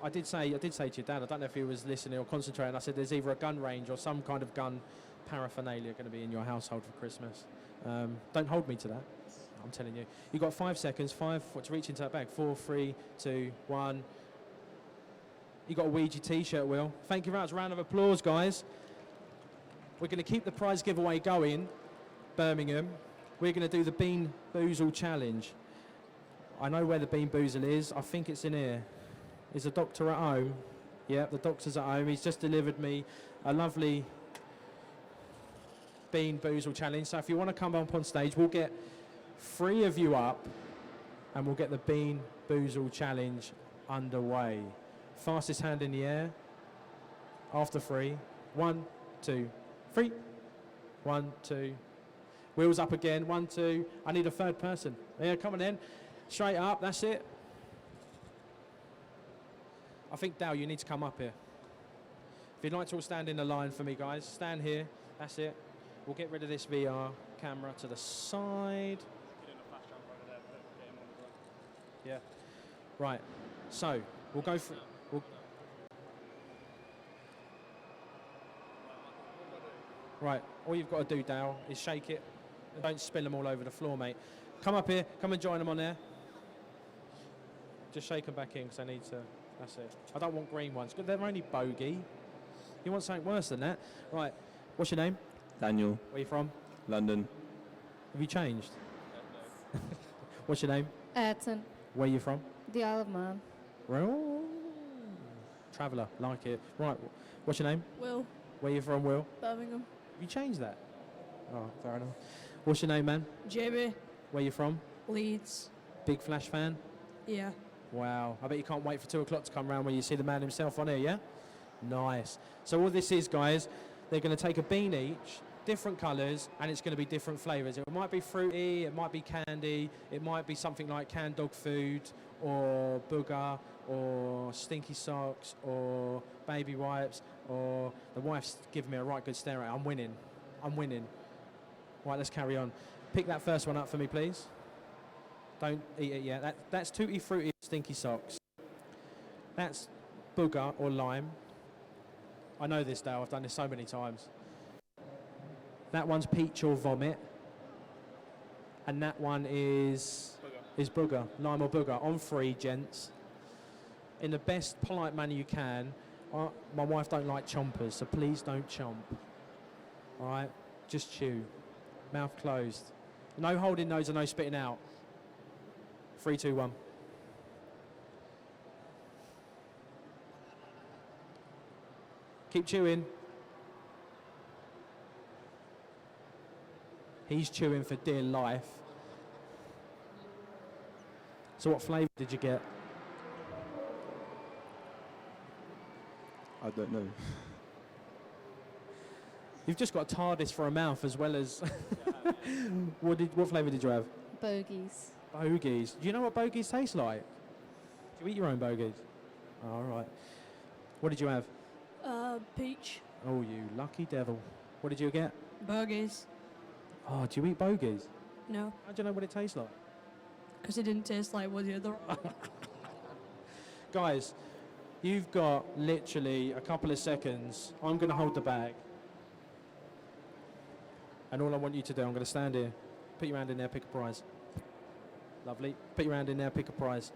I did say to your dad, I don't know if he was listening or concentrating, I said there's either a gun range or some kind of gun paraphernalia going to be in your household for Christmas. Don't hold me to that, I'm telling you. You've got 5 seconds, to reach into that bag. 4, 3, 2, 1. You got a Ouija t-shirt, Will. Thank you very much. Round of applause, guys. We're going to keep the prize giveaway going, Birmingham. We're going to do the Bean Boozle Challenge. I know where the Bean Boozle is. I think it's in here. Is the doctor at home? Yeah, the doctor's at home. He's just delivered me a lovely Bean Boozle Challenge. So if you want to come up on stage, we'll get 3 of you up and we'll get the Bean Boozle Challenge underway. Fastest hand in the air. After 3. 1, 2, 3. 1, 2. Wheels up again. 1, 2. I need a third person. Yeah, come on in. Straight up, that's it. I think, Dal, you need to come up here. If you'd like to all stand in the line for me, guys, stand here. That's it. We'll get rid of this VR camera to the side. Yeah. Right. So, we'll go for... Right. All you've got to do, Dal, is shake it. And don't spill them all over the floor, mate. Come up here. Come and join them on there. Just shake them back in because I need to... That's it. I don't want green ones. They're only bogey. You want something worse than that? Right. What's your name? Daniel. Where you from? London. Have you changed? What's your name? Ayrton. Where you from? The Isle of Man. Well, traveller. Like it. Right. What's your name? Will. Where you from, Will? Birmingham. Have you changed that? Oh, fair enough. What's your name, man? JB. Where you from? Leeds. Big Flash fan? Yeah. Wow. I bet you can't wait for 2 o'clock to come round where you see the man himself on here, yeah? Nice. So all this is, guys, they're going to take a bean each, different colours, and it's going to be different flavours. It might be fruity, it might be candy, it might be something like canned dog food, or booger, or stinky socks, or baby wipes, or the wife's giving me a right good stare at it. I'm winning. I'm winning. Right, let's carry on. Pick that first one up for me, please. Don't eat it yet. That's Tutti Frutti Stinky Socks. That's booger or lime. I know this, Dale. I've done this so many times. That one's peach or vomit. And that one is booger, lime or booger. On 3, gents. In the best polite manner you can. My wife don't like chompers, so please don't chomp. All right? Just chew. Mouth closed. No holding nose and no spitting out. 3, 2, 1. Keep chewing. He's chewing for dear life. So what flavour did you get? I don't know. You've just got a TARDIS for a mouth as well as... what flavour did you have? Bogies. Bogies. Do you know what bogies taste like? Do you eat your own bogies? All right. What did you have? Peach. Oh, you lucky devil. What did you get? Bogies. Oh, do you eat bogies? No, How do you know what it tastes like? because it didn't taste like what the other. Guys, you've got literally a couple of seconds. I'm going to hold the bag. And all I want you to do, I'm going to stand here. Put your hand in there, pick a prize. Lovely. Put your hand in there, pick a prize.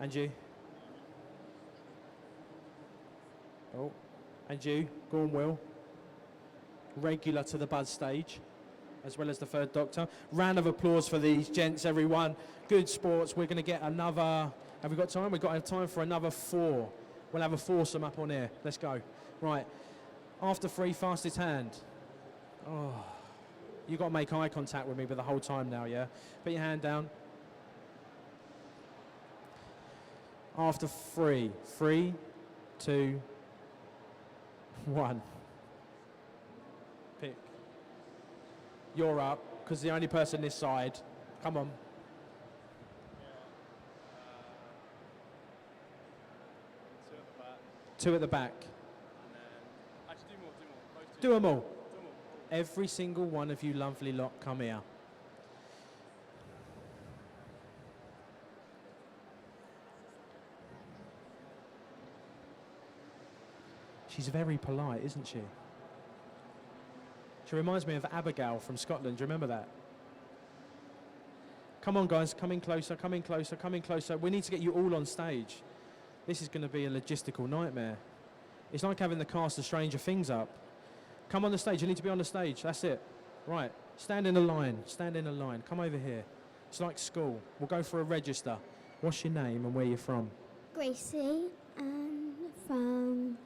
And you? Oh. And you? Go on, Will. Regular to the Buzz stage, as well as the third Doctor. Round of applause for these gents, everyone. Good sports. We're going to get another... Have we got time? We've got time for another 4. We'll have a foursome up on here. Let's go. Right. After 3, fastest hand. Oh. You've got to make eye contact with me the whole time now, yeah? Put your hand down. After 3. 3, 2, 1. Pick. You're up, because the only person this side. Come on. Two at the back. And then, actually, do more. Both Do them all. Every single one of you lovely lot, come here. She's very polite, isn't she? She reminds me of Abigail from Scotland. Do you remember that? Come on, guys. Come in closer, come in closer, come in closer. We need to get you all on stage. This is going to be a logistical nightmare. It's like having the cast of Stranger Things up. Come on the stage. You need to be on the stage. That's it. Right. Stand in a line. Stand in a line. Come over here. It's like school. We'll go for a register. What's your name and where you're from? Gracie, from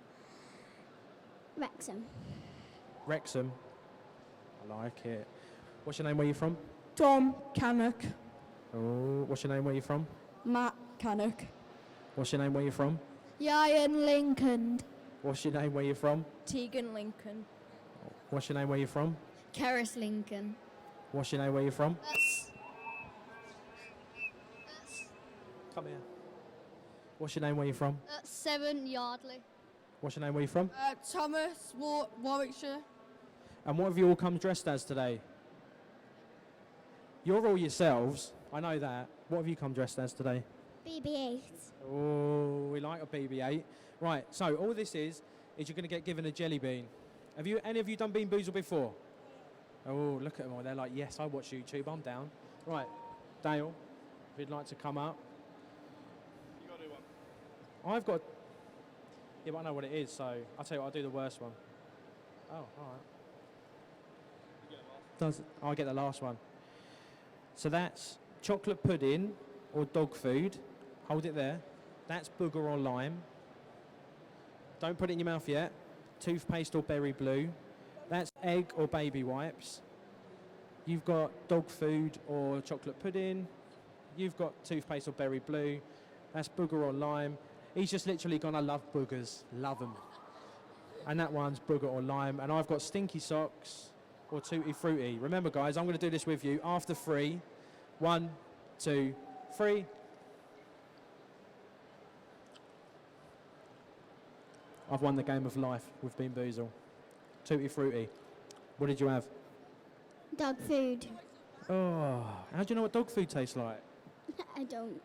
Wrexham. Wrexham. I like it. What's your name? Where you from? Tom Cannock. Oh, what's your name? Where you from? Matt Cannock. What's your name? Where you from? Ian Lincoln. What's your name? Where you from? Tegan Lincoln. What's your name? Where you from? Keris Lincoln. What's your name? Where you from? Come here. What's your name? Where you from? 7 Yardley. What's your name? Where you from? Thomas Warwickshire. And what have you all come dressed as today? You're all yourselves. I know that. What have you come dressed as today? BB-8. Oh, we like a BB-8. Right, so all this is you're going to get given a jelly bean. Have you, any of you done Bean Boozle before? Oh, look at them all. They're like, yes, I watch YouTube. I'm down. Right, Dale, if you'd like to come up. You got to do one. I've got... Yeah, but I know what it is, so I'll tell you what, I'll do the worst one. Oh, all right. You get the last. I'll get the last one. So that's chocolate pudding or dog food. Hold it there. That's booger or lime. Don't put it in your mouth yet. Toothpaste or berry blue. That's egg or baby wipes. You've got dog food or chocolate pudding. You've got toothpaste or berry blue. That's booger or lime. He's just literally gone, I love boogers. Love them. And that one's booger or lime. And I've got stinky socks or tutti frutti. Remember, guys, I'm going to do this with you after 3. 1, 2, 3. I've won the game of life with Bean Boozle. Tutti frutti. What did you have? Dog food. Oh, how do you know what dog food tastes like? I don't.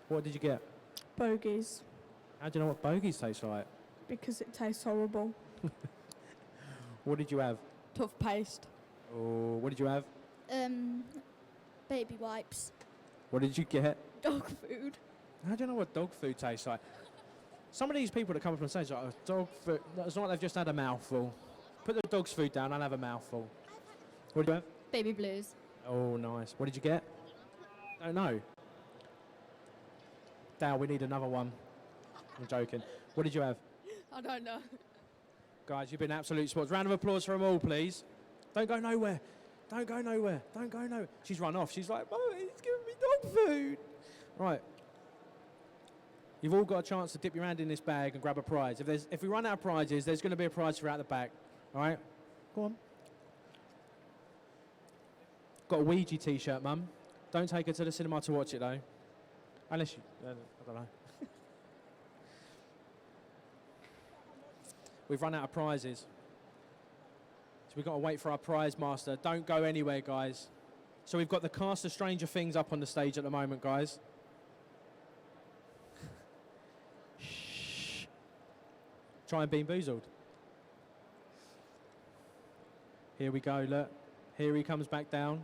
What did you get? Bogies, How do you know what bogies taste like? because it tastes horrible. What did you have? Tough paste. Oh, what did you have? Baby wipes. What did you get? Dog food. How do you know what dog food tastes like? Some of these people that come up on stage are like, oh, dog food. It's not like they've just had a mouthful. Put the dog's food down, I'll have a mouthful. What did you have? Baby blues. Oh, nice. What did you get? Don't know. Dal, we need another one. I'm joking. What did you have? I don't know. Guys, you've been absolute sports. Round of applause for them all, please. Don't go nowhere. Don't go nowhere. Don't go nowhere. She's run off. She's like, Mum, he's giving me dog food. Right. You've all got a chance to dip your hand in this bag and grab a prize. If we run out of prizes, there's going to be a prize for out the back. All right? Go on. Got a Ouija t-shirt, Mum. Don't take her to the cinema to watch it, though. Unless you... I don't know. We've run out of prizes. So we've got to wait for our prize master. Don't go anywhere, guys. So we've got the cast of Stranger Things up on the stage at the moment, guys. Shh. Try and being boozled. Here we go, look. Here he comes back down.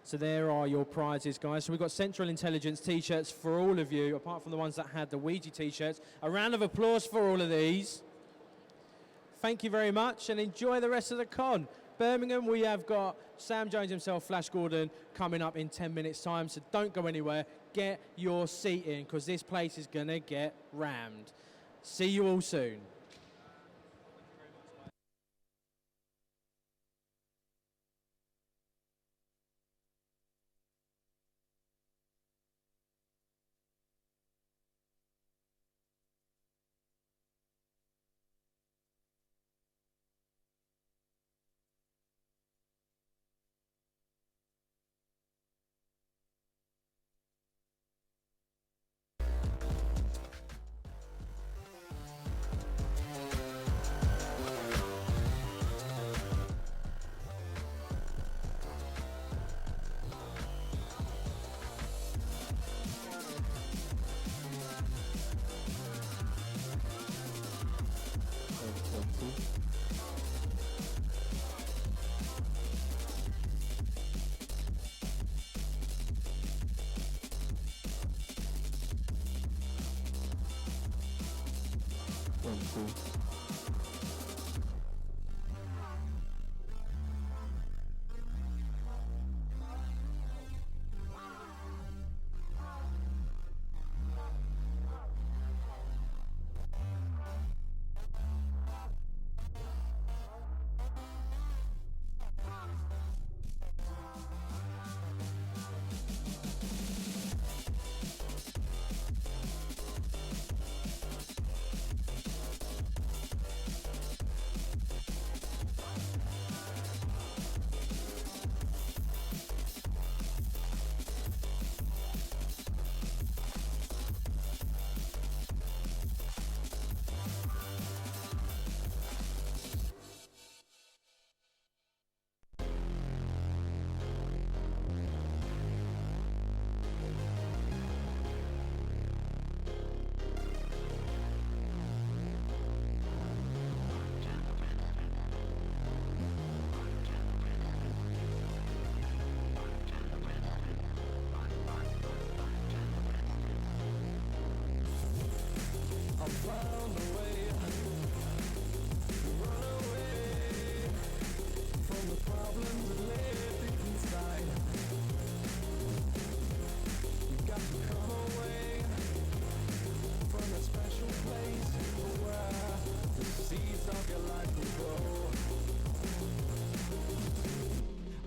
So there are your prizes, guys. So we've got Central Intelligence t-shirts for all of you, apart from the ones that had the Ouija t-shirts. A round of applause for all of these. Thank you very much, and enjoy the rest of the con. Birmingham, we have got Sam Jones himself, Flash Gordon, coming up in 10 minutes' time, so don't go anywhere. Get your seat in, because this place is going to get rammed. See you all soon.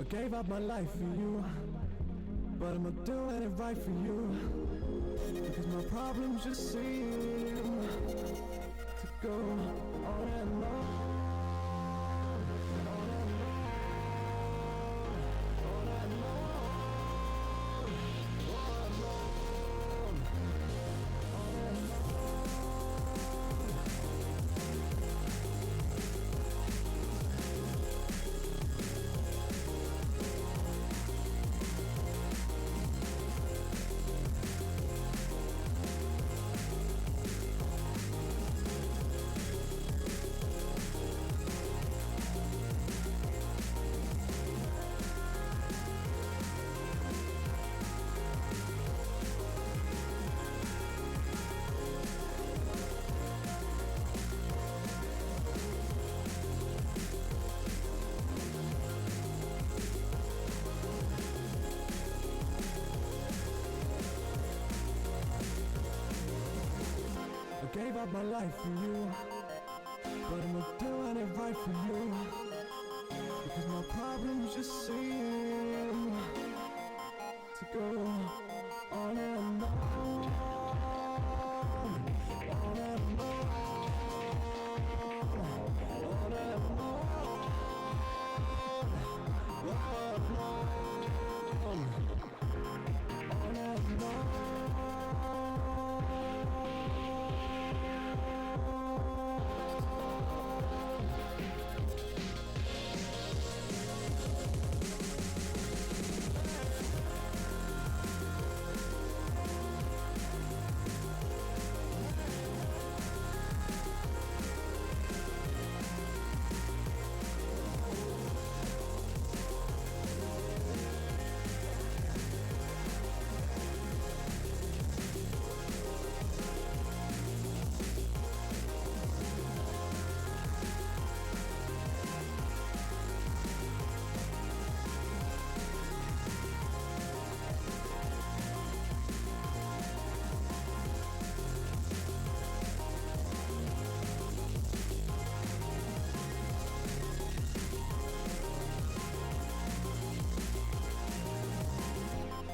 Gave up my life for you, but I'm not doing it right for you, because my problems just seem to go on and on. gave up my life for you, but I'm not doing it right for you, because my problems just seem to go on and on, on and on, on and on, on and on.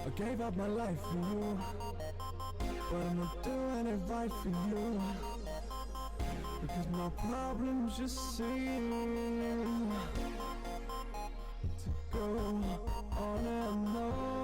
I gave up my life for you, but I'm not doing it right for you, because my problems just seem to go on and on.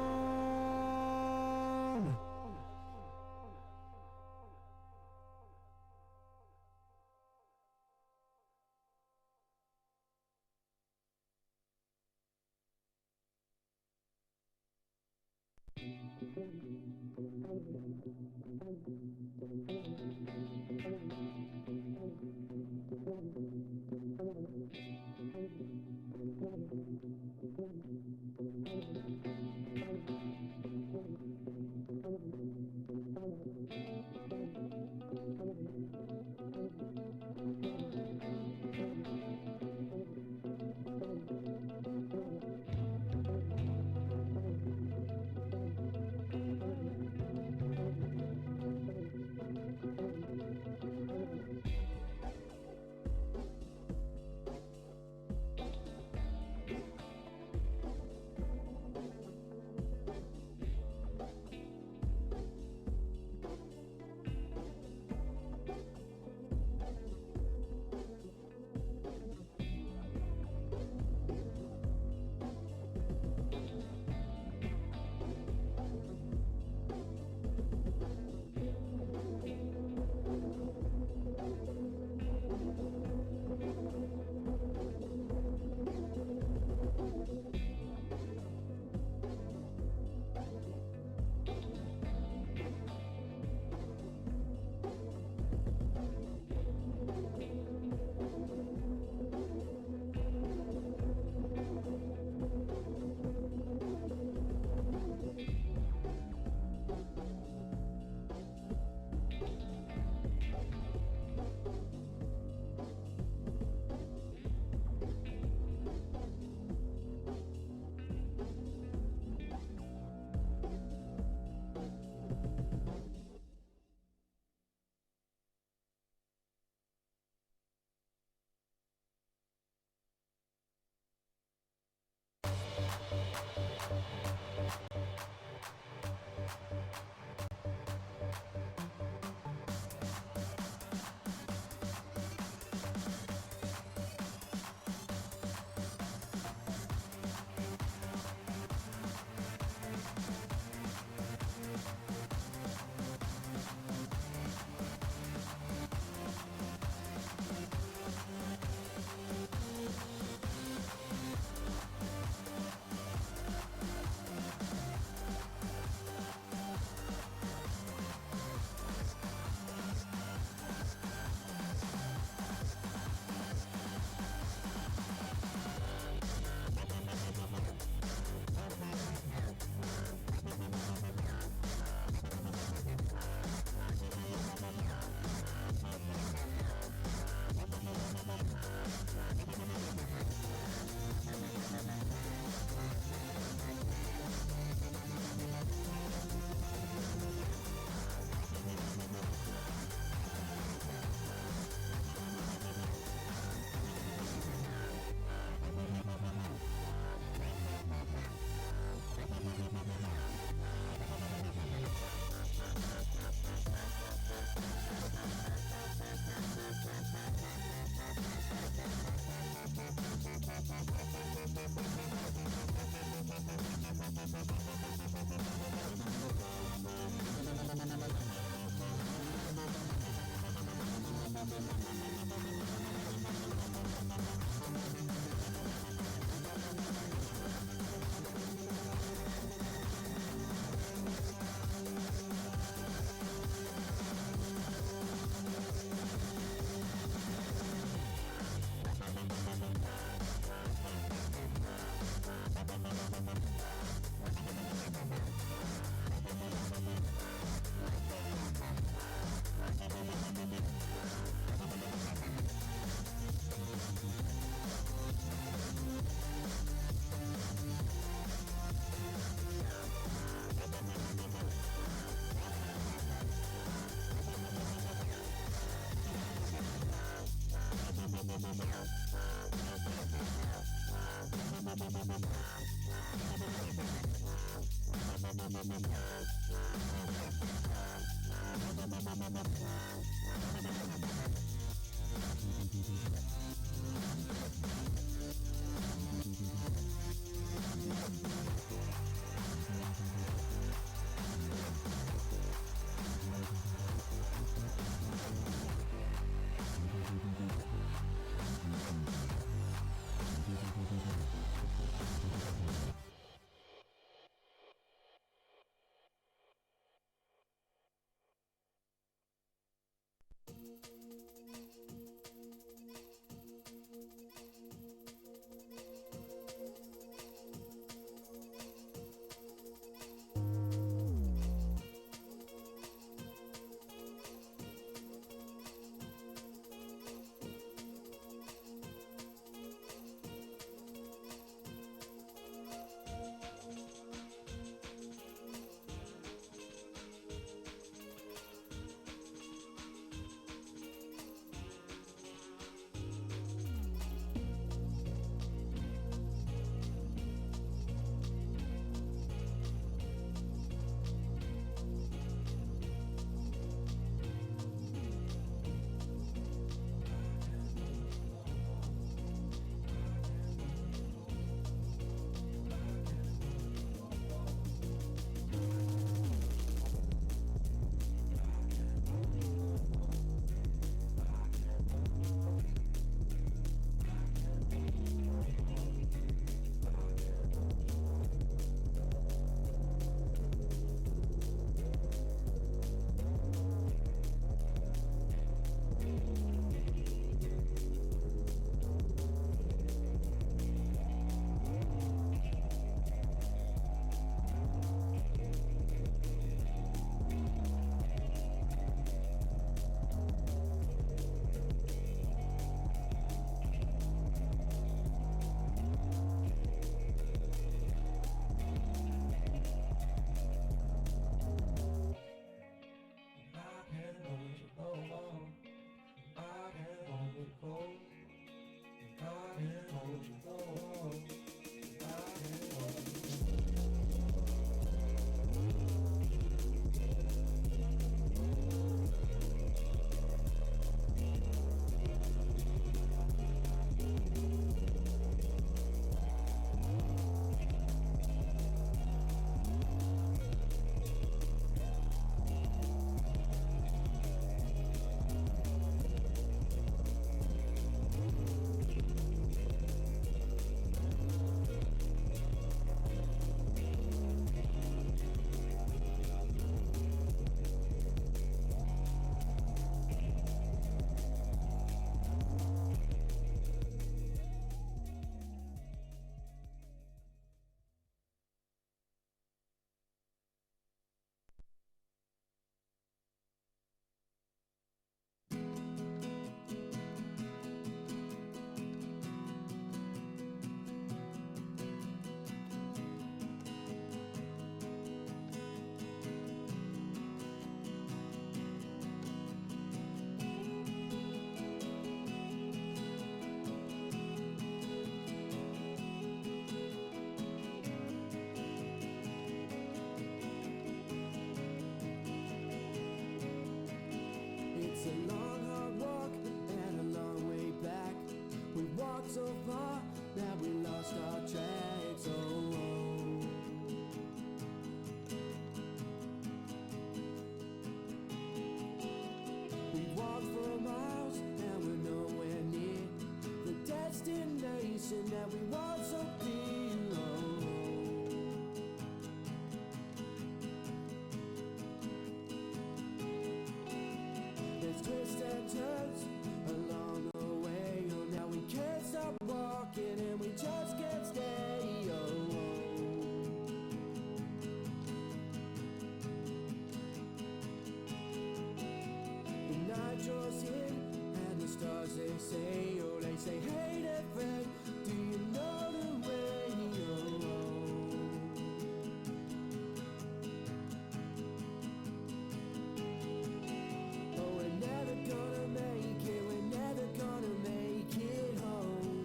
so far that we lost our tracks. Oh, oh. We walked for miles and we're nowhere near the destination that we want so clear. Oh, oh. There's twists and turns along the way. Oh, now we can't stop walking and we just can't stay. Oh, oh. The night draws in and the stars they say, oh, they say, hey there friend, do you know the way? Oh, oh. Oh, we're never gonna make it, we're never gonna make it home.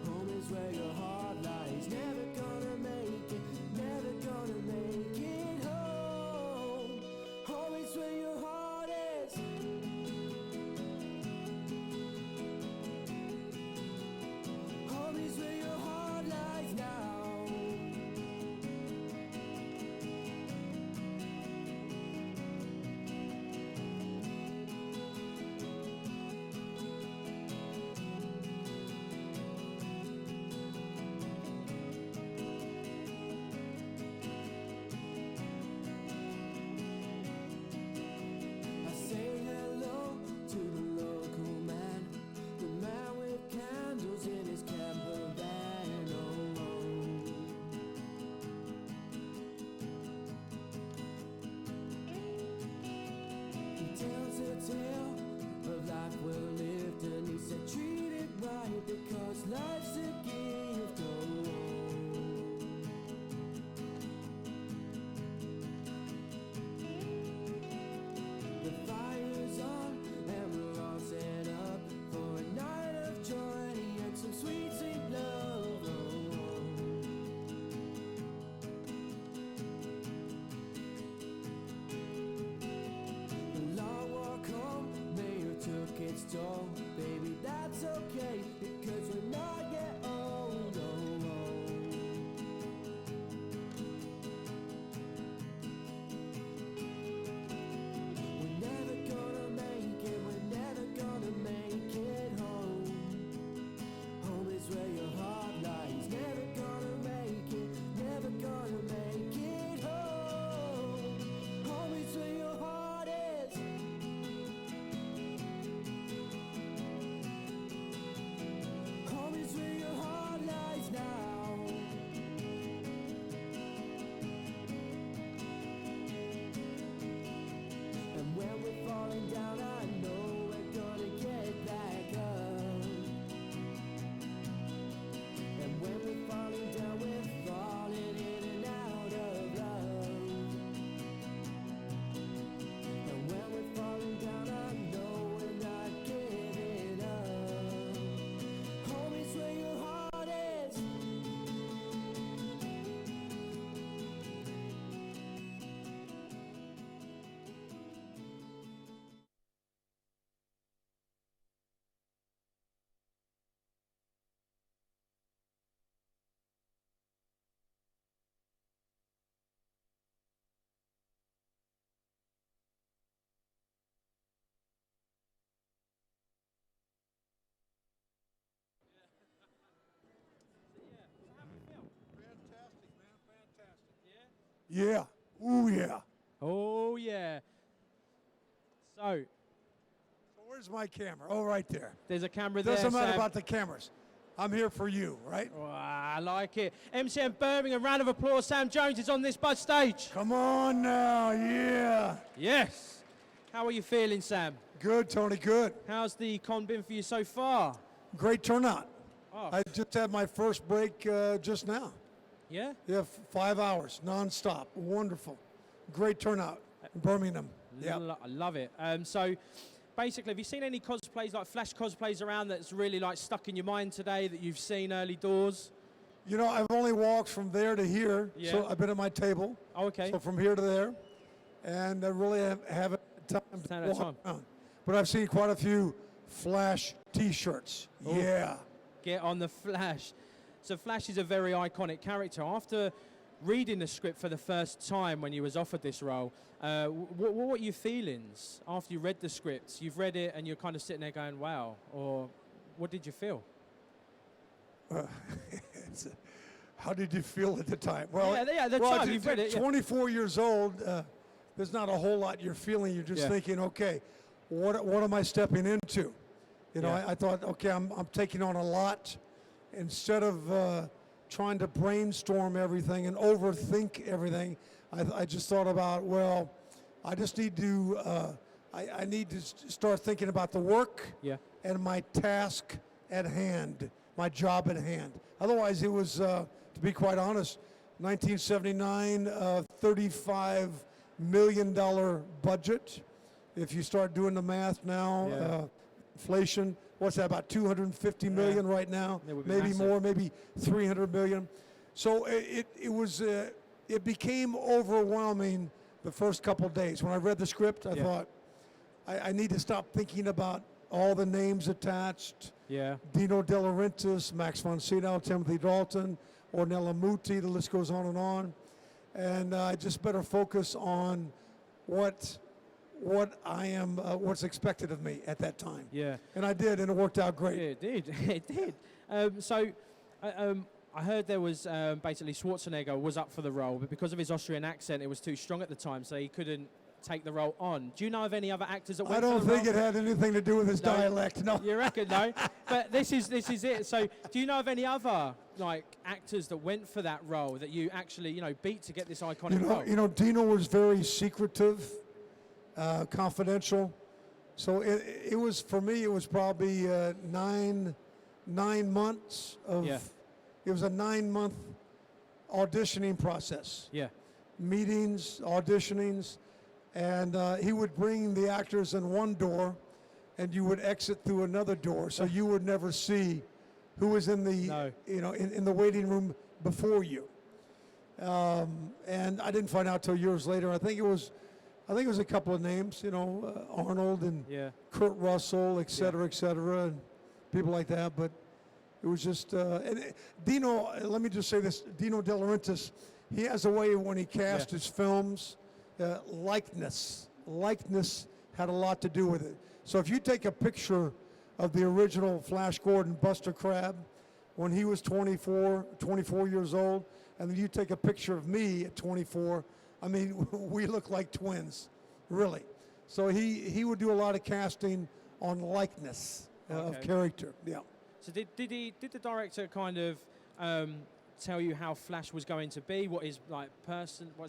Home is where your heart lies, never gonna make it, never gonna make it's okay, because we're not yet old. Oh, oh. We're never gonna make it, we're never gonna make it home. Home is where your heart lies. Never gonna make it, never gonna make it home. Home is where your heart is. Home is where your heart lies now. And when we're falling down, I know we're gonna get back up. And when we're falling down, we're falling in and out of love. And when we're falling down, I know we're not giving up. Home is where your heart is. Yeah. Ooh, yeah. Oh, yeah. So, Where's my camera? Oh, right there. there's a camera there. Doesn't matter Sam. about the cameras. I'm here for you, right? Wow, I like it. MCM Birmingham, round of applause. Sam Jones is on this buzz stage. Come on now, yeah. Yes. How are you feeling, Sam? Good, Tony, good. How's the con been for you so far? Great turnout. Oh. I just had my first break just now. Yeah? Yeah, 5 hours, nonstop. Wonderful. Great turnout in Birmingham. Yeah. I love it. So, basically, have you seen any cosplays, like flash cosplays around that's really like stuck in your mind today that you've seen early doors? You know, I've only walked from there to here, Yeah. so I've been at my table. Oh, okay. So from here to there, and I really haven't had time to Stand at walk time. around. But I've seen quite a few Flash T-shirts. Oh. Yeah. Get on the Flash. So Flash is a very iconic character. After reading the script for the first time when you was offered this role, what were your feelings after you read the script? You've read it and you're kind of sitting there going, wow, or what did you feel? How did you feel at the time? Well, yeah, the well, time you've read it. Yeah. 24 years old, there's not a whole lot you're feeling. You're just Yeah. thinking, okay, what am I stepping into? You know, Yeah. I thought, okay, I'm taking on a lot. Instead of trying to brainstorm everything and overthink everything, I just thought about, well, I just need to, I need to start thinking about the work Yeah. and my task at hand, my job at hand. Otherwise, it was, to be quite honest, 1979, $35 million budget. If you start doing the math now, Yeah. inflation, what's that, about 250 million right now? It would be Maybe massive. more, maybe 300 million. So it was, it became overwhelming the first couple days. When I read the script, I Yeah. thought, I need to stop thinking about all the names attached. Yeah. Dino De Laurentiis, Max von Sydow, Timothy Dalton, Ornella Muti, the list goes on. And I just better focus on what I am, what's expected of me at that time. Yeah. And I did, and it worked out great. Yeah, it did. It did. I heard there was basically Schwarzenegger was up for the role, but because of his Austrian accent, it was too strong at the time, so he couldn't take the role on. Do you know of any other actors that went I don't for the think role? it had anything to do with his No. dialect, no. You reckon, no? But this is it. So, do you know of any other like actors that went for that role that you actually beat to get this iconic role? You know, Dino was very secretive, confidential. So it was, for me, it was probably 9 months of. Yeah. It was a 9-month auditioning process. Yeah. Meetings, auditionings, and he would bring the actors in one door, and you would exit through another door, so you would never see who was in the in the waiting room before you. And I didn't find out till years later. I think it was a couple of names, Arnold and Yeah. Kurt Russell, et cetera, and people like that, but it was just, Dino, let me just say this, Dino De Laurentiis, he has a way when he cast his films, likeness had a lot to do with it. So if you take a picture of the original Flash Gordon, Buster Crabbe, when he was 24 years old, and then you take a picture of me at 24, I mean, we look like twins, really. So he would do a lot of casting on likeness of character, yeah. So did the director kind of tell you how Flash was going to be, what his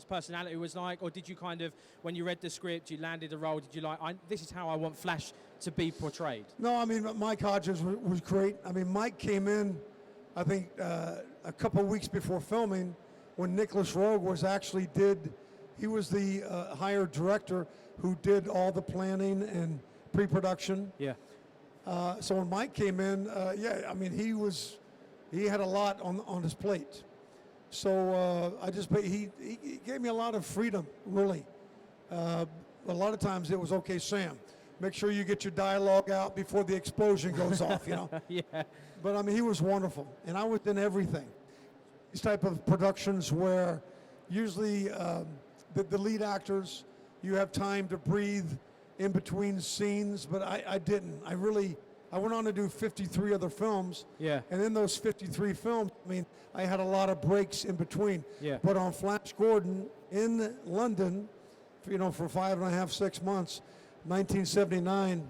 personality was like, or did you kind of, when you read the script, you landed a role, did you like, this is how I want Flash to be portrayed? No, I mean, Mike Hodges was great. I mean, Mike came in, I think, a couple of weeks before filming, when Nicholas Roeg was actually he was the hired director who did all the planning and pre-production. Yeah. So when Mike came in, I mean, he had a lot on his plate. So he gave me a lot of freedom, really. A lot of times it was, okay, Sam, make sure you get your dialogue out before the explosion goes off, you know? Yeah. But I mean, he was wonderful, and I was in everything. These type of productions where usually the lead actors, you have time to breathe in between scenes, but I didn't. I went on to do 53 other films. Yeah. And in those 53 films, I mean, I had a lot of breaks in between. Yeah. But on Flash Gordon in London, for 5.5, 6 months, 1979,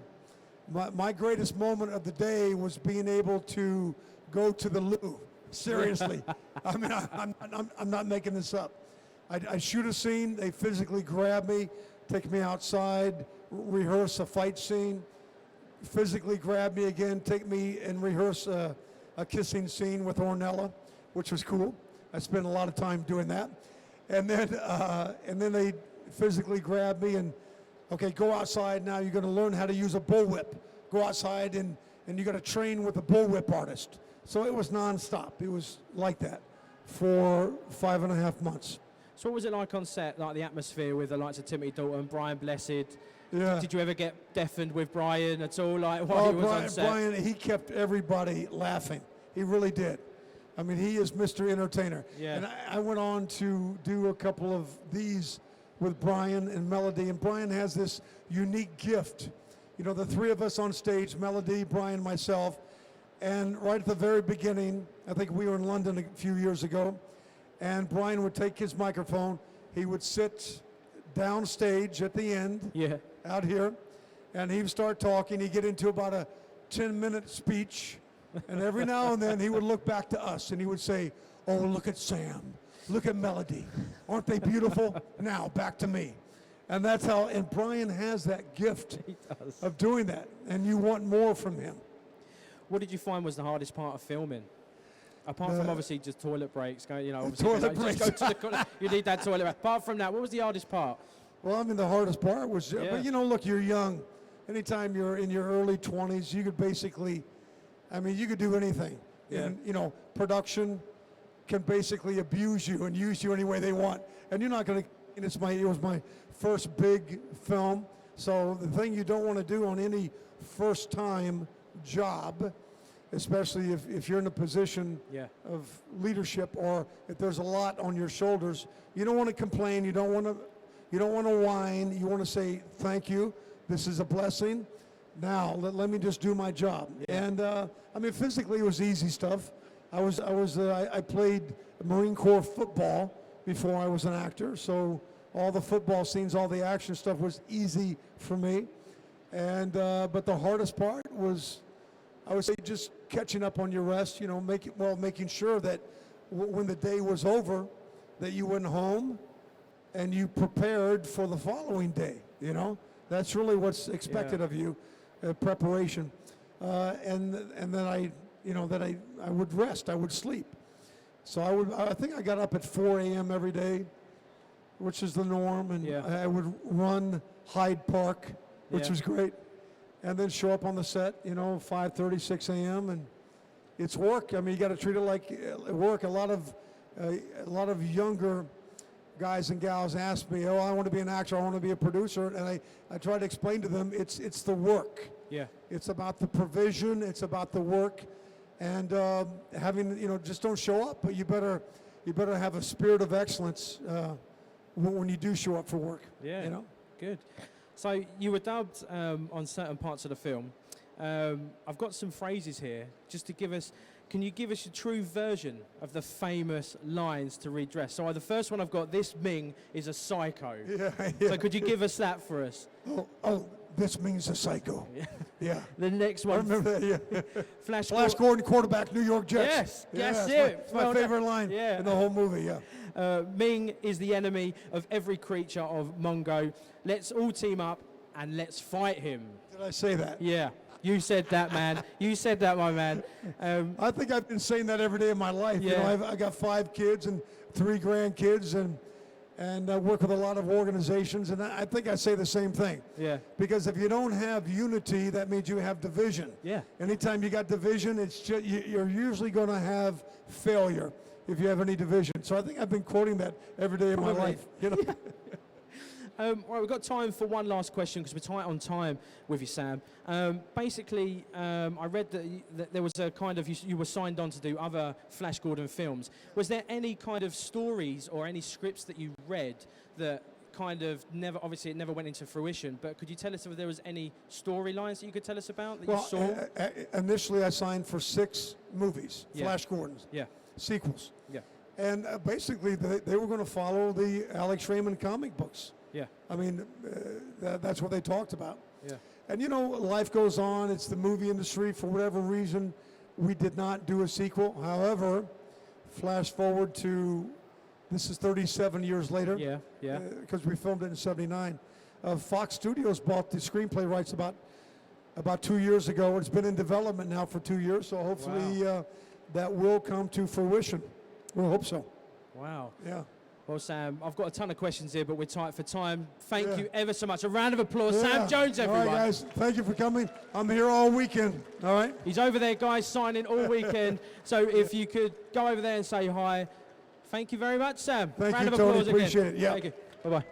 my greatest moment of the day was being able to go to the loo. Seriously. I mean, I'm not making this up. I shoot a scene, they physically grab me, take me outside, rehearse a fight scene, physically grab me again, take me and rehearse a kissing scene with Ornella, which was cool. I spent a lot of time doing that. And then they physically grab me and, okay, go outside now, you're gonna learn how to use a bullwhip. Go outside and you gotta train with a bullwhip artist. So it was nonstop. It was like that for 5.5 months. So what was it like on set, like the atmosphere with the likes of Timothy Dalton, Brian Blessed? Yeah. Did you ever get deafened with Brian at all, like while he was on set? Brian, he kept everybody laughing. He really did. I mean, he is Mr. Entertainer. Yeah. And I went on to do a couple of these with Brian and Melody, and Brian has this unique gift. The three of us on stage, Melody, Brian, myself, and right at the very beginning, I think we were in London a few years ago, and Brian would take his microphone, he would sit downstage at the end, out here, and he would start talking. He'd get into about a 10-minute speech, and every now and then he would look back to us and he would say, oh, look at Sam, look at Melody, aren't they beautiful? Now, back to me. And that's how, and Brian has that gift of doing that, and you want more from him. What did you find was the hardest part of filming? Apart from obviously just toilet breaks, obviously toilet breaks. Just go to the, you need that toilet break. Apart from that, what was the hardest part? Well, I mean, the hardest part was, but look, you're young. Anytime you're in your early 20s, you could basically, I mean, you could do anything. Yeah. And, production can basically abuse you and use you any way they want. And you're not going to, it was my first big film. So the thing you don't want to do on any first time job, especially if you're in a position of leadership or if there's a lot on your shoulders, you don't want to complain, you don't want to whine, you want to say thank you, this is a blessing, now let me just do my job. And I mean, physically it was easy stuff. I played Marine Corps football before I was an actor, so all the football scenes, all the action stuff was easy for me. And but the hardest part was, I would say, just catching up on your rest, making sure that when the day was over, that you went home and you prepared for the following day, That's really what's expected of you, preparation. And then I would rest, I would sleep. So I think I got up at 4 a.m. every day, which is the norm, and I would run Hyde Park, which was great. And then show up on the set, 5:30, 6 a.m. and it's work. I mean, you got to treat it like work. A lot of younger guys and gals ask me, "Oh, I want to be an actor. I want to be a producer," and I try to explain to them it's the work. Yeah. It's about the provision. It's about the work, and having, just don't show up. But you better have a spirit of excellence when you do show up for work. Yeah. Good. So you were dubbed on certain parts of the film. I've got some phrases here just to give us. Can you give us a true version of the famous lines to redress? So the first one I've got, this Ming is a psycho. Yeah. So could you give us that for us? Oh, this Ming's a psycho. Yeah. The next one. I remember that, yeah. Flash Gordon, quarterback, New York Jets. Yes, that's Yeah, it. it's my favorite line in the whole movie, yeah. Ming is the enemy of every creature of Mongo. Let's all team up and let's fight him. Did I say that? Yeah. You said that, man. You said that, my man. I think I've been saying that every day of my life. Yeah. I got 5 kids and 3 grandkids, and I work with a lot of organizations, and I think I say the same thing. Yeah. Because if you don't have unity, that means you have division. Yeah. Anytime you got division, it's just, you're usually going to have failure if you have any division. So I think I've been quoting that every day of my life. Right, we've got time for one last question because we're tight on time with you, Sam. Basically, I read that there was a kind of, you were signed on to do other Flash Gordon films. Was there any kind of stories or any scripts that you read that kind of never, obviously it never went into fruition, but could you tell us if there was any storylines that you could tell us about that you saw? Initially I signed for 6 movies, Yeah. Flash Gordons, Yeah. sequels. Yeah. And basically they were going to follow the Alex Raymond comic books. Yeah. I mean, that's what they talked about. Yeah. And life goes on. It's the movie industry. For whatever reason, we did not do a sequel. However, flash forward to, this is 37 years later. Yeah, yeah. Because we filmed it in '79. Fox Studios bought the screenplay rights about 2 years ago. It's been in development now for 2 years. So hopefully that will come to fruition. We'll hope so. Wow. Yeah. Well, Sam, I've got a ton of questions here, but we're tight for time. Thank you ever so much. A round of applause. Sam Jones, everyone. All right, guys. Thank you for coming. I'm here all weekend. All right. He's over there, guys, signing all weekend. So if you could go over there and say hi. Thank you very much, Sam. Thank round you, of Tony. applause Appreciate again. it. Yeah. Thank you. Bye-bye.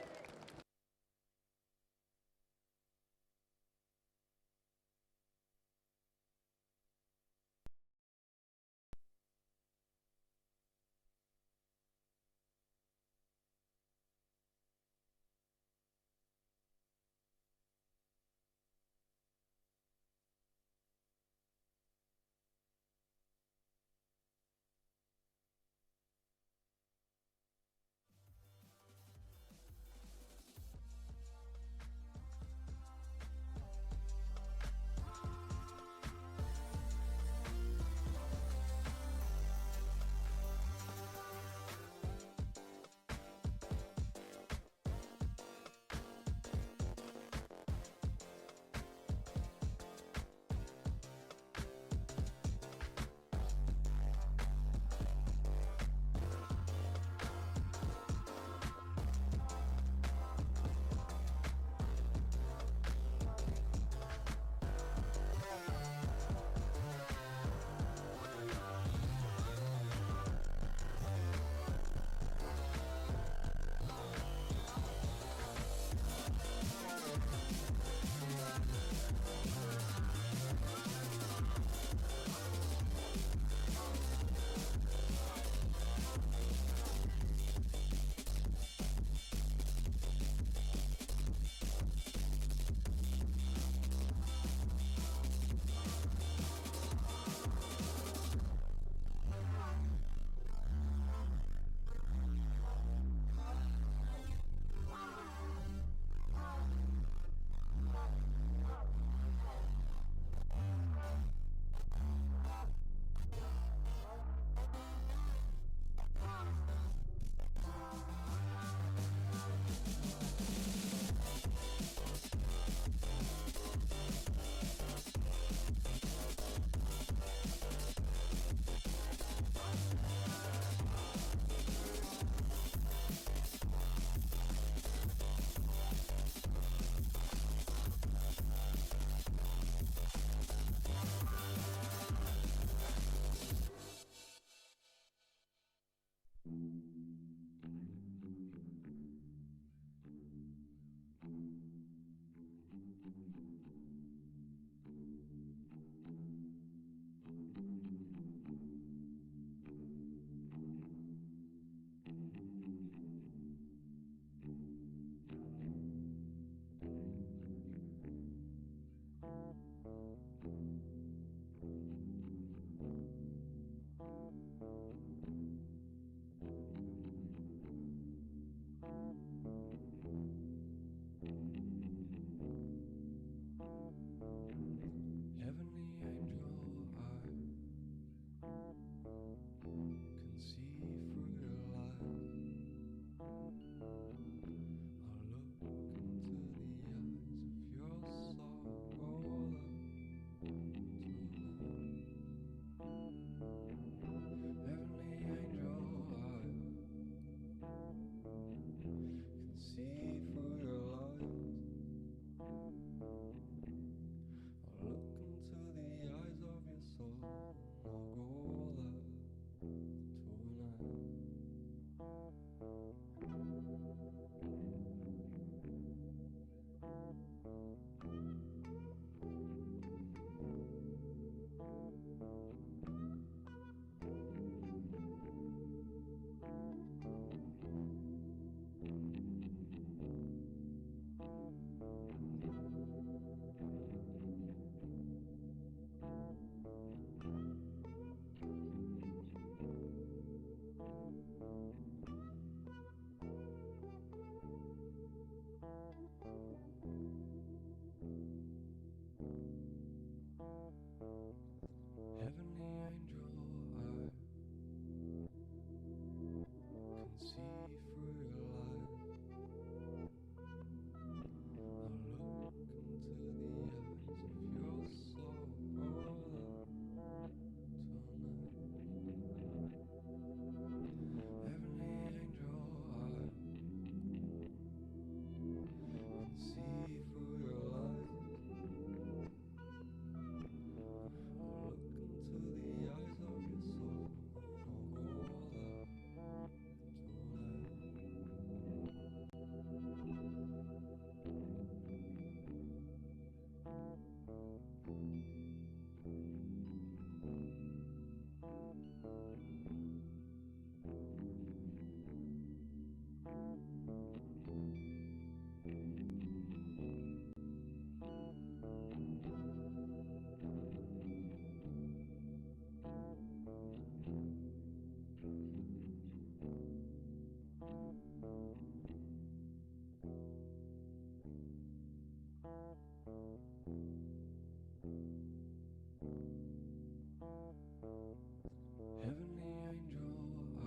Heavenly angel, I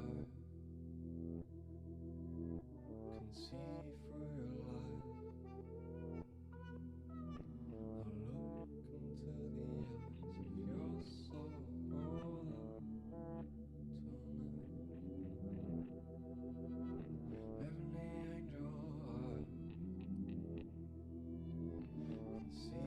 can see through your lies. I look into the eyes of your soul tonight. Heavenly angel, I can see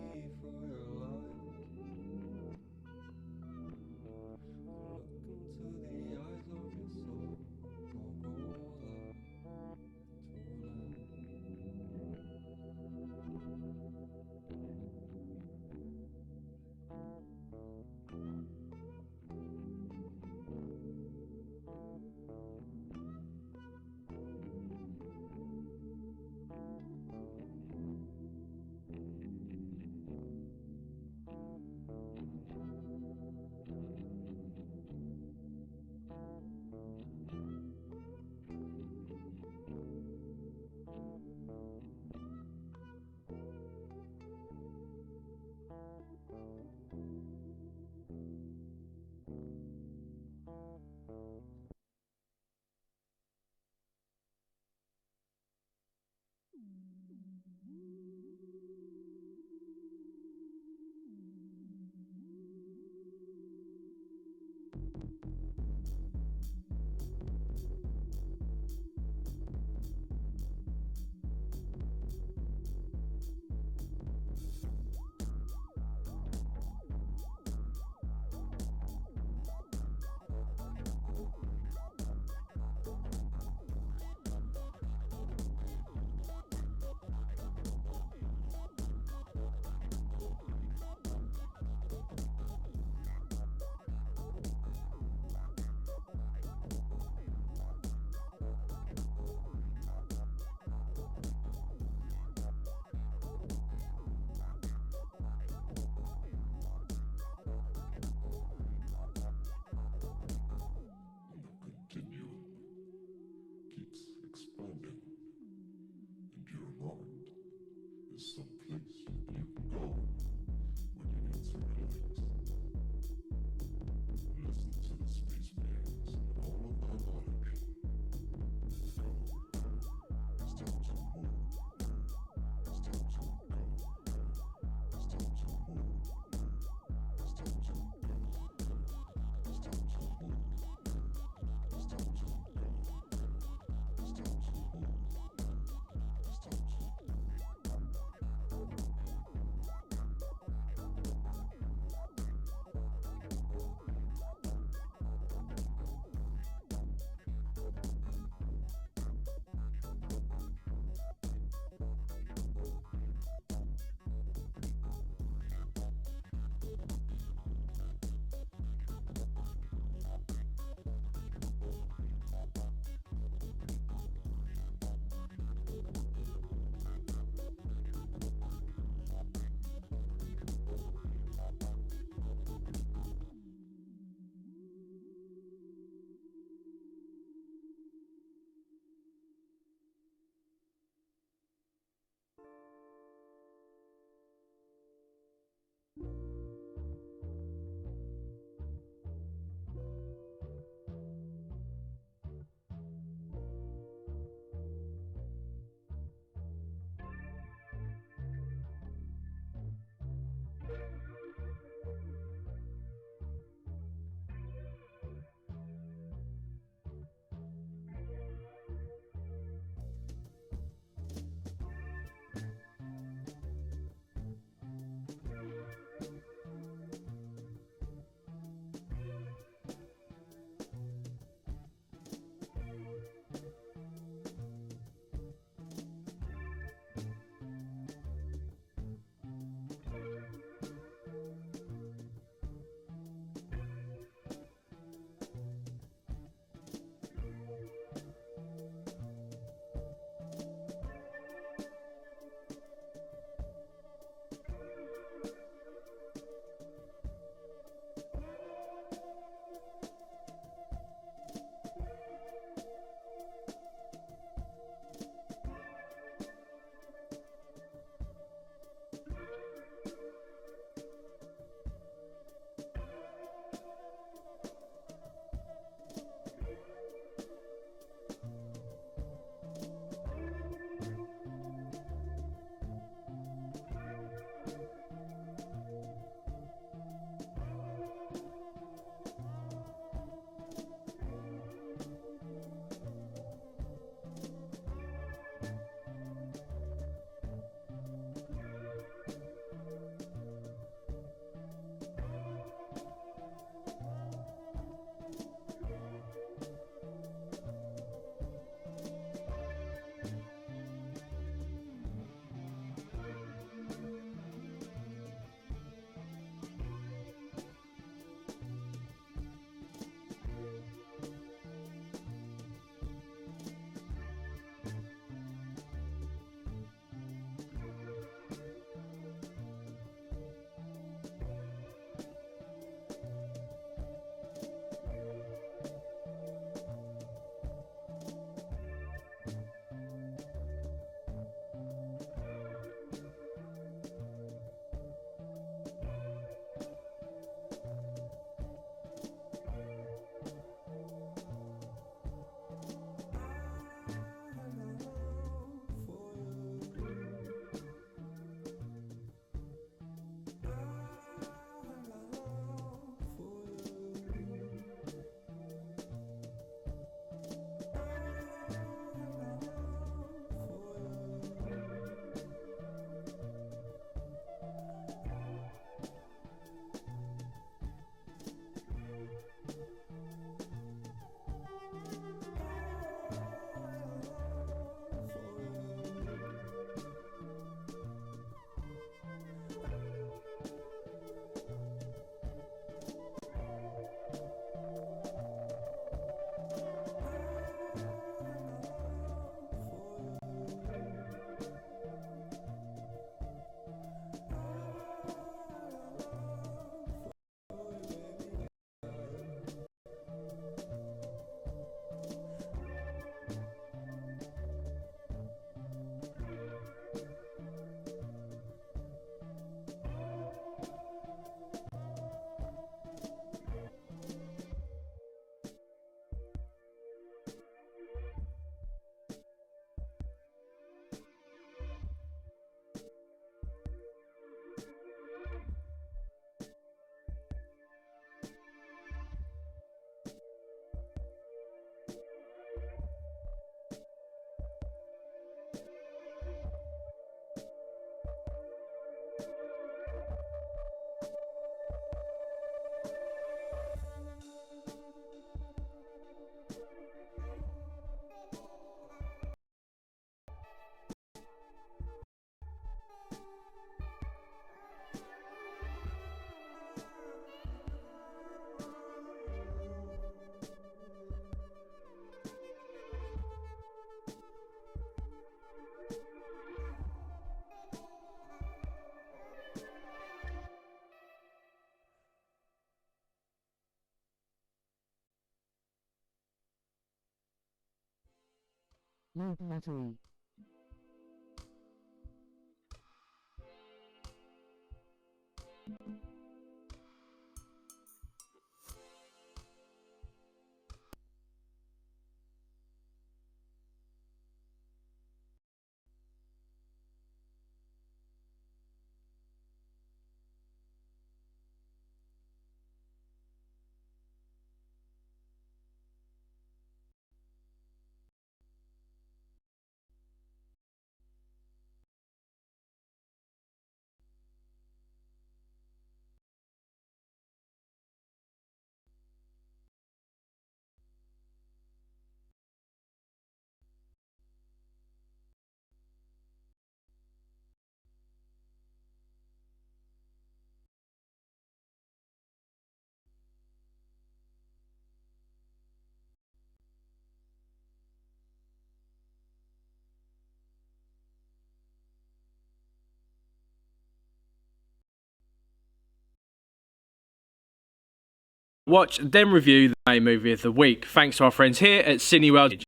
Watch, then review the main movie of the week. Thanks to our friends here at Cineworld.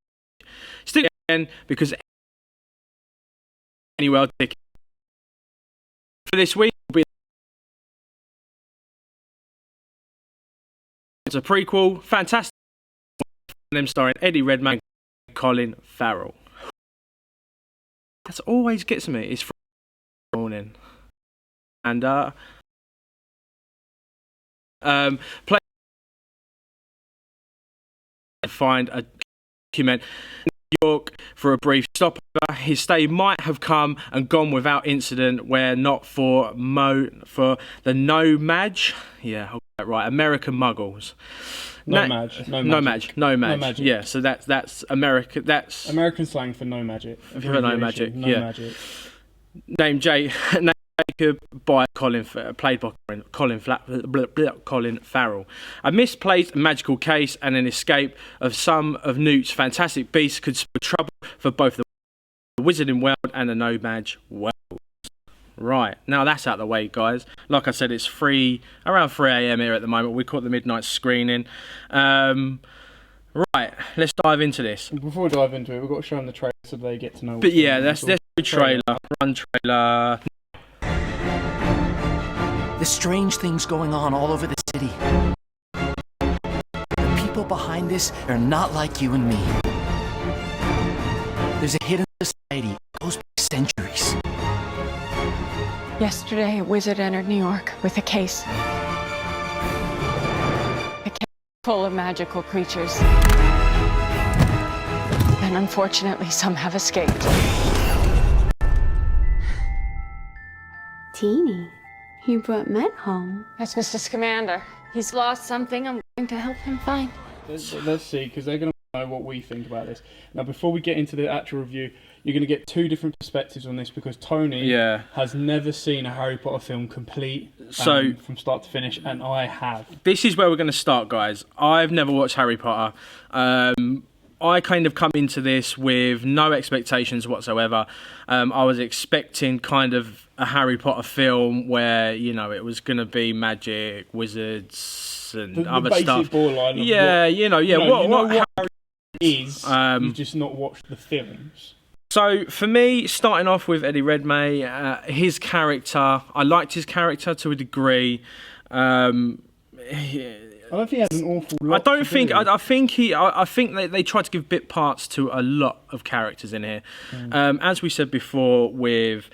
Stick again because Cineworld ticket for this week will be it's a prequel, fantastic. Them starring Eddie Redmayne and Colin Farrell. That's always gets me. It's Friday morning, and play find a document in New York for a brief stopover. His stay might have come and gone without incident, where not for the Nomad. Yeah, I'll get that right. American Muggles. No magic. Yeah, so that's America. That's American slang for no magic. Have you heard no magic? No Yeah. magic. Named Jacob by played by Colin Farrell. A misplaced magical case and an escape of some of Newt's fantastic beasts could spell trouble for both the Wizarding World and the No-Maj world. Right, now that's out of the way, guys. Like I said, it's around 3 a.m. here at the moment. We caught the midnight screening. Right, let's dive into this. Before we dive into it, we've got to show them the trailer so they get to know. But yeah, that's the trailer. Run trailer. There's strange things going on all over the city. The people behind this are not like you and me. There's a hidden society that goes back centuries. Yesterday, a wizard entered New York with a case. A case full of magical creatures. And unfortunately, some have escaped. Teeny, you brought men home. That's Mr. Scamander. He's lost something I'm going to help him find. Let's see, because they're going to know what we think about this. Now, before we get into the actual review, you're going to get two different perspectives on this because Tony has never seen a Harry Potter film complete from start to finish, and I have. This is where we're going to start, guys. I've never watched Harry Potter. I kind of come into this with no expectations whatsoever. I was expecting kind of a Harry Potter film where, you know, it was going to be magic, wizards, and other basic stuff. Borderline of what Harry is. You've just not watched the films. So for me, starting off with Eddie Redmayne, his character, I liked his character to a degree. I don't think he had an awful lot. I think they tried to give bit parts to a lot of characters in here. As we said before, with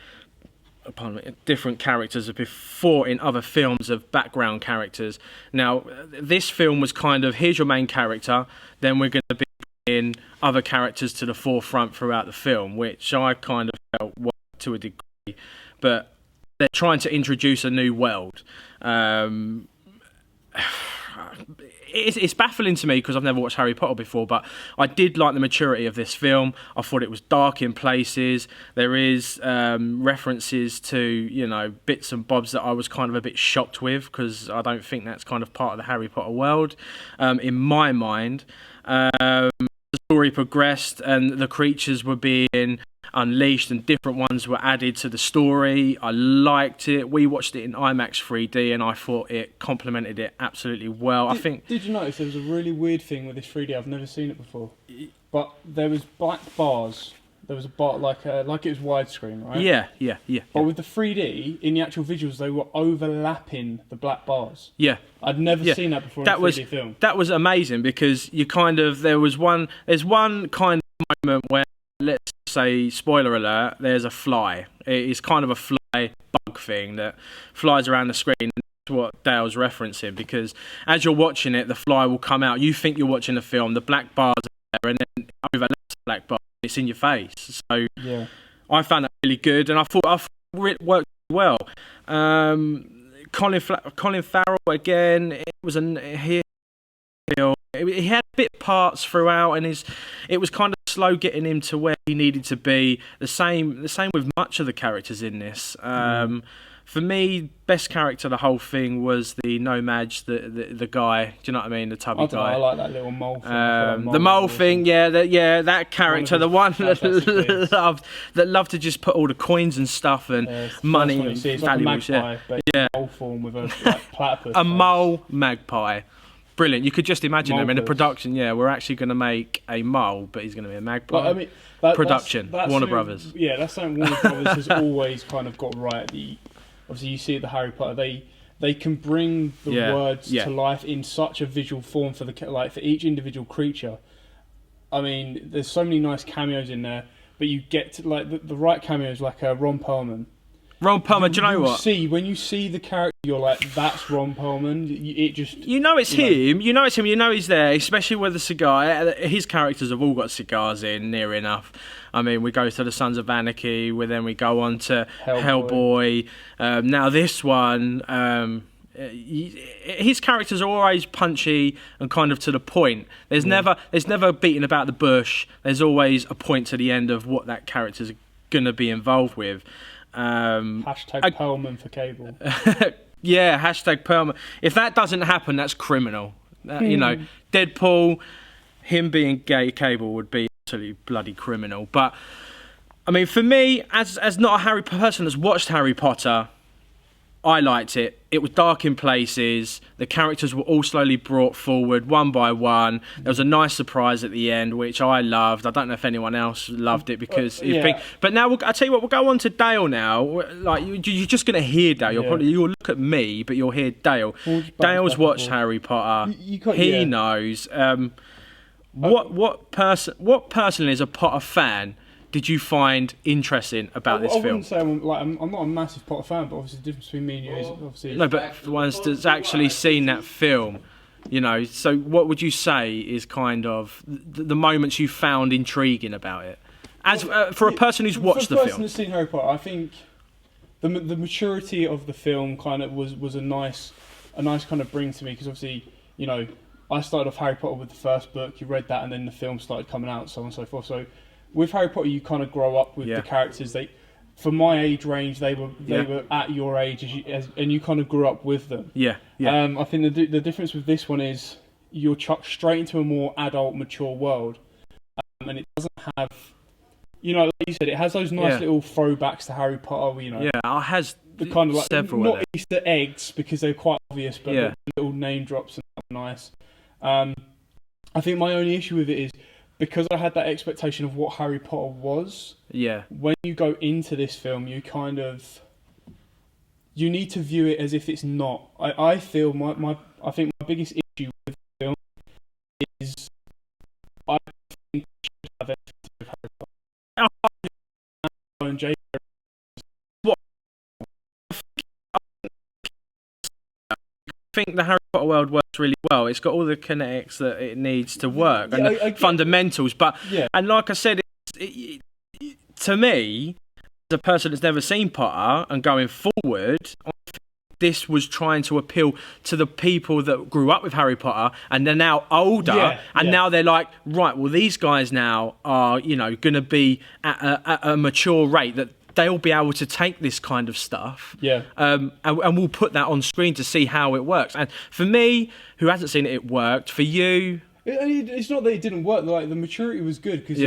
different characters before in other films of background characters. Now, this film was kind of, here's your main character, then we're going to be in other characters to the forefront throughout the film, which I kind of felt worked to a degree. But they're trying to introduce a new world. It's baffling to me because I've never watched Harry Potter before, but I did like the maturity of this film. I thought it was dark in places. There is references to, you know, bits and bobs that I was kind of a bit shocked with because I don't think that's kind of part of the Harry Potter world in my mind. The story progressed and the creatures were being unleashed, and different ones were added to the story. I liked it. We watched it in IMAX 3D, and I thought it complemented it absolutely well. Did you notice there was a really weird thing with this 3D? I've never seen it before. But there was black bars. There was a bar like it was widescreen, right? Yeah. But with the 3D, in the actual visuals, they were overlapping the black bars. Yeah. I'd never seen that before in a 3D film. That was amazing, because there's one kind of moment where, let's say, spoiler alert, there's a fly. It's kind of a fly bug thing that flies around the screen, and that's what Dale's referencing, because as you're watching it, the fly will come out. You think you're watching the film, the black bars are there, and then overlaps the black bar. It's in your face. So yeah. I found that really good, and I thought it worked well. Colin Farrell again. It was he had bit parts throughout, and it was kind of slow getting him to where he needed to be. The same with much of the characters in this. For me, best character of the whole thing was the Nomad, the guy. Do you know what I mean? The tubby guy. I like that little mole thing. The mole thing, that character, the one that loved to just put all the coins and stuff and money and valuables. Like a magpie, but in mole form with a platypus. A mole magpie. Brilliant. You could just imagine them in a production. Yeah, we're actually going to make a mole, but he's going to be a magpie. Well, I mean, production, that's Warner Brothers. Yeah, that's something Warner Brothers has always kind of got right. Obviously, you see at the Harry Potter, they can bring the words to life in such a visual form for each individual creature. I mean, there's so many nice cameos in there, but you get to the right cameos, like Ron Perlman. Ron Perlman, do you know what? When you see the character, you're like, that's Ron Perlman. It just... You know it's him. You know it's him. You know he's there, especially with the cigar. His characters have all got cigars in, near enough. I mean, we go to the Sons of Anarchy, then we go on to Hellboy. Now this one... his characters are always punchy and kind of to the point. There's never beating about the bush. There's always a point to the end of what that character's going to be involved with. Hashtag Perlman for cable. Yeah, hashtag Perlman. If that doesn't happen, that's criminal. You know, Deadpool, him being gay Cable would be absolutely bloody criminal. But I mean, for me, as not a Harry person that's watched Harry Potter, I liked it. It was dark in places. The characters were all slowly brought forward one by one. There was a nice surprise at the end, which I loved. I don't know if anyone else loved it because... But now, I'll tell you what, we'll go on to Dale now. Like, you're just going to hear Dale. You'll look at me, but you'll hear Dale. Dale's watched Harry Potter. He knows. What person is a Potter fan did you find interesting about this film? I wouldn't say I'm not a massive Potter fan, but obviously the difference between me and you is obviously... No, but the ones that's actually seen that film, you know, so what would you say is kind of the moments you found intriguing about it? For a person who's watched the film. For a person who's seen Harry Potter, I think the maturity of the film kind of was a nice kind of bring to me, because obviously, you know, I started off Harry Potter with the first book, you read that, and then the film started coming out, so on and so forth. So with Harry Potter, you kind of grow up with the characters. For my age range, they were at your age, and you kind of grew up with them. I think the difference with this one is you're chucked straight into a more adult, mature world, and it doesn't have, you know, like you said, it has those nice little throwbacks to Harry Potter. You know, it has the kind of like several not Easter eggs because they're quite obvious, but the little name drops and nice. I think my only issue with it is, because I had that expectation of what Harry Potter was, when you go into this film, you need to view it as if it's not. I feel I think my biggest issue with the film is I think it should have everything to do with Harry Potter. And J. I think the Harry Potter world works really well. It's got all the kinetics that it needs to work and the fundamentals. But and like I said, to me, as a person that's never seen Potter and going forward, I think this was trying to appeal to the people that grew up with Harry Potter and they're now older, and now they're like, right, well, these guys now are, you know, going to be at a mature rate that they'll be able to take this kind of stuff, and we'll put that on screen to see how it works. And for me, who hasn't seen it, it worked. For you, it's not that it didn't work. Like, the maturity was good because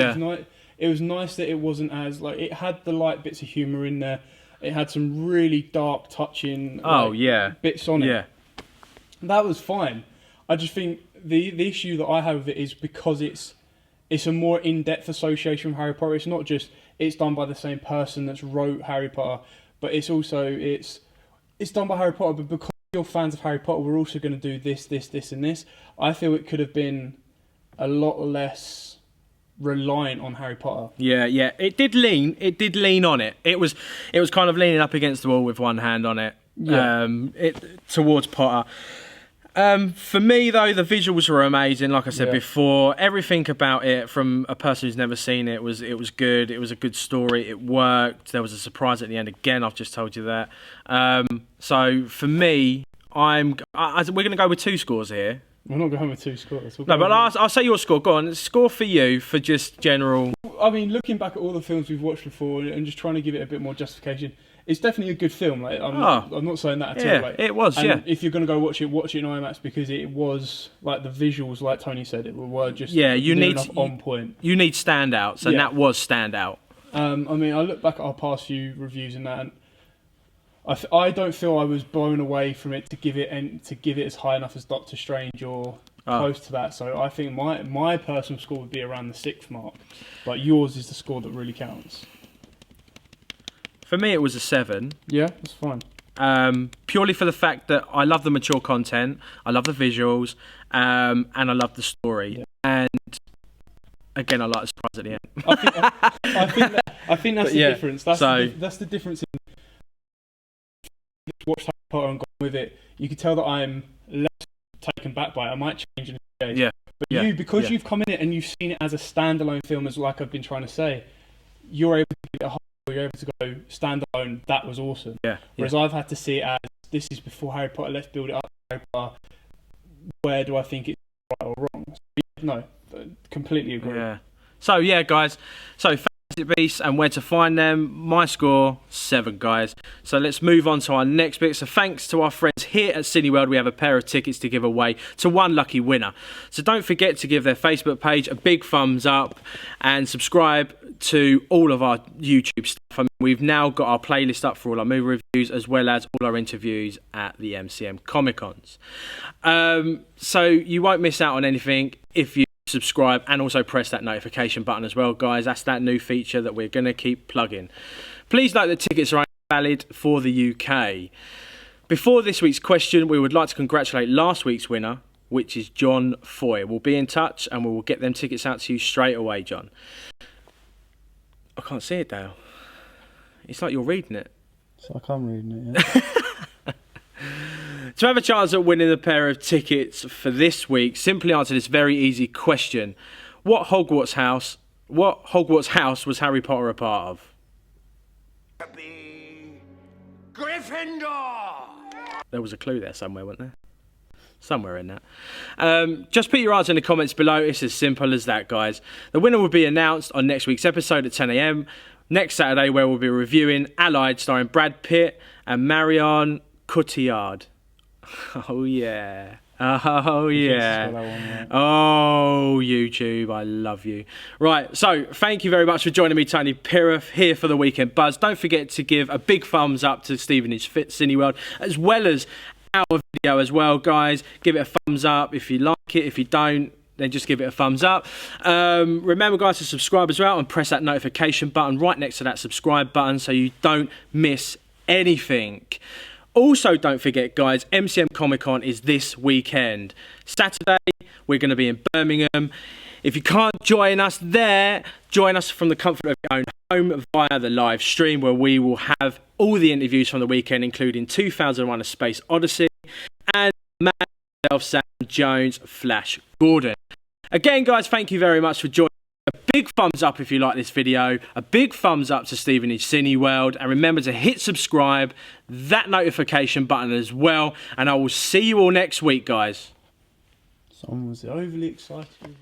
it was nice that it wasn't as like it had the light bits of humour in there. It had some really dark touching bits on it. That was fine. I just think the issue that I have with it is because it's a more in-depth association with Harry Potter. It's not just it's done by the same person that's wrote Harry Potter, but it's also it's done by Harry Potter, but because you're fans of Harry Potter, we're also going to do this, this, this, and this. I feel it could have been a lot less reliant on Harry Potter. Yeah. It did lean on it. It was kind of leaning up against the wall with one hand on it. Yeah. Towards Potter. For me though, the visuals were amazing. Like I said before, everything about it from a person who's never seen it was good. It was a good story. It worked. There was a surprise at the end. Again, I've just told you that. So for me, we're going to go with 2 scores here. We're not going with 2 scores. No, but I'll say your score. Go on, score for you for just general. I mean, looking back at all the films we've watched before and just trying to give it a bit more justification, it's definitely a good film. Like I'm not saying that at all. Like, it was. And if you're going to go watch it in IMAX because it was like the visuals, like Tony said, it were just you need on point. You need standouts, and that was standout. I mean, I look back at our past few reviews and that, and I don't feel I was blown away from it to give it as high enough as Doctor Strange or close to that. So I think my personal score would be around the 6th mark, but yours is the score that really counts. For me, it was a 7. Yeah, that's fine. Purely for the fact that I love the mature content, I love the visuals, and I love the story. Yeah. And again, I like the surprise at the end. I think that's the difference. That's the difference in watched Harry Potter and gone with it. You could tell that I'm less taken back by it. I might change in a day. Yeah. But because you've come in it and you've seen it as a standalone film, as like I've been trying to say, you're able to give it a whole. You're able to go standalone. That was awesome. Yeah. Whereas I've had to see it as this is before Harry Potter. Let's build it up. Harry Potter. Where do I think it's right or wrong? So, no, completely agree. Yeah. So yeah, guys. So Fantastic Beasts and where to find them. My score 7, guys. So let's move on to our next bit. So thanks to our friends here at Cineworld, we have a pair of tickets to give away to one lucky winner. So don't forget to give their Facebook page a big thumbs up and subscribe to all of our YouTube stuff. I mean, we've now got our playlist up for all our movie reviews as well as all our interviews at the MCM Comic Cons. So you won't miss out on anything if you subscribe and also press that notification button as well, guys. That's that new feature that we're going to keep plugging. Please note that tickets are only valid for the UK. Before this week's question, we would like to congratulate last week's winner, which is John Foy. We'll be in touch and we will get them tickets out to you straight away, John. I can't see it, Dale. It's like you're reading it. It's like I'm reading it, yeah. To have a chance at winning a pair of tickets for this week, simply answer this very easy question. What Hogwarts house was Harry Potter a part of? Gryffindor! There was a clue there somewhere, wasn't there? Somewhere in that. Just put your answer in the comments below. It's as simple as that, guys. The winner will be announced on next week's episode at 10 AM. Next Saturday, where we'll be reviewing Allied, starring Brad Pitt and Marion Cotillard. Oh, yeah. Oh, yeah. Oh, YouTube, I love you. Right, so thank you very much for joining me, Tony Piroff, here for the Weekend Buzz. Don't forget to give a big thumbs up to Stevenage Cineworld, as well as our video as well, guys. Give it a thumbs up if you like it. If you don't, then just give it a thumbs up. Remember, guys, to subscribe as well and press that notification button right next to that subscribe button so you don't miss anything. Also, don't forget, guys, MCM Comic Con is this weekend. Saturday, we're going to be in Birmingham. If you can't join us there, join us from the comfort of your own home via the live stream, where we will have all the interviews from the weekend, including 2001: A Space Odyssey and man himself, Sam Jones, Flash Gordon. Again, guys, thank you very much for joining. A big thumbs up if you like this video, a big thumbs up to Stevenage Cineworld, and remember to hit subscribe, that notification button as well, and I will see you all next week, guys. Someone was overly excited.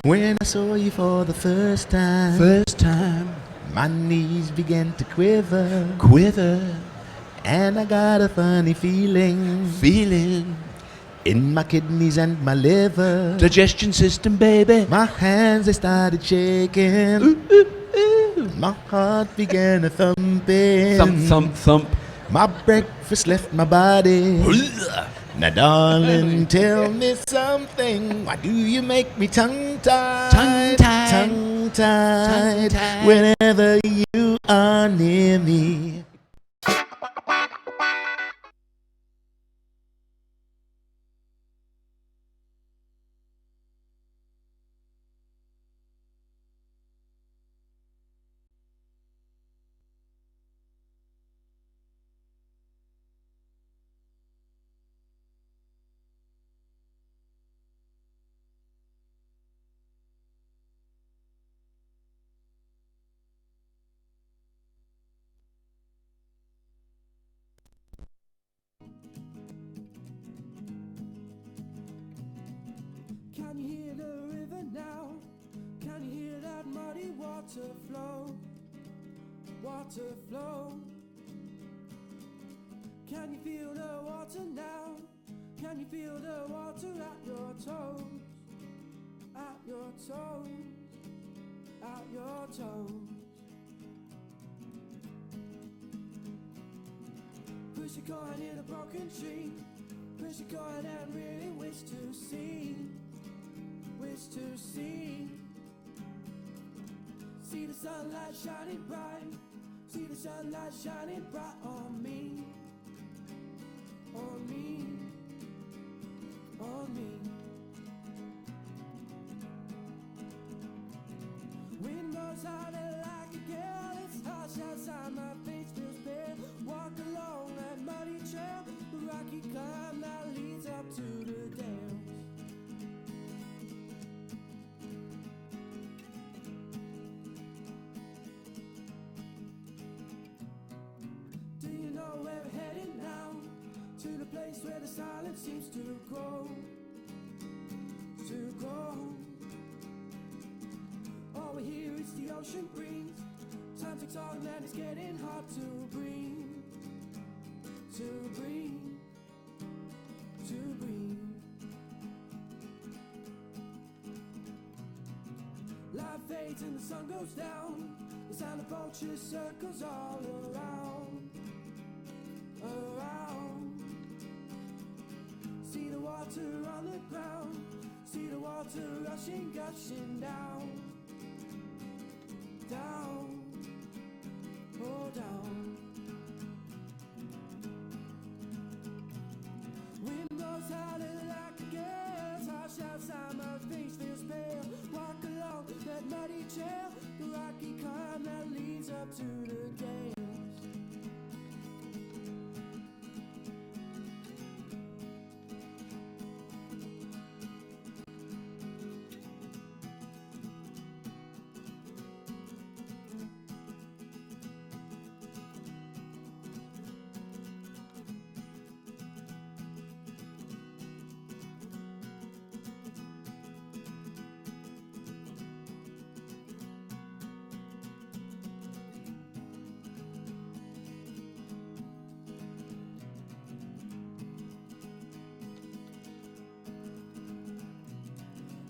When I saw you for the first time, my knees began to quiver, and I got a funny feeling in my kidneys and my liver, Digestion system, baby. my hands they started shaking, my heart began a thumping, Thump, thump, thump. my breakfast left my body. Now, darling, tell me something. Why do you make me tongue-tied? Tongue-tied. Tongue-tied. Tongue-tied. Whenever you are near me. Can you hear the river now? Can you hear that muddy water flow? Water flow. Can you feel the water now? Can you feel the water at your toes? At your toes. At your toes. Push a coin in a broken tree. Push a coin and really wish to see. Wish to see. See the sunlight shining bright. See the sunlight shining bright on me. On me. On me. Wind blows out like a gale. It's harsh outside, my face feels pale. Walk along that muddy trail, the rocky climb that leads up to the dales. Do you know where we're heading now? To the place where the silence seems to grow. To grow. All we hear is the ocean breeze. Time ticks on and it's getting hard to breathe. To breathe. To breathe. Light fades and the sun goes down. The sound of vultures circles all around. Around. ground. See the water rushing, gushing down, down, oh down. Wind blows harder like a gale, harsh outside my face feels pale. Walk along that muddy trail, the rocky climb that leads up to the gales.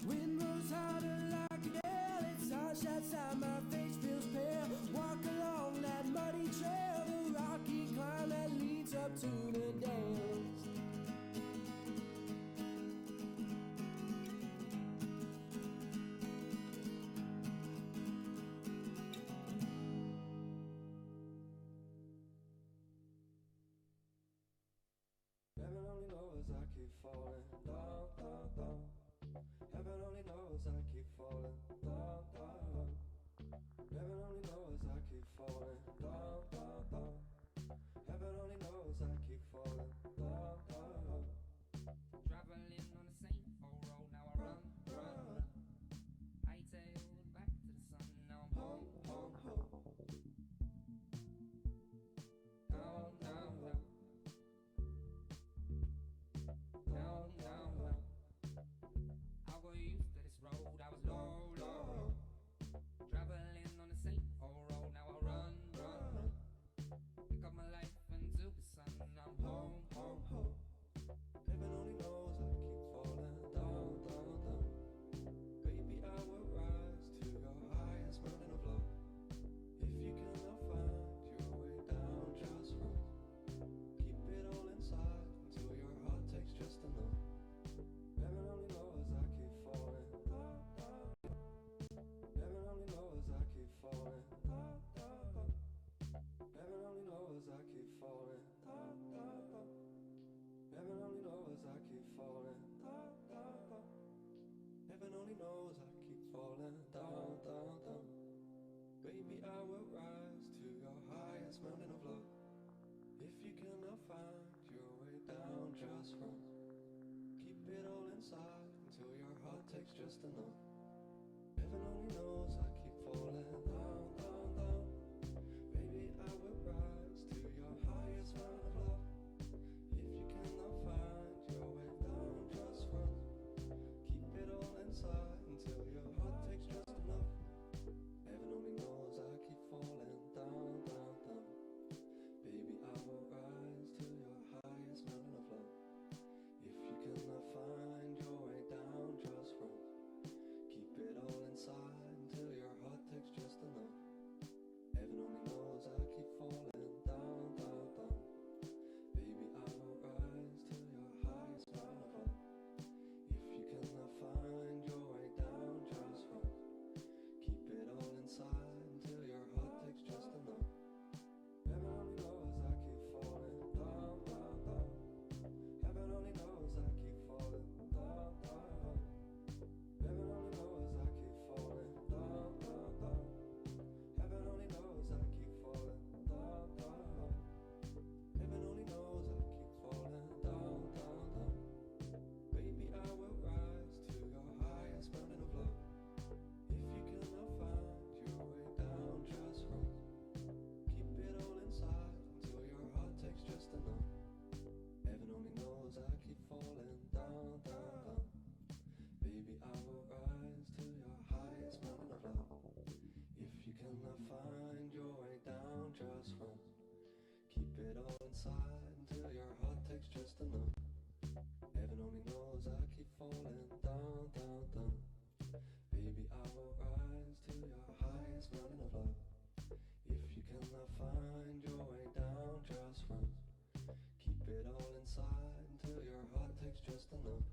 Wind blows harder like a gale, it's harsh outside, my face feels pale. Walk along that muddy trail, the rocky climb that leads up to the dales. Heaven only knows I keep falling down, down, down. Heaven only knows I keep falling down, down. Heaven only knows I keep falling down, down, down. Heaven only knows I keep falling down, down. Traveling on the same old road, now I run, run. Hightailed back to the sun, now I'm home, home, home. Down, down, down. Down, down, down. I got used to this road, I was low, low. Traveling on the same old road, now I run, run. Pick up my life into the sun, I'm home, home, home. Heaven only knows I keep falling down, down, down. Baby, I will rise to your highest mountain of love. If you cannot find your way down, just run. Keep it all inside until your heart takes just enough. Heaven only knows I keep falling down, down. Heaven only knows I keep falling down, down. Heaven only knows I keep falling down, down. Heaven only knows I keep falling down, down. Heaven only knows I keep falling down, down, down. Baby, I will rise to your highest mountain of love. If you cannot find your way down, just run. Keep it all inside until your heart takes just enough. Heaven only knows I keep falling down, down, down. Baby, I will rise to your highest mountain of love. If you cannot find your way down, just run. Keep it all inside until your heart takes just enough. Heaven only knows I keep falling down, down, down. Baby, I will rise to your highest mountain of love. If you cannot find your way down, just run. Keep it all inside until your heart takes just enough. Heaven only knows I keep falling down, down, down. Baby, I will rise to your highest mountain of love. If you cannot find your way down, just run. Keep it all inside until your heart takes just enough. Heaven only knows I keep falling down, down, down. Heaven only knows I keep falling down, down. Heaven only knows I keep falling down, down, down. Heaven only knows I keep falling down, down. Heaven only knows I keep falling down, down, down. Baby, I will rise to your highest mountain of love. If you cannot find your way down, just run. Keep it all inside until your heart takes just enough. Heaven only knows I keep falling down, down, down. Baby, I will rise to your highest mountain of love. If you cannot find your way down, just run. Keep it all inside until your heart takes just enough. Heaven only knows I keep falling down, down, down. Baby, I will rise to your highest mountain of love. If you cannot find your way down, just run. Keep it all inside until your heart takes just enough.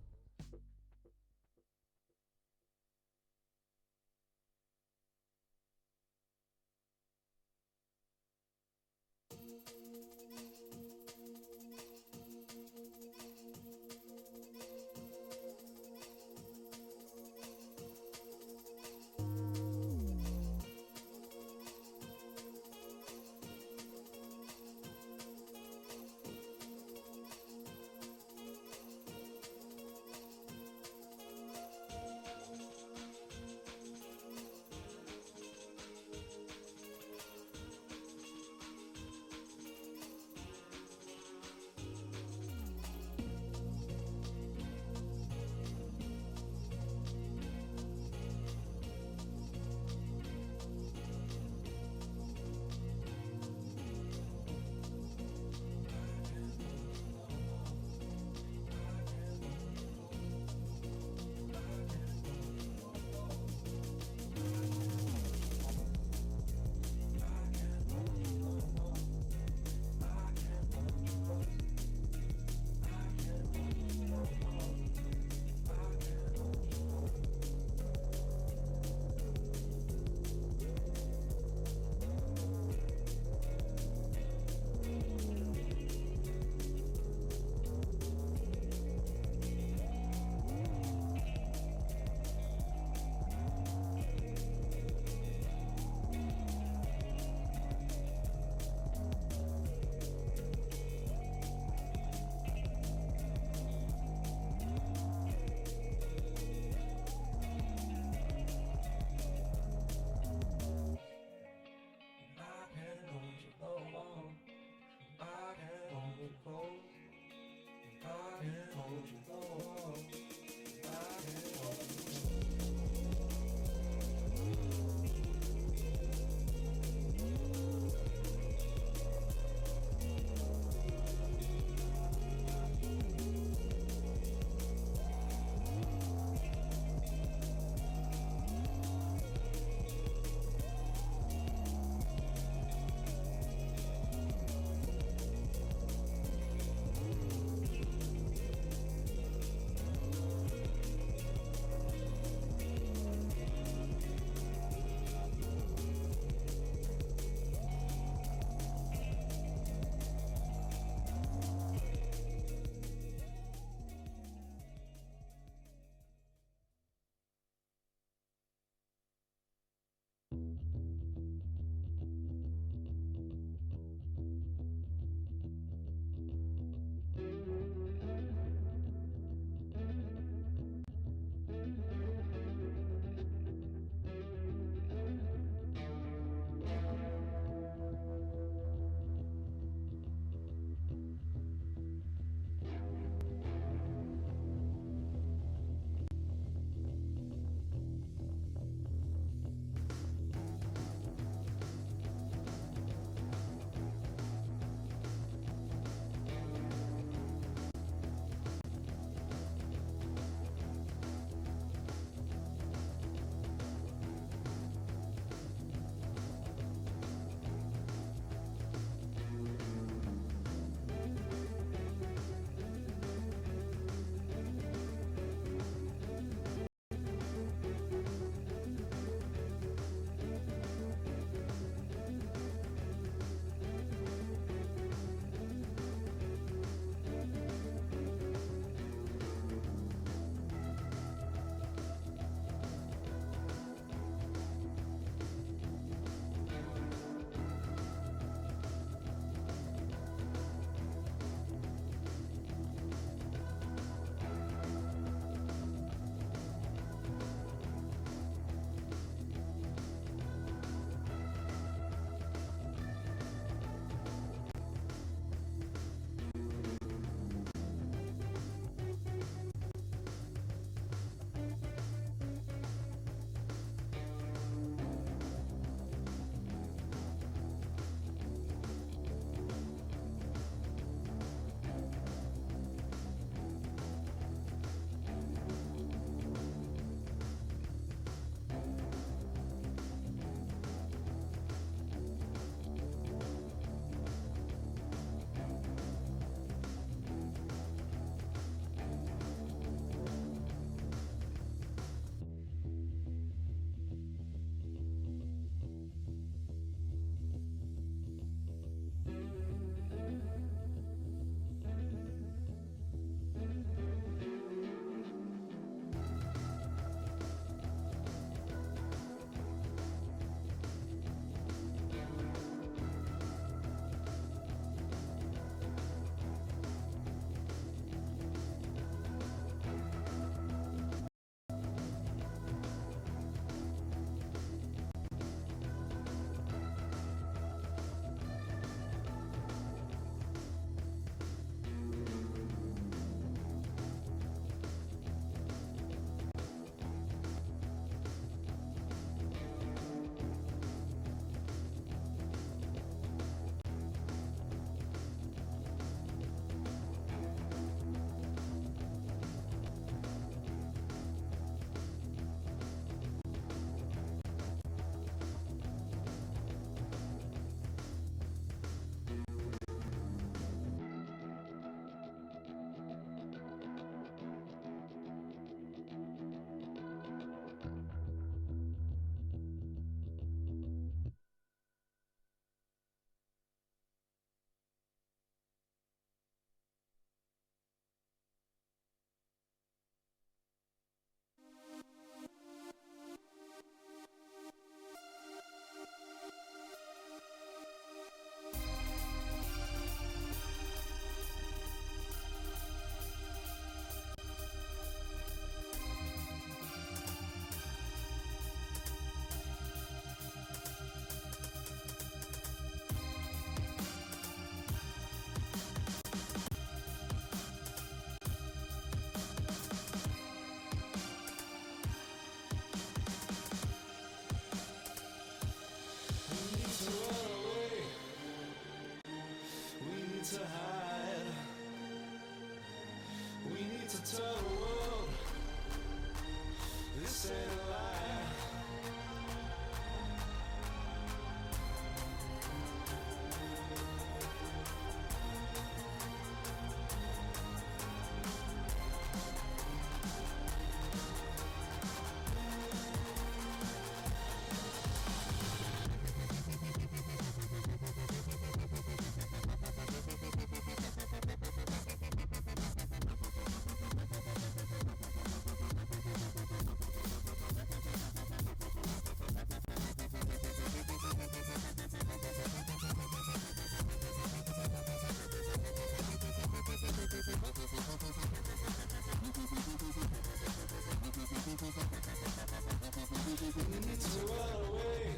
We need to run away.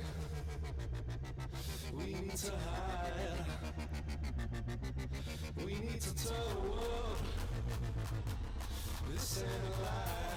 We need to hide. We need to tell the world this ain't a lie.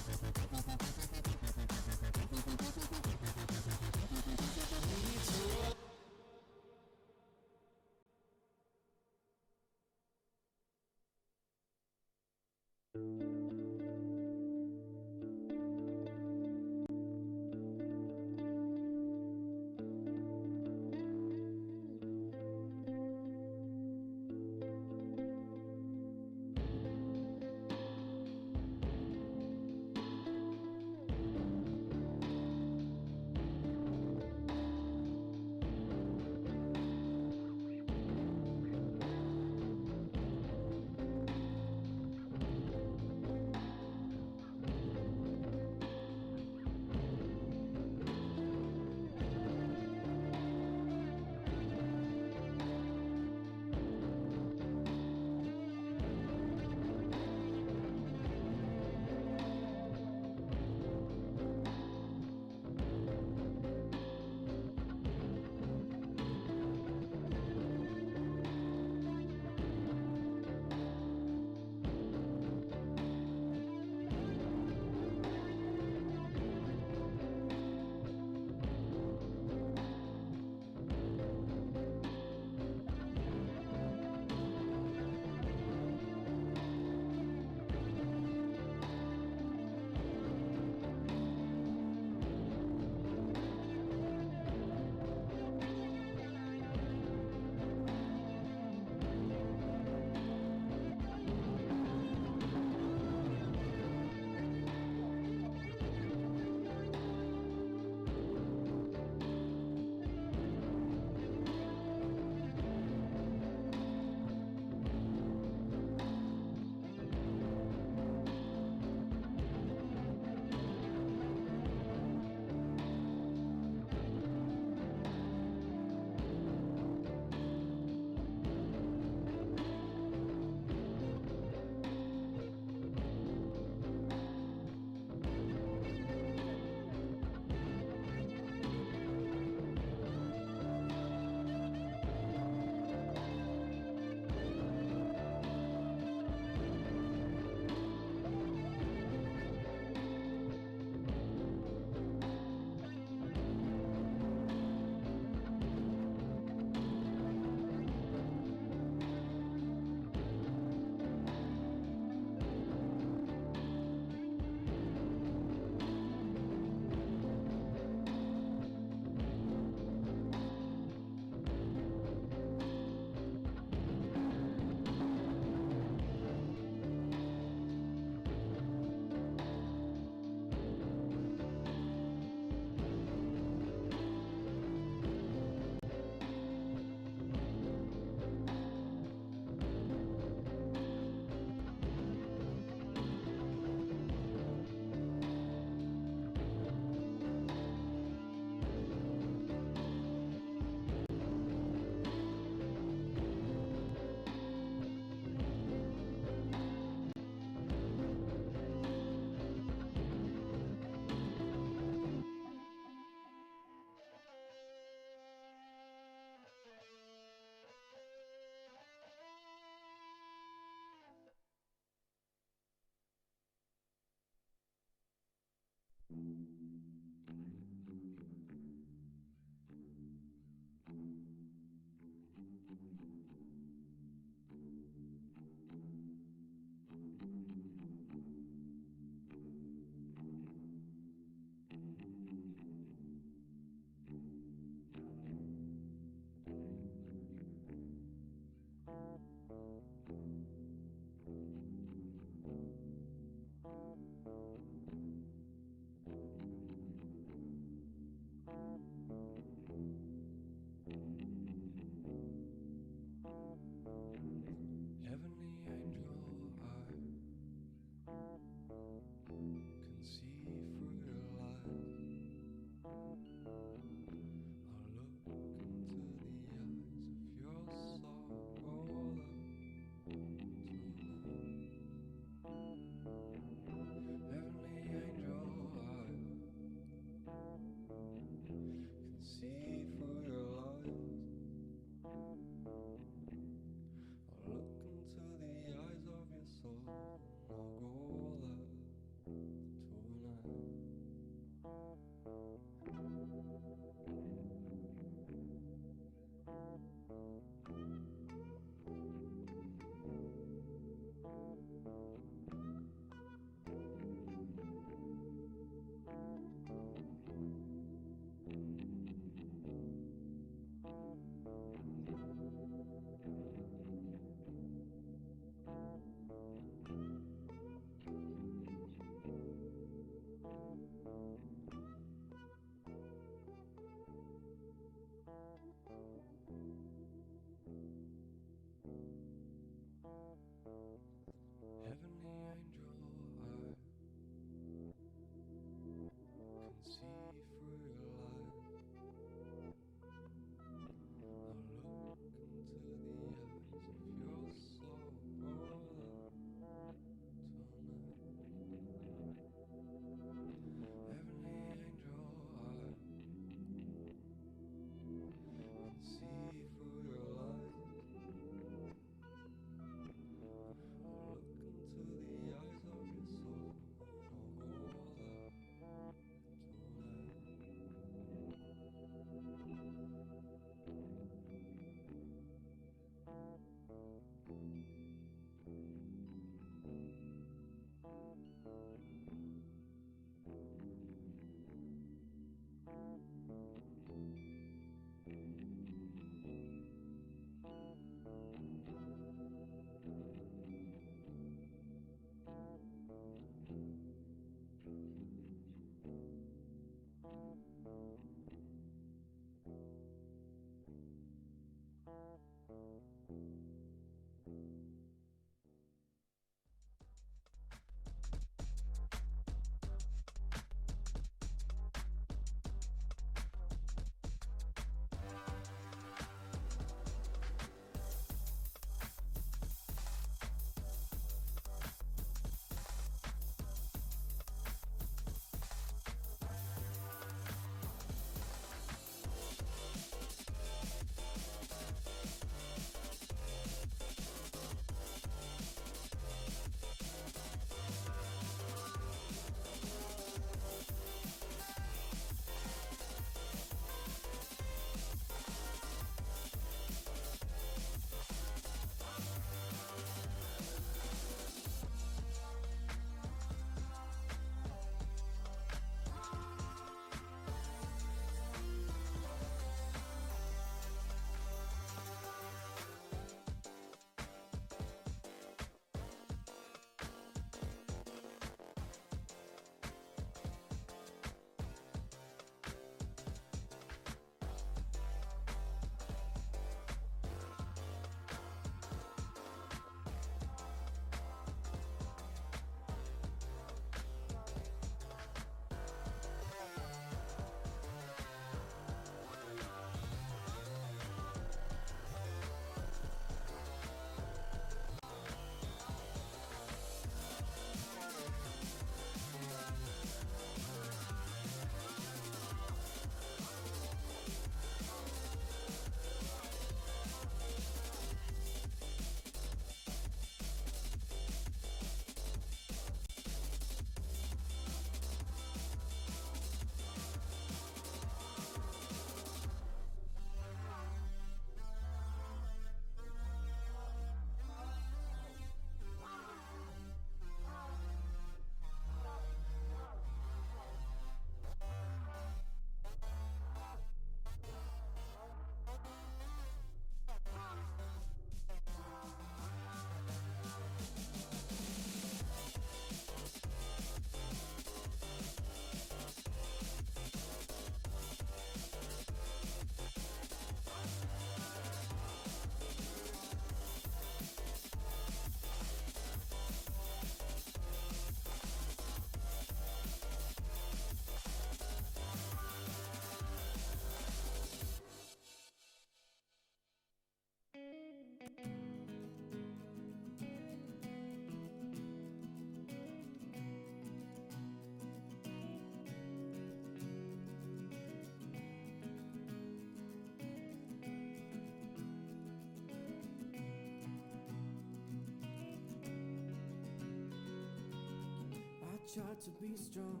tried to be strong,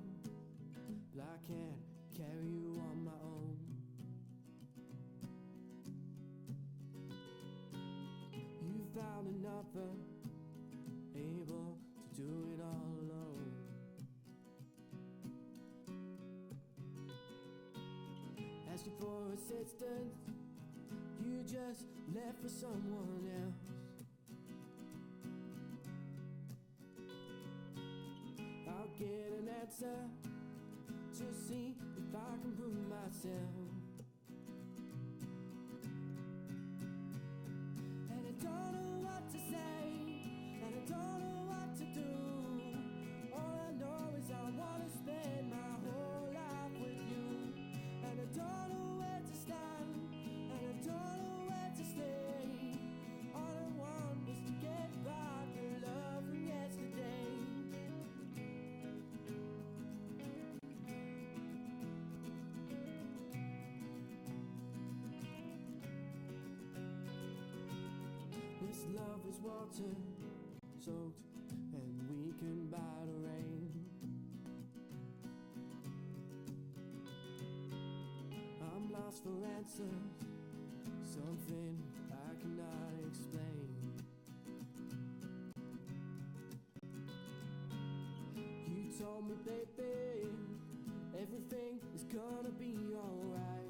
but I can't carry you on my own. You found another, able to do it all alone. Asking for assistance, you just left for someone else. I'll get an answer to see if I can prove myself. And I don't know what to say, and I don't know what to do. All I know is I wanna spend my whole life with you. And I don't know where to stand, and I don't know where to stay. All I want is to get back the love from yesterday. This love is water soaked, and we can buy the rain. I'm lost for answers, something I cannot explain. You told me, baby, everything is gonna be alright.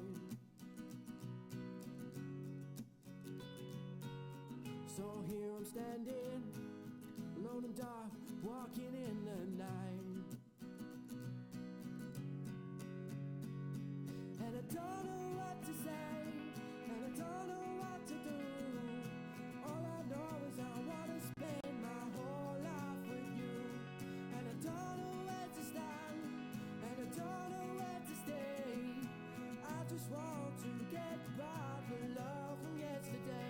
So here I'm standing, alone and dark, walking in the night. And I don't know what to say, and I don't know what to do. All I know is I wanna spend my whole life with you. And I don't know where to stand, and I don't know where to stay. I just want to get back the love from yesterday.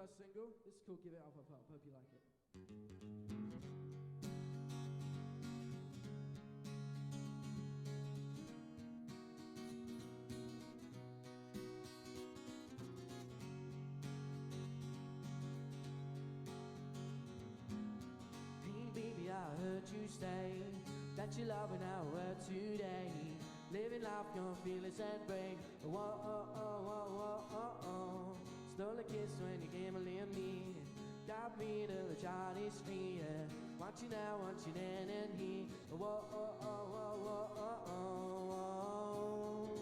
first single. This is called Give It Up, Up, Up. Hope you like it. Hey baby, I heard you say that you love an hour today. Living life, your feelings and break. Whoa, oh, oh, oh, oh, oh, oh. Stole a kiss when you came a little me. Got me to the Chinese street. Want you now, want you then and he. Whoa, oh, oh, oh, oh, oh, oh.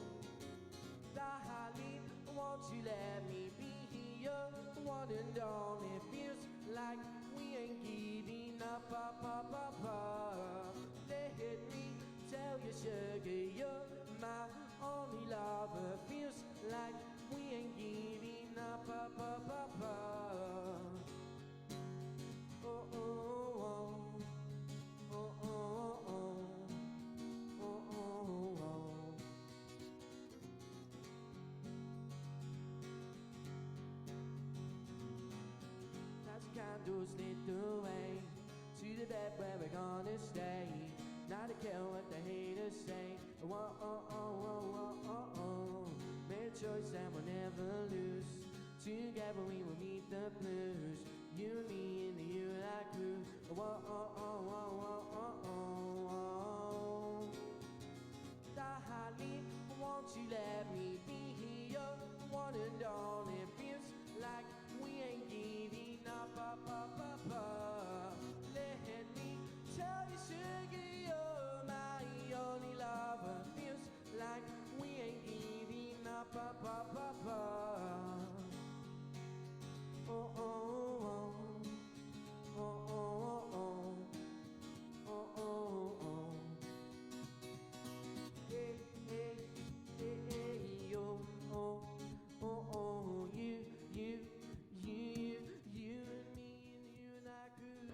Darling, won't you let me be here? One and only. Feels like we ain't giving up, up, up, up, up. Let me tell you, sugar, you're my only lover. Feels like we ain't giving up, up, up, up, up. Oh, oh, oh, oh, oh, oh, oh, oh, oh. As candles lit the way to the bed where we're gonna stay. Not to care what the haters say. Whoa, oh, oh, oh, oh, oh, oh. Made a choice and we'll never lose. Together we will meet the blues. You and me and the you and I crew. Whoa, oh, oh, oh, oh, oh, oh, oh. Darling, won't you let me be here? One and only. Feels like we ain't giving up, up, up, up, up. Let me tell you, sugar, you're my only lover. Feels like we ain't giving up, up, up, up, up. Oh, oh, oh, oh, oh, oh, oh, oh, oh. Hey, hey, hey, hey, yo, oh, oh, oh, you and me and you and I grew.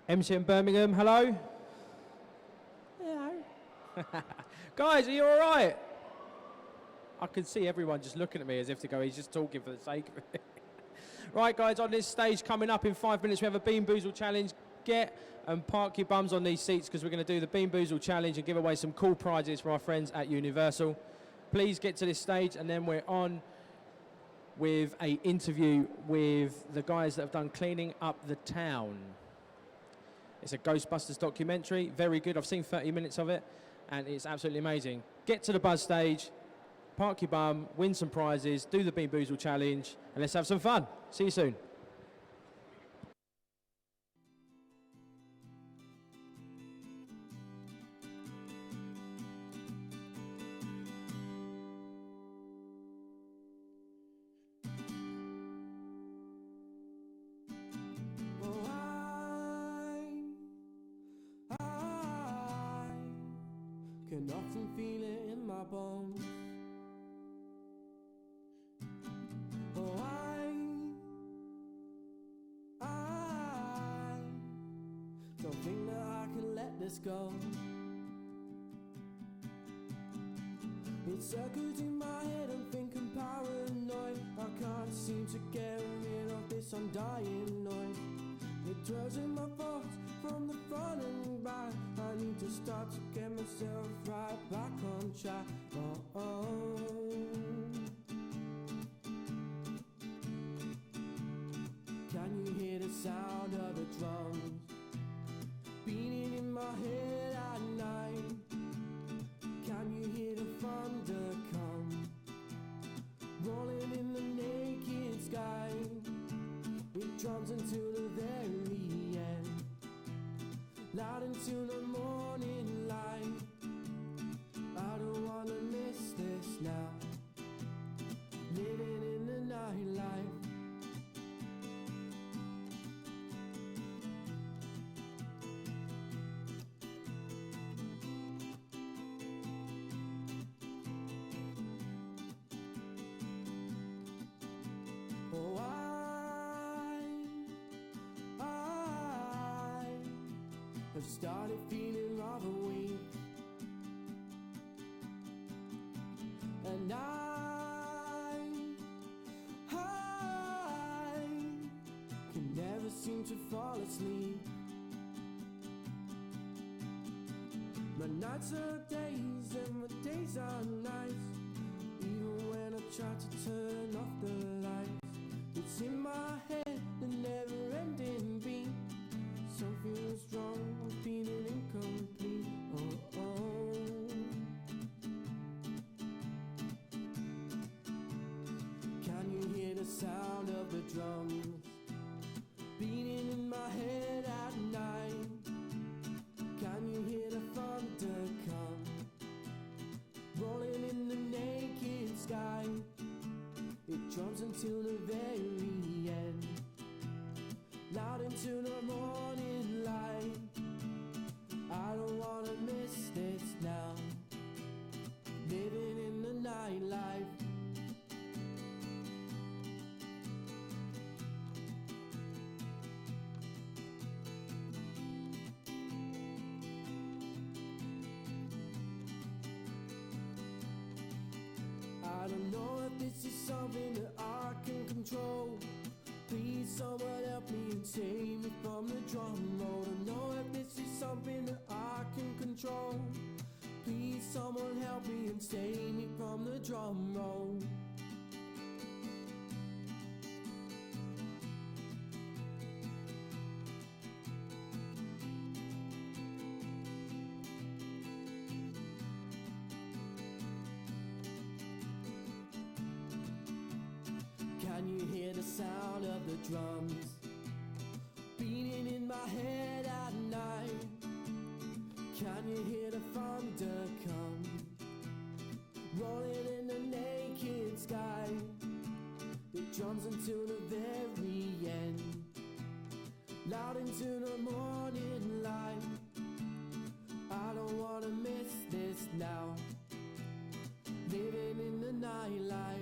MCM Birmingham, hello. Hello. Guys, are you all right? I can see everyone just looking at me as if to go, he's just talking for the sake of it. Right, guys, on this stage, coming up in 5 minutes, we have a Bean Boozle challenge. Get and park your bums on these seats because we're going to do the Bean Boozle challenge and give away some cool prizes for our friends at Universal. Please get to this stage, and then we're on with an interview with the guys that have done Cleaning Up the Town. It's a Ghostbusters documentary, very good. I've seen 30 minutes of it, and it's absolutely amazing. Get to the buzz stage, park your bum, win some prizes, do the Bean Boozle challenge, and let's have some fun. See you soon. Oh, I can often feel it in my bones. Oh, I don't think that I can let this go. It circles in my head, I'm thinking paranoid. I can't seem to get rid of this undying noise. It dwells in my thoughts from the front and back. I need to start to get myself right back on track. Oh, oh. Can you hear the sound of the drums beating in my head at night? Can you hear the thunder come rolling in the naked sky? It drums until the very end, loud until the morning light. I don't wanna miss this now, living in the nightlife. Oh, I have started feeling rather weak, and fall asleep. My nights are days and my days are nights. Even when I try to turn off the lights, it's in my head, the never-ending beat. Something was wrong, I'm feeling incomplete. Oh, oh. Can you hear the sound of the drums beating in my head at night? Can you hear the thunder come rolling in the naked sky? It drums until the very end, loud into the morning light. I don't wanna miss this now, living in the nightlife. I don't know if this is something that I can control. Please someone help me and save me from the drum roll. I don't know if this is something that I can control. Please someone help me and save me from the drum roll. Can you hear the sound of the drums beating in my head at night? Can you hear the thunder come rolling in the naked sky? It drums until the very end, loud into the morning light. I don't wanna miss this now, living in the nightlife.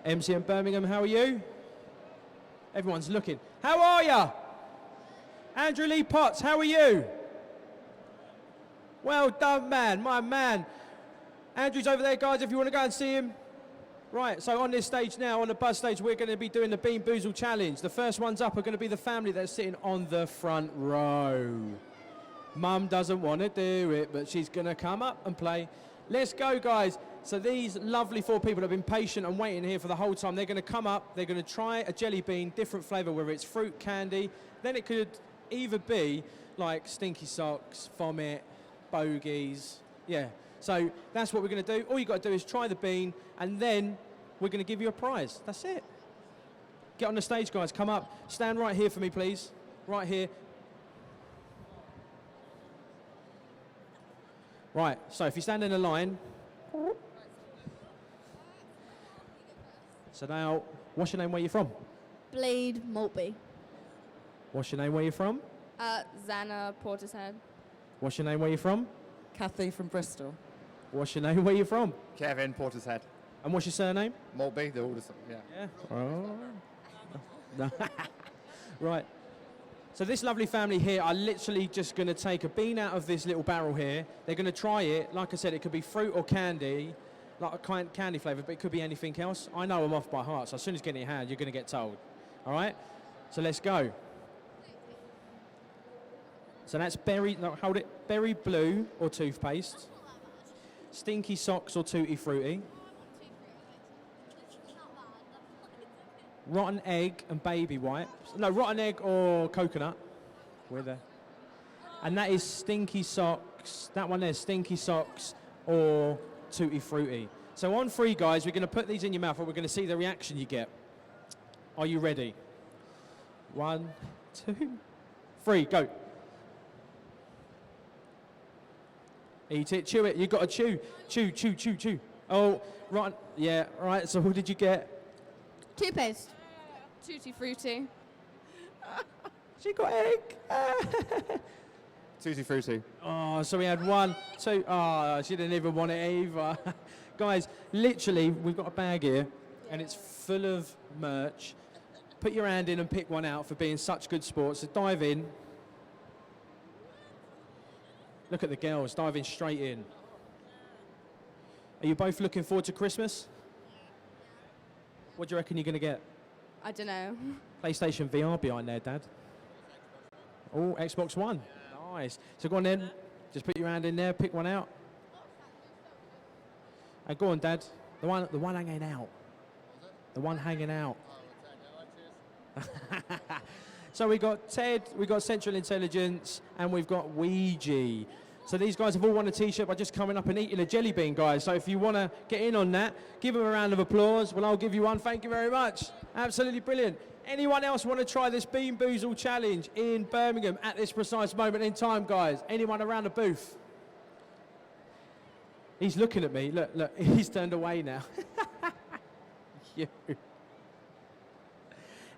MCM Birmingham, how are you? Everyone's looking. How are you? Andrew Lee Potts, how are you? Well done, man, my man. Andrew's over there, guys, if you want to go and see him. Right, so on this stage now, on the Buzz stage, we're going to be doing the BIRMINGHAM Challenge. The first ones up are going to be the family that's sitting on the front row. Mum doesn't want to do it, but she's going to come up and play. Let's go, guys. So these lovely 4 people have been patient and waiting here for the whole time. They're going to come up, they're going to try a jelly bean, different flavour, whether it's fruit, candy. Then it could either be like stinky socks, vomit, bogies. Yeah, so that's what we're going to do. All you've got to do is try the bean, and then we're going to give you a prize. That's it. Get on the stage, guys. Come up. Stand right here for me, please. Right here. Right, so if you stand in a line. So now, what's your name, where you from? Blade Maltby. What's your name, where you from? Xana Portishead. What's your name, where you from? Kathy from Bristol. What's your name, where you from? Kevin Portishead. And what's your surname? Maltby, they're all the same, yeah. Oh. No. Right. So this lovely family here are literally just going to take a bean out of this little barrel here. They're going to try it. Like I said, it could be fruit or candy, like a candy flavour, but it could be anything else. I know them off by heart, so as soon as you get in your hand, you're going to get told. All right? So let's go. So that's berry, no, hold it, berry blue or toothpaste, stinky socks or tutti frutti, rotten egg and baby wipes. No, rotten egg or coconut. We're there. And that is stinky socks. That one there, stinky socks or tutti frutti. So on 3, guys, we're going to put these in your mouth and we're going to see the reaction you get. Are you ready? 1, 2, 3, go. Eat it, chew it. You've got to chew. Chew, chew, chew, chew. Oh, right. Yeah, right. So what did you get? Toothpaste. Tutti Frutti. She got egg. Tutti Frutti. Oh, so we had 1, 2. Oh, she didn't even want it either. Guys, literally, we've got a bag here, and it's full of merch. Put your hand in and pick one out for being such good sports. So dive in. Look at the girls diving straight in. Are you both looking forward to Christmas? What do you reckon you're going to get? I don't know. PlayStation VR behind there, Dad. Oh, Xbox One. Nice. So go on then. Just put your hand in there, pick one out. And go on, Dad. The one hanging out. The one hanging out. So we got Ted, we got Central Intelligence, and we've got Ouija. So these guys have all won a T-shirt by just coming up and eating a jelly bean, guys. So if you want to get in on that, give them a round of applause. Well, I'll give you one. Thank you very much. Absolutely brilliant. Anyone else want to try this BIRMINGHAM Challenge in Birmingham at this precise moment in time, guys? Anyone around the booth? He's looking at me. Look, look. He's turned away now. You.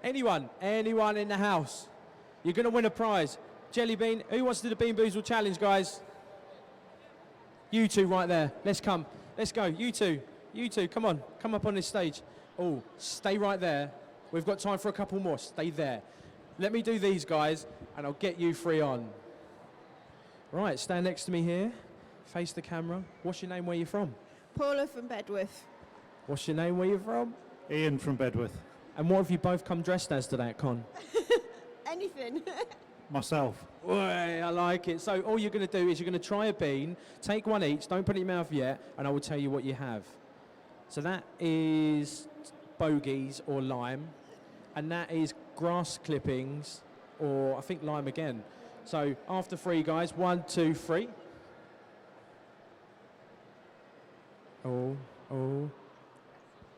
Anyone in the house? You're going to win a prize. Jelly bean. Who wants to do the BIRMINGHAM Challenge, guys? You two right there. Let's come. Let's go. You two. You two. Come on. Come up on this stage. Oh, stay right there. We've got time for a couple more. Stay there. Let me do these, guys, and I'll get you 3 on. Right, stand next to me here. Face the camera. What's your name? Where you from? Paula from Bedworth. What's your name? Where you from? Ian from Bedworth. And what have you both come dressed as today at Con? Anything. Myself. Boy, I like it. So all you're going to do is you're going to try a bean, take one each, don't put it in your mouth yet, and I will tell you what you have. So that is bogies or lime, and that is grass clippings or I think lime again. So after 3, guys, 1, 2, 3. Oh.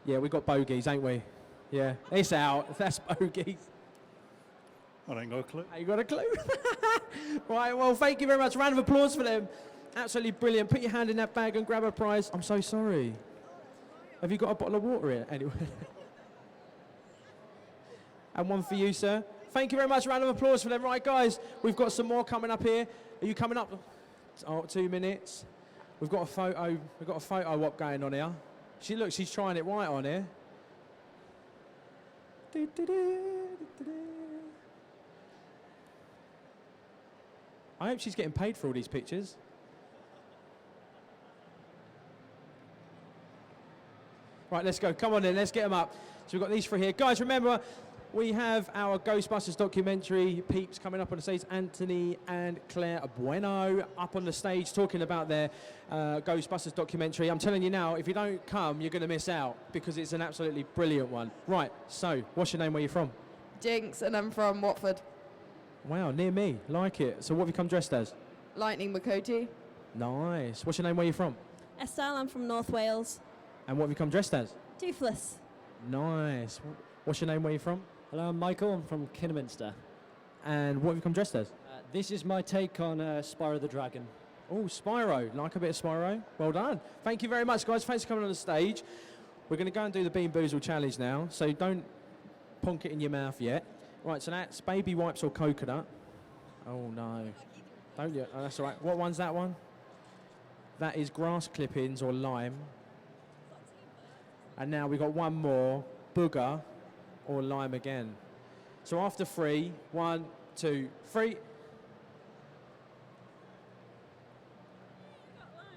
Yeah, we got bogies, ain't we? Yeah, it's out. That's bogies. I ain't got a clue. You got a clue? Right, well, thank you very much. Round of applause for them. Absolutely brilliant. Put your hand in that bag and grab a prize. I'm so sorry. Have you got a bottle of water here? Anyway. And one for you, sir. Thank you very much. Round of applause for them. Right, guys, we've got some more coming up here. Are you coming up? Oh, 2 minutes. We've got a photo. We've got a photo op going on here. She's trying it right on here. I hope she's getting paid for all these pictures. Right, let's go. Come on then, let's get them up. So we've got these three here. Guys, remember, we have our Ghostbusters documentary peeps coming up on the stage. Anthony and Claire Bueno up on the stage talking about their Ghostbusters documentary. I'm telling you now, if you don't come, you're going to miss out because it's an absolutely brilliant one. Right, so what's your name, where you from? Jinx, and I'm from Watford. Wow, near me. Like it. So what have you come dressed as? Lightning McCoty. Nice. What's your name, where you from? Estelle, I'm from North Wales. And what have you come dressed as? Toothless. Nice. What's your name, where you from? Hello, I'm Michael. I'm from Kidderminster. And what have you come dressed as? This is my take on Spyro the Dragon. Oh, Spyro. Like a bit of Spyro. Well done. Thank you very much, guys. Thanks for coming on the stage. We're going to go and do the BIRMINGHAM challenge now, so don't ponk it in your mouth yet. Right, so that's baby wipes or coconut. Oh, no. Don't you? Oh, that's all right. What one's that one? That is grass clippings or lime. And now we've got one more, booger or lime again. So after 3, 1, 2, 3.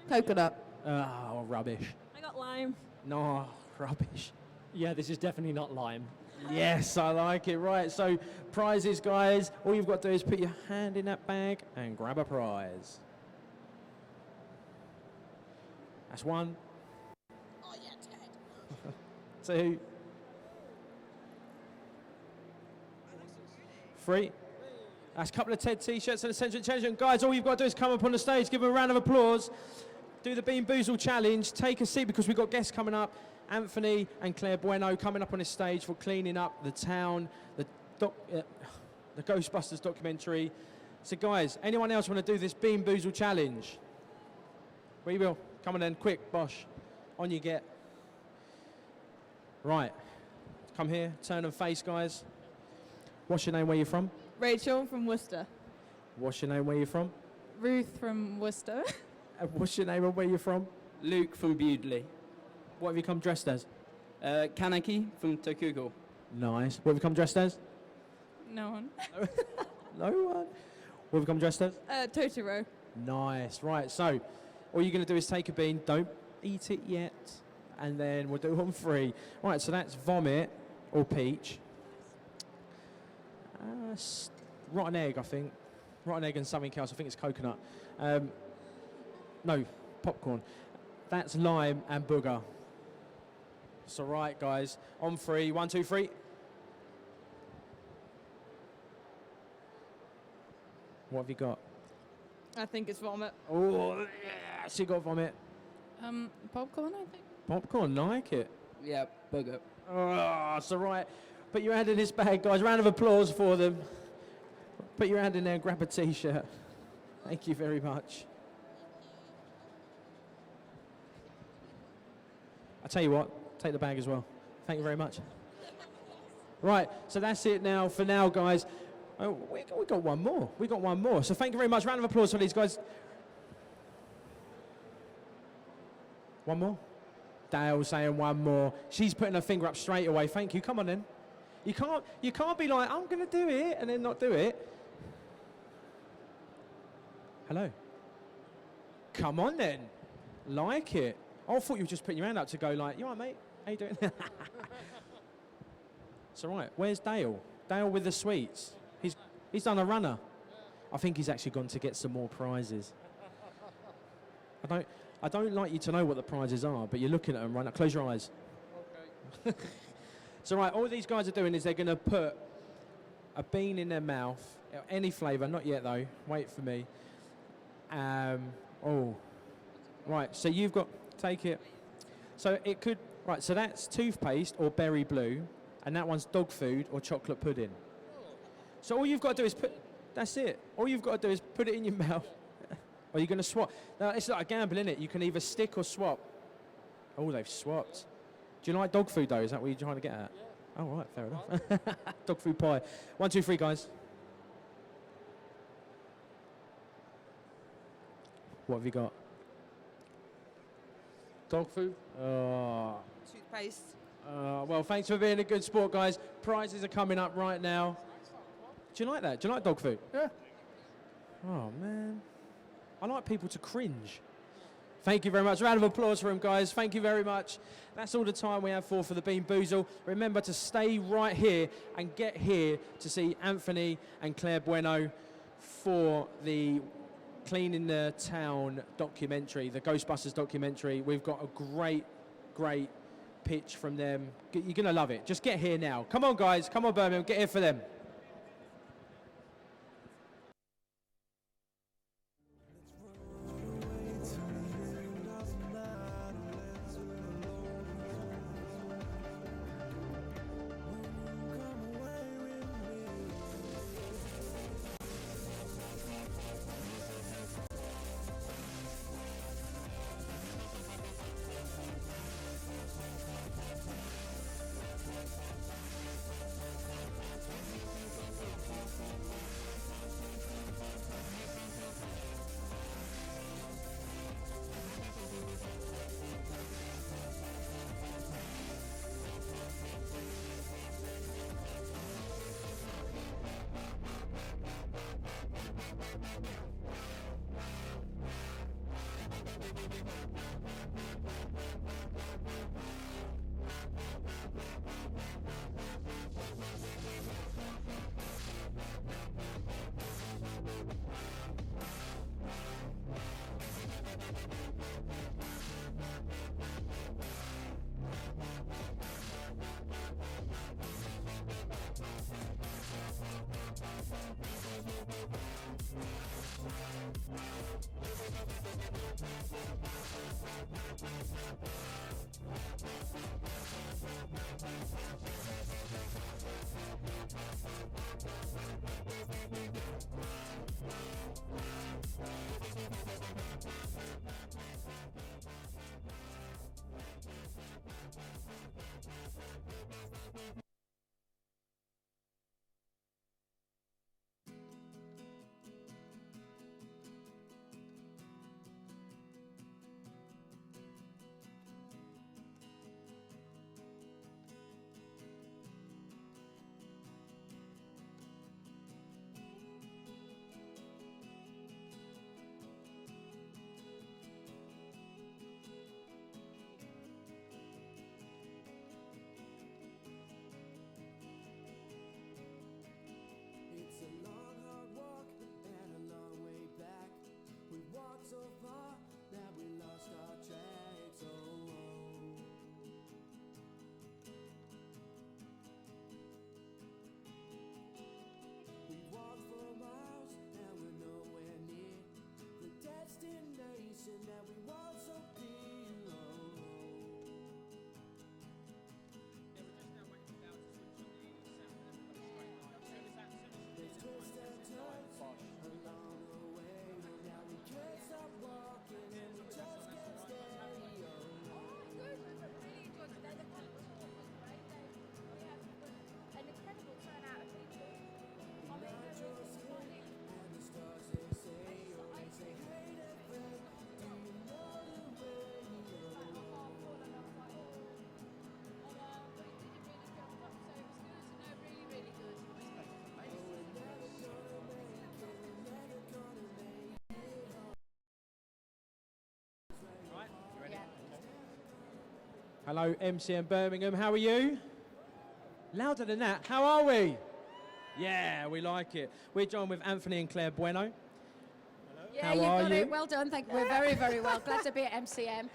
Coconut. Oh, rubbish. I got lime. No, rubbish. Yeah, this is definitely not lime. Yes, I like it. Right, so prizes, guys. All you've got to do is put your hand in that bag and grab a prize. That's 1. Oh, yeah, 2. 3. That's a couple of TED t-shirts and a Central Challenge. And guys, all you've got to do is come up on the stage, give them a round of applause, do the BIRMINGHAM challenge, take a seat because we've got guests coming up. Anthony and Claire Bueno coming up on this stage for cleaning up the town, the Ghostbusters documentary. So guys, anyone else want to do this BIRMINGHAM challenge? We will. Come on then, quick, Bosh. On you get. Right. Come here, turn and face, guys. What's your name, where you from? Rachel from Worcester. What's your name, where you from? Ruth from Worcester. And what's your name and where you from? Luke from Bewdley. What have you come dressed as? Kaneki from Tokugo. Nice. What have you come dressed as? No one. No one. What have you come dressed as? Totoro. Nice. Right, so all you're going to do is take a bean. Don't eat it yet. And then we'll do on 3. Right, so that's vomit or peach. Rotten egg, I think. Rotten egg and something else. I think it's coconut. No, popcorn. That's lime and booger. It's all right, guys. On 3. 1, 2, 3. What have you got? I think it's vomit. Oh, yeah. So you got vomit. Popcorn, I think. Popcorn, like it. Yeah, booger. Oh, it's all right. Put your hand in this bag, guys. Round of applause for them. Put your hand in there and grab a t-shirt. Thank you very much. I tell you what, take the bag as well. Thank you very much. Right, so that's it now for now, guys. Oh, we got one more. We got one more. So thank you very much. Round of applause for these guys. One more. Dale saying one more. She's putting her finger up straight away. Thank you. Come on then. You can't be like, I'm going to do it and then not do it. Hello. Come on then. Like it. I thought you were just putting your hand up to go like, you all right, mate? How you doing? It's all right. Where's Dale? Dale with the sweets. He's done a runner. I think he's actually gone to get some more prizes. I don't like you to know what the prizes are, but you're looking at them right now. Close your eyes. Okay. So right, all these guys are doing is they're going to put a bean in their mouth, any flavour, not yet though. Wait for me. Oh, right. So you've got take it. So it could right. So that's toothpaste or berry blue, and that one's dog food or chocolate pudding. So all you've got to do is put. That's it. All you've got to do is put it in your mouth. Or you're going to swap. Now it's like a gamble, isn't it? You can either stick or swap. Oh, they've swapped. Do you like dog food though? Is that what you're trying to get at? Oh, right, fair enough. Dog food pie. 1, 2, 3, guys. What have you got? Dog food? Oh. Toothpaste. Well, thanks for being a good sport, guys. Prizes are coming up right now. Do you like that? Do you like dog food? Yeah. Oh, man. I like people to cringe. Thank you very much. Round of applause for him, guys. Thank you very much. That's all the time we have for the BIRMINGHAM. Remember to stay right here and get here to see Anthony and Claire Bueno for the Cleaning the Town documentary, the Ghostbusters documentary. We've got a great pitch from them. You're going to love it. Just get here now. Come on, guys. Come on, Birmingham. Get here for them. It's a long, hard walk and a long way back. We walked so far that we lost our tracks. Oh, we walked for miles and we're nowhere near the destination that we want so dear. There's twists and turns along the way. Now we can't stop walking and we just can't stay. An incredible turnout of people. And the stars they say, oh they say, hey there friend, do you know the Hello, MCM Birmingham. How are you? Louder than that. How are we? Yeah, we like it. We're joined with Anthony and Claire Bueno. Yeah, How you've are got you? it. Well done. Thank you. We're very, very well. Glad to be at MCM.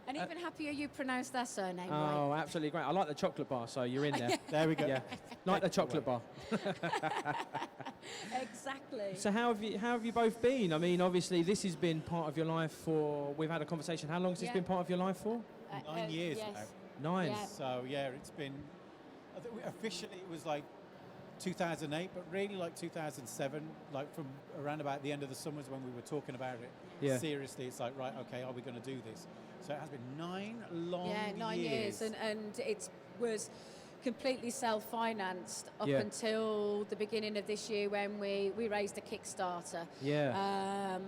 And even happier you pronounced their surname right. Oh, absolutely great. I like the chocolate bar, so you're in there. There we go. Yeah, like the chocolate bar. Exactly. So how have you both been? I mean, obviously this has been part of your life for. We've had a conversation. How long has this been part of your life for? 9 years yes. now. 9. Yeah. So yeah, it's been. I think officially it was like 2008, but really like 2007, like from around about the end of the summers when we were talking about it. Yeah. Seriously, it's like, right, okay, are we going to do this? So it has been 9 long years. Yeah, 9 years. And it was completely self-financed up Yeah. until the beginning of this year when we raised a Kickstarter. Yeah.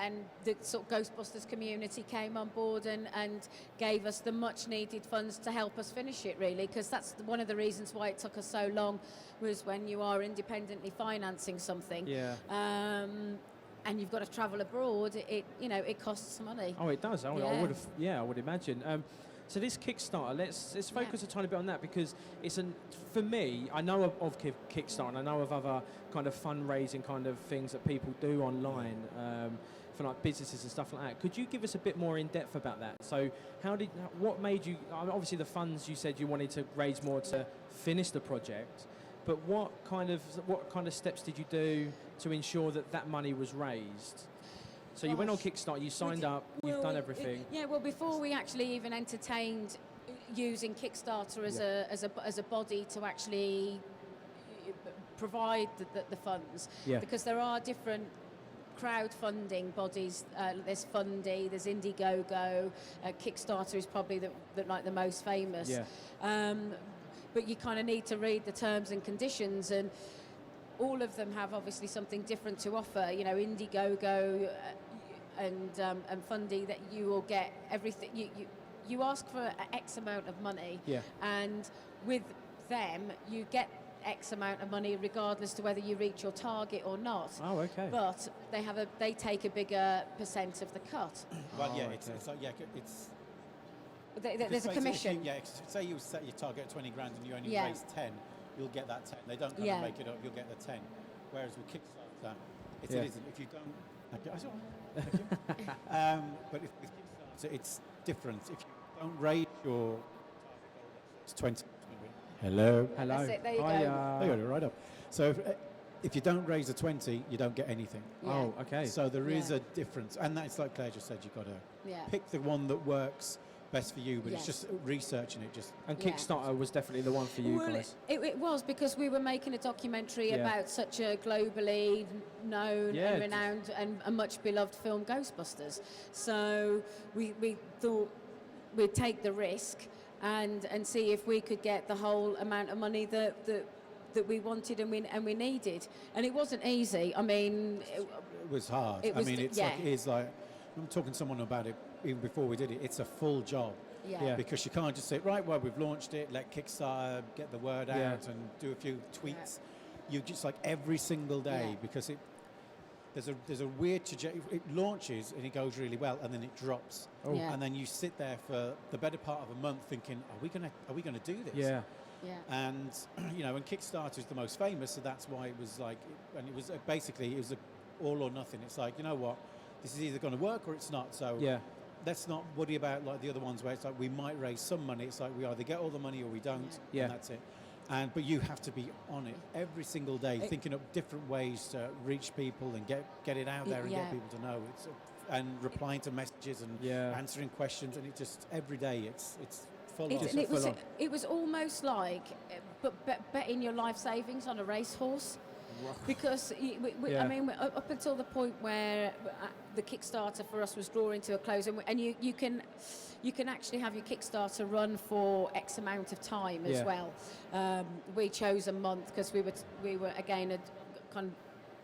And the sort of Ghostbusters community came on board and gave us the much needed funds to help us finish it, really, because that's one of the reasons why it took us so long, was when you are independently financing something. Yeah. and you've got to travel abroad, it costs money. Oh, it does. I Yeah. would have. Yeah, I would imagine. So this Kickstarter, let's focus a tiny bit on that, because for me, I know of Kickstarter, and I know of other kind of fundraising kind of things that people do online for like businesses and stuff like that. Could you give us a bit more in depth about that? So what made you? Obviously, the funds, you said you wanted to raise more to finish the project, but what kind of steps did you do to ensure that money was raised? So you went on Kickstarter, you signed up, you've done everything. Well, before we actually even entertained using Kickstarter as a body to actually provide the funds, because there are different crowdfunding bodies. There's Fundy, there's Indiegogo, Kickstarter is probably the most famous. But you kind of need to read the terms and conditions, and all of them have obviously something different to offer. You know, Indiegogo and Fundy, that you will get everything. You ask for X amount of money, and with them you get X amount of money regardless to whether you reach your target or not. Oh, okay. But they take a bigger percent of the cut. Well, Oh, it's like it's. There's a commission. Say you set your target at 20 grand and you only raise 10, you'll get that 10. They don't kind of make it up, you'll get the 10. Whereas with Kickstarter, it isn't. If you don't, thank you. But with Kickstarter, it's different. If you don't raise your target goal, it's 20. Hello. That's it, there you go. I got it right up. So if you don't raise the 20, you don't get anything. Oh, okay. So there is a difference. And that's like Claire just said, you've got to pick the one that works best for you, but it's just researching it. And Kickstarter was definitely the one for you guys. It was, because we were making a documentary about such a globally known and renowned and a much beloved film, Ghostbusters. So we thought we'd take the risk and see if we could get the whole amount of money that we wanted and we needed. And it wasn't easy. I mean, it was hard. It's like I'm talking to someone about it even before we did it. It's a full job. Because you can't just say, right, well, we've launched it, let Kickstarter get the word out and do a few tweets. You just like every single day, because there's a weird trajectory. It launches and it goes really well, and then it drops. And then you sit there for the better part of a month thinking, are we gonna do this? And and Kickstarter is the most famous, so that's why it was like, and it was basically it was all or nothing. It's like, you know what, this is either going to work or it's not. So let's not worry about like the other ones where it's like we might raise some money. It's like we either get all the money or we don't, and that's it. But you have to be on it every single day, thinking of different ways to reach people and get it out there and get people to know. And replying to messages and answering questions, and it just every day it's full on. It was almost like betting your life savings on a racehorse. Because I mean, up until the point where the Kickstarter for us was drawing to a close, and you can actually have your Kickstarter run for X amount of time as well. We chose a month because we were again kind of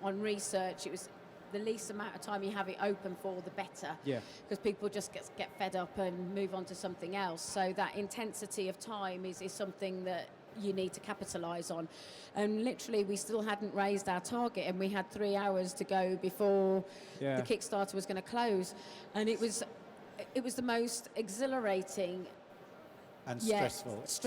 on research. It was the least amount of time you have it open for, the better. Because people just get fed up and move on to something else. So that intensity of time is something that you need to capitalise on. And literally we still hadn't raised our target, and we had 3 hours to go before the Kickstarter was going to close, and it was the most exhilarating and stressful. It's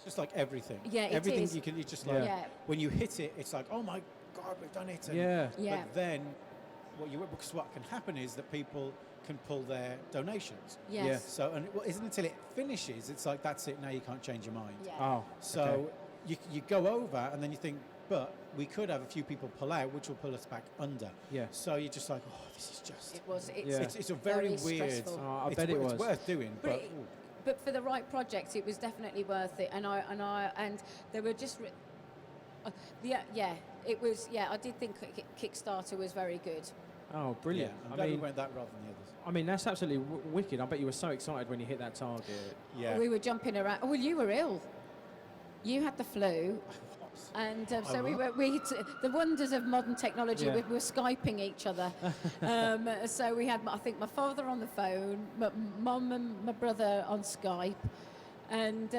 just like everything. Everything is. you just like when you hit it, it's like, oh my God, we've done it. But then what can happen is that people can pull their donations. So and it isn't until it finishes, it's like, that's it, now you can't change your mind. So you go over and then you think, but we could have a few people pull out, which will pull us back under. So you're just like, oh, this is just. It's a very weird. I bet it was. It's worth doing, but for the right project, it was definitely worth it. And they were just. It was. I did think Kickstarter was very good. Oh, brilliant! I'm glad we went that rather than the others. I mean, that's absolutely wicked. I bet you were so excited when you hit that target. We were jumping around. Oh, well, you were ill. You had the flu. And so the wonders of modern technology, we were Skyping each other. So we had, I think, my father on the phone, my mum and my brother on Skype. And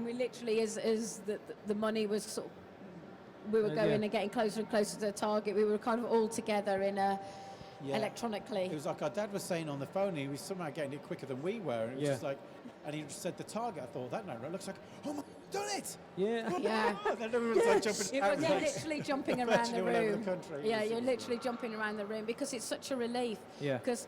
we literally, as the money was sort of we were going and getting closer and closer to the target. We were kind of all together in a electronically. It was like our dad was saying on the phone, he was somehow getting it quicker than we were. And it was just like, and he just said the target. I thought, that number looks like, oh my, done it! Yeah. Yeah. Then everyone's like jumping It out was literally jumping around the all over room. the country. Yeah, you're literally jumping around the room because it's such a relief. Yeah. Because,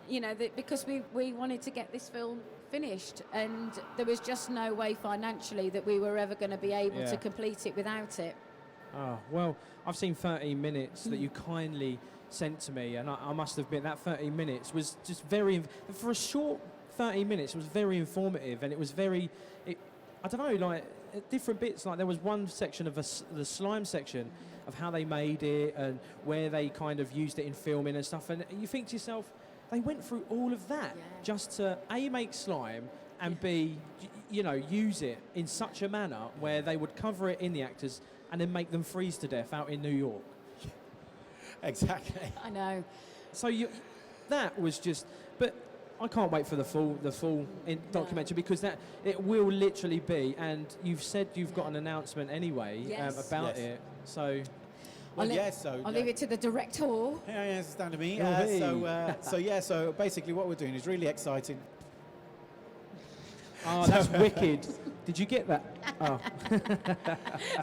you know, because we wanted to get this film finished, and there was just no way financially that we were ever going to be able to complete it without it. Oh, well, I've seen 13 minutes that you kindly sent to me, and I must admit that 13 minutes was just very, for a short 13 minutes, it was very informative, and it was very, I don't know, like different bits. Like there was one section of the slime section of how they made it and where they kind of used it in filming and stuff, and you think to yourself, they went through all of that just to A, make slime, and B, you know, use it in such a manner where they would cover it in the actors and then make them freeze to death out in New York. Exactly. I know. So that was just, but I can't wait for the full documentary because that it will literally be, and you've said you've got an announcement anyway about it. So. Well, I'll leave it to the director. Yeah, it's down to me. Hey. So basically what we're doing is really exciting. Oh, that's wicked. Did you get that? Oh.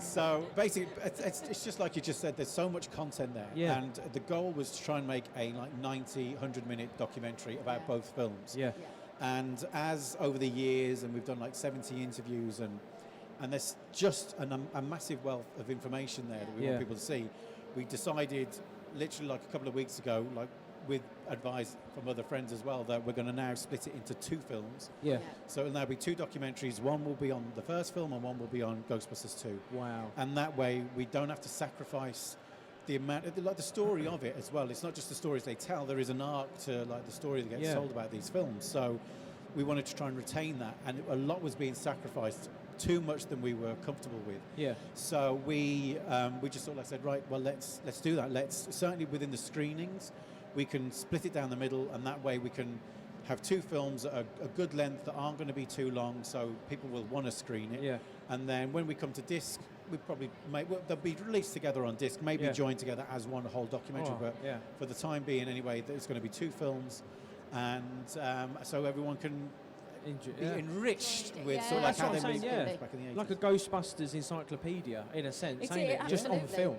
So basically, it's just like you just said, there's so much content there. Yeah. And the goal was to try and make a 90, 100-minute documentary about both films. Yeah. And as over the years, and we've done like 70 interviews, and there's just a massive wealth of information there that we want people to see. We decided literally like a couple of weeks ago, like with advice from other friends as well, that we're going to now split it into 2 films. Yeah. So it'll now be 2 documentaries. One will be on the first film and one will be on Ghostbusters 2. Wow. And that way we don't have to sacrifice the amount, like the story of it as well. It's not just the stories they tell. There is an arc to like the story that gets told about these films. So we wanted to try and retain that, and a lot was being sacrificed, too much than we were comfortable with. Yeah. So we just sort of said, right, well let's do that. Let's certainly within the screenings, we can split it down the middle, and that way we can have 2 films at a good length that aren't going to be too long, so people will want to screen it. Yeah. And then when we come to disc, we probably they'll be released together on disc, maybe joined together as one whole documentary. But for the time being, anyway, there's going to be 2 films, and so everyone can be enriched with sort of like how they made films back in the 80s. Like a Ghostbusters encyclopedia, in a sense, It's ain't it? Just on film.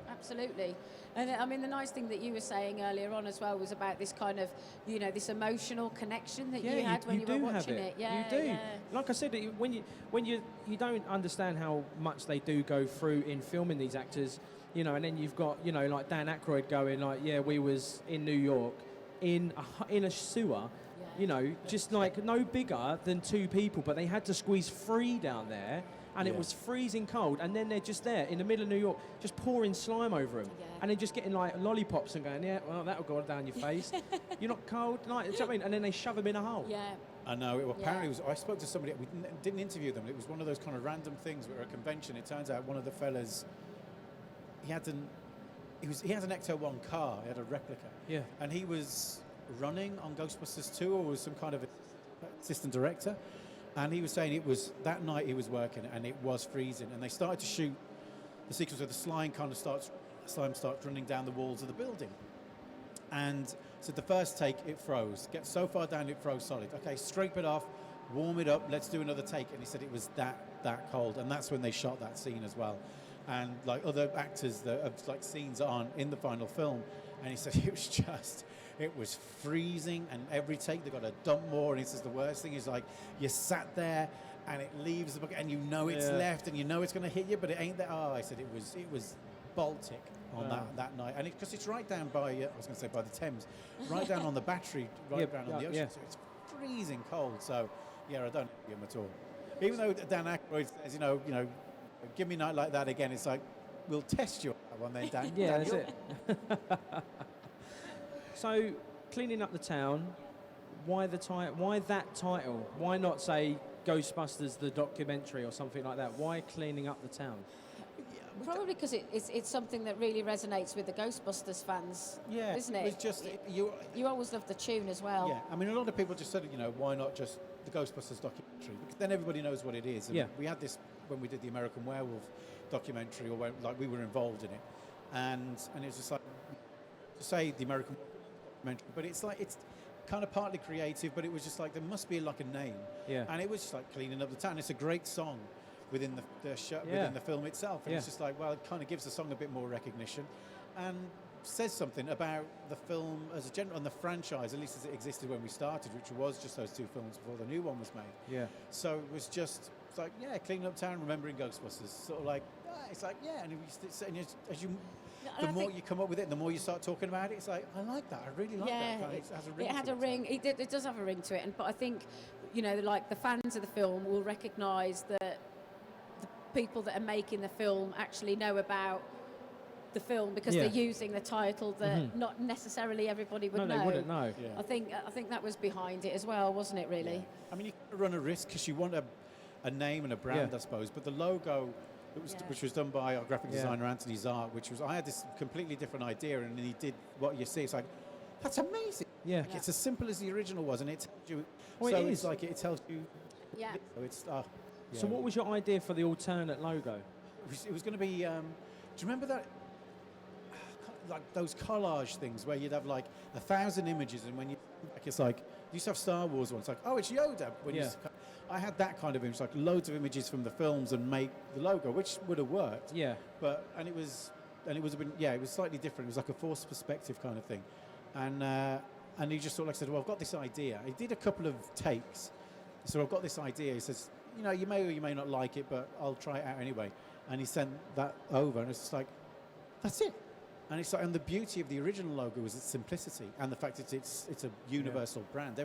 Absolutely. And I mean, the nice thing that you were saying earlier on as well was about this kind of, you know, this emotional connection that you had when you were watching it. Yeah, you do. Like I said, when you don't understand how much they do go through in filming these actors, you know, and then you've got, you know, like Dan Aykroyd going like, we was in New York in a sewer. You know, just like no bigger than 2 people, but they had to squeeze 3 down there, and it was freezing cold, and then they're just there in the middle of New York, just pouring slime over them, and then just getting like lollipops and going, well, that'll go down your face. You're not cold, like, do you know what I mean? And then they shove them in a hole. Yeah. I know. Apparently, it was. I spoke to somebody. We didn't interview them. It was one of those kind of random things. We were at a convention. It turns out one of the fellas, he had an Ecto-1 car. He had a replica. Yeah. And he was running on Ghostbusters 2, or was some kind of assistant director, and he was saying it was that night he was working and it was freezing, and they started to shoot the sequence where the slime starts running down the walls of the building, and so the first take it froze, gets so far down it froze solid. Okay, scrape it off, warm it up, let's do another take. And he said it was that cold, and that's when they shot that scene as well. And like other actors that have like scenes that aren't in the final film, and he said it was freezing, and every take they got to dump more. And he says the worst thing is like you sat there and it leaves the bucket and you know it's left and you know it's going to hit you, but it ain't there. I said it was Baltic on that night, and because it's right down by I was going to say by the Thames, right down on the Battery, right down on the ocean. So it's freezing cold. So I don't envy him at all. Even though Dan Aykroyd says, you know, give me a night like that again, it's like we'll test you on that one then, Dan. Yeah, that's it. So, cleaning up the town, why that title? Why not say Ghostbusters the documentary or something like that? Why cleaning up the town? Probably because it's something that really resonates with the Ghostbusters fans, isn't it? It's just you always love the tune as well. Yeah, I mean, a lot of people just said, why not just the Ghostbusters documentary? Because then everybody knows what it is. And we had this when we did the American Werewolf documentary, or when, like we were involved in it, and it was just like to say the American documentary, but it's like it's kind of partly creative, but it was just like there must be like a name, and it was just like cleaning up the town. It's a great song within the show, within the film itself, and it's just like, well, it kind of gives the song a bit more recognition, and says something about the film as a general, and the franchise, at least as it existed when we started, which was just those two films before the new one was made. Yeah. So it was just, it's like, cleaning up town, remembering Ghostbusters, sort of like, it's like, and as you, the more you come up with it, the more you start talking about it, it's like, I like that, I really like that. It has a ring. It had to a ring. It does have a ring to it, but I think, like the fans of the film will recognise that the people that are making the film actually know about the film because they're using the title that not necessarily everybody would know. No, they wouldn't know. Yeah. I think that was behind it as well, wasn't it? Really. Yeah. I mean, you run a risk because you want a name and a brand, I suppose. But the logo, which was done by our graphic designer Anthony Zart, I had this completely different idea, and then he did what you see. It's like, that's amazing. Yeah. Like, it's as simple as the original was, and it tells you. Well, so it it's is. like it tells you. Yeah. So it's. So what was your idea for the alternate logo? It was going to be. Do you remember that? Like those collage things where you'd have like 1,000 images, and when you like, it's like you used to have Star Wars ones, like, oh, it's Yoda. I had that kind of image, like loads of images from the films, and make the logo, which would have worked. Yeah. But it was a bit, it was slightly different. It was like a forced perspective kind of thing, and he just sort of like said, well, I've got this idea. He did a couple of takes, so I've got this idea. He says, you may or you may not like it, but I'll try it out anyway. And he sent that over, and it's just like, that's it. And it's like, and the beauty of the original logo was its simplicity and the fact that it's a universal brand.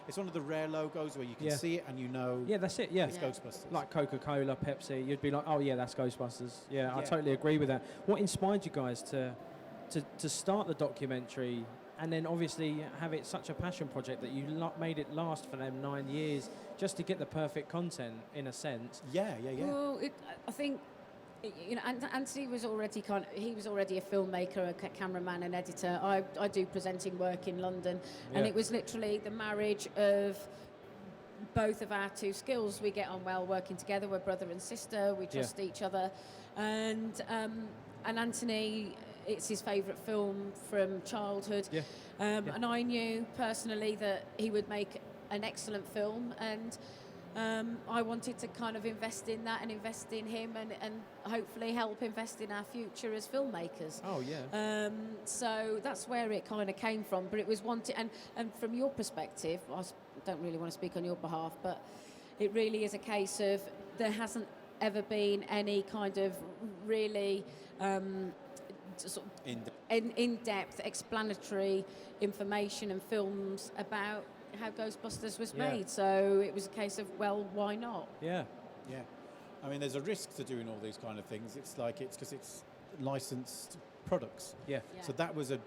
It's one of the rare logos where you can see it and you know. Yeah, that's it. Yeah, it's Ghostbusters. Like Coca-Cola, Pepsi, you'd be like, oh yeah, that's Ghostbusters. Yeah, I totally agree with that. What inspired you guys to start the documentary, and then obviously have it such a passion project that you made it last for them 9 years just to get the perfect content in a sense? Yeah. Well, I think. Anthony was already he was already a filmmaker, a cameraman, and editor. I do presenting work in London, and it was literally the marriage of both of our two skills. We get on well working together. We're brother and sister. We trust each other, and Anthony, it's his favourite film from childhood, and I knew personally that he would make an excellent film, and I wanted to kind of invest in that and invest in him and hopefully help invest in our future as filmmakers. Oh, yeah. So that's where it kind of came from. But it was wanted, and from your perspective, I don't really want to speak on your behalf, but it really is a case of there hasn't ever been any kind of really sort of in-depth explanatory information and films about how Ghostbusters was made, so it was a case of, well, why not? Yeah. I mean, there's a risk to doing all these kind of things. It's like because it's licensed products. Yeah. So that was a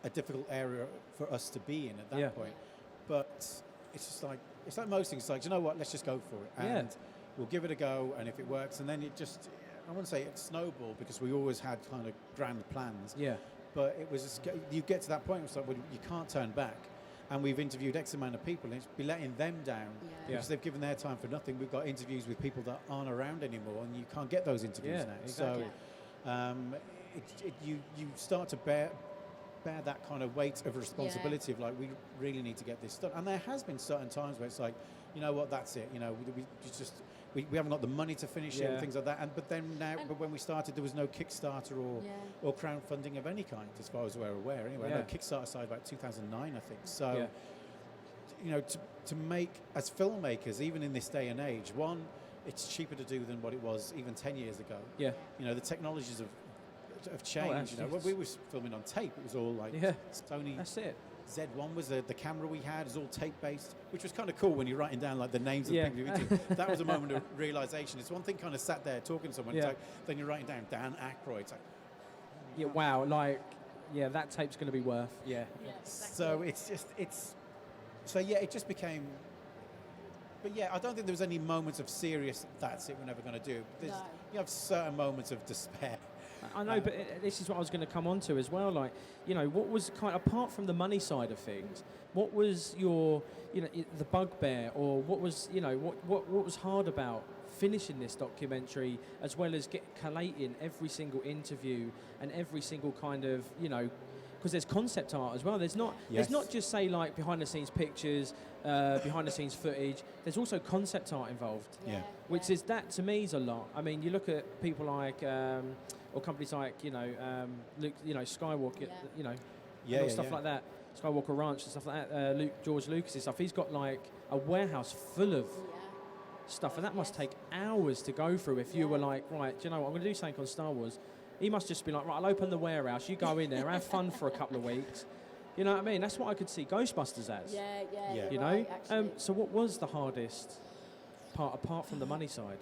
difficult area for us to be in at that point. But it's like most things. It's like, you know what? Let's just go for it, and we'll give it a go. And if it works, and then it just, I wouldn't say it snowballed because we always had kind of grand plans. Yeah. But it was just, you get to that point where it's like, well, you can't turn back. And we've interviewed X amount of people, and it's be letting them down because they've given their time for nothing. We've got interviews with people that aren't around anymore, and you can't get those interviews now. Exactly. So you start to bear that kind of weight of responsibility of like, we really need to get this done. And there has been certain times where it's like, you know what, that's it. We haven't got the money to finish it and things like that. But when we started, there was no Kickstarter or crowdfunding of any kind, as far as we're aware. Anyway, no Kickstarter started about 2009, I think. So, to make, as filmmakers, even in this day and age, one, it's cheaper to do than what it was even 10 years ago. Yeah. The technologies have changed. When we were filming on tape, it was all like Sony. That's it. Z1 was the camera we had. It was all tape-based, which was kind of cool when you're writing down like the names of the people you're into. That was a moment of realization. It's one thing kind of sat there talking to someone, it's like, then you're writing down Dan Aykroyd. It's like, wow, that tape's going to be worth. Yeah. So it just became. But I don't think there was any moments of serious, that's it, we're never going to do. You have certain moments of despair. I know, but this is what I was going to come on to as well. Like, what was apart from the money side of things, what was your, the bugbear, or what was, what was hard about finishing this documentary, as well as collating every single interview and every single kind of, you know, because there's concept art as well. There's not just say like behind the scenes pictures, behind the scenes footage. There's also concept art involved. Which is, that to me is a lot. I mean, you look at people like or companies like, you know, Luke, you know, Skywalker, you know, stuff like that. Skywalker Ranch and stuff like that. George Lucas's stuff. He's got like a warehouse full of stuff, and that must take hours to go through. If you were like, right, do you know what, I'm going to do something on Star Wars. He must just be like, right, I'll open the warehouse. You go in there, have fun for a couple of weeks. You know what I mean? That's what I could see Ghostbusters as. You know. So what was the hardest part, apart from the money side?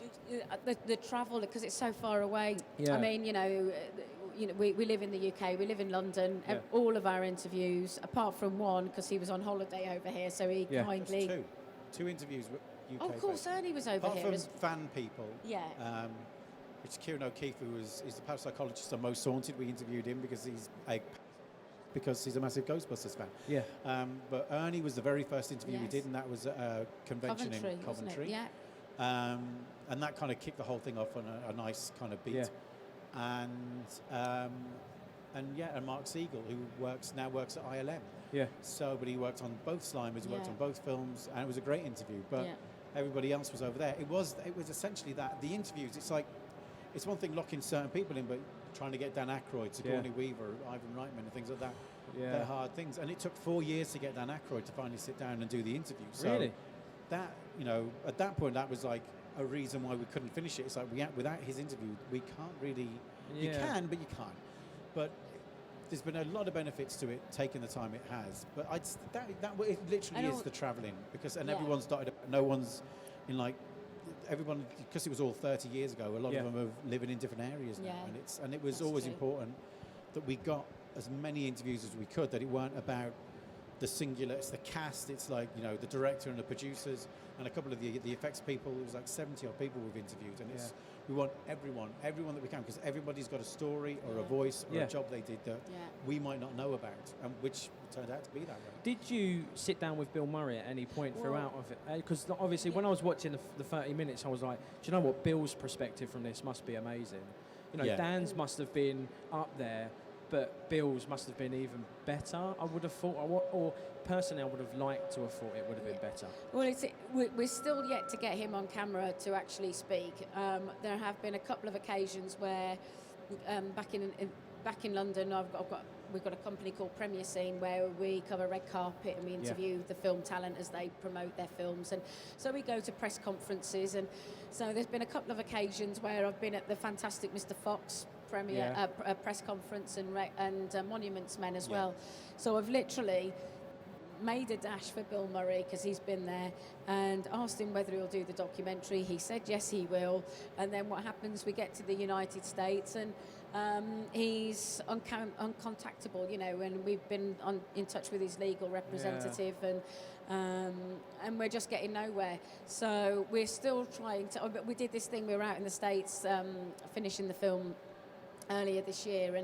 The travel, because it's so far away. I mean, you know, we live in the UK, we live in London. All of our interviews, apart from one, because he was on holiday over here, so he kindly. Two interviews with UK. Oh, of course, Ernie was over apart here. From fan people. Which Kieran O'Keefe, who is the parapsychologist on Most Haunted. We interviewed him because he's a massive Ghostbusters fan. But Ernie was the very first interview we did, and that was at a convention in Coventry. And that kind of kicked the whole thing off on a nice kind of beat. And Mark Siegel, who now works at ILM. So, but he worked on both Slimers, worked on both films, and it was a great interview. But everybody else was over there. It was essentially that. The interviews, it's one thing locking certain people in, but trying to get Dan Aykroyd, Sigourney Weaver, Ivan Reitman, and things like that. They're hard things. And it took 4 years to get Dan Aykroyd to finally sit down and do the interview. So that, you know, at that point, that was like a reason why we couldn't finish it. It's like, without his interview, we can't really. You can, but you can't. But there's been a lot of benefits to it, taking the time it has. But it literally is the travelling, because everyone's started. No one's in like. Everyone, because it was all 30 years ago, a lot of them are living in different areas now, and it was always important that we got as many interviews as we could, that it weren't about the singular, it's the cast, it's like, you know, the director and the producers and a couple of the effects people. It was like 70 odd people we've interviewed, and we want everyone that we can, because everybody's got a story or a voice or a job they did that we might not know about, and which turned out to be that way. Did you sit down with Bill Murray at any point throughout of it? Because obviously when I was watching the 30 minutes, I was like, do you know what, Bill's perspective from this must be amazing. You know, Dan's must have been up there, but Bill's must have been even better, I would have thought, or personally I would have liked to have thought it would have been better. Well, we're still yet to get him on camera to actually speak. There have been a couple of occasions where back in London, we've got a company called Premier Scene where we cover red carpet and we interview the film talent as they promote their films, and so we go to press conferences, and so there's been a couple of occasions where I've been at the fantastic Mr. Fox premiere press conference and Monuments Men as well. So I've literally made a dash for Bill Murray because he's been there, and asked him whether he'll do the documentary. He said yes, he will. And then what happens, we get to the United States and he's uncontactable, you know, and we've been in touch with his legal representative, and we're just getting nowhere. So we're still trying to, but we did this thing, we were out in the States finishing the film earlier this year,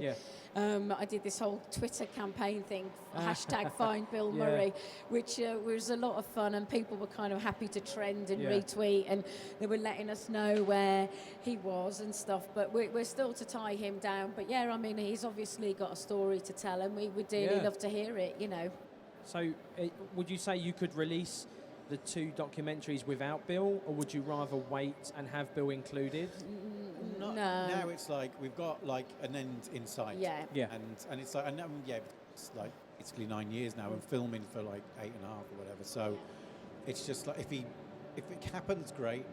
and I did this whole Twitter campaign thing, hashtag find Bill Murray, which was a lot of fun, and people were kind of happy to trend and retweet, and they were letting us know where he was and stuff, but we're still to tie him down. But I mean, he's obviously got a story to tell, and we would dearly love to hear it, you know. So would you say you could release the two documentaries without Bill, or would you rather wait and have Bill included? No. Now it's like we've got like an end in sight. And it's like, it's like basically 9 years now, and filming for like 8.5 or whatever. So it's just like if it happens, great.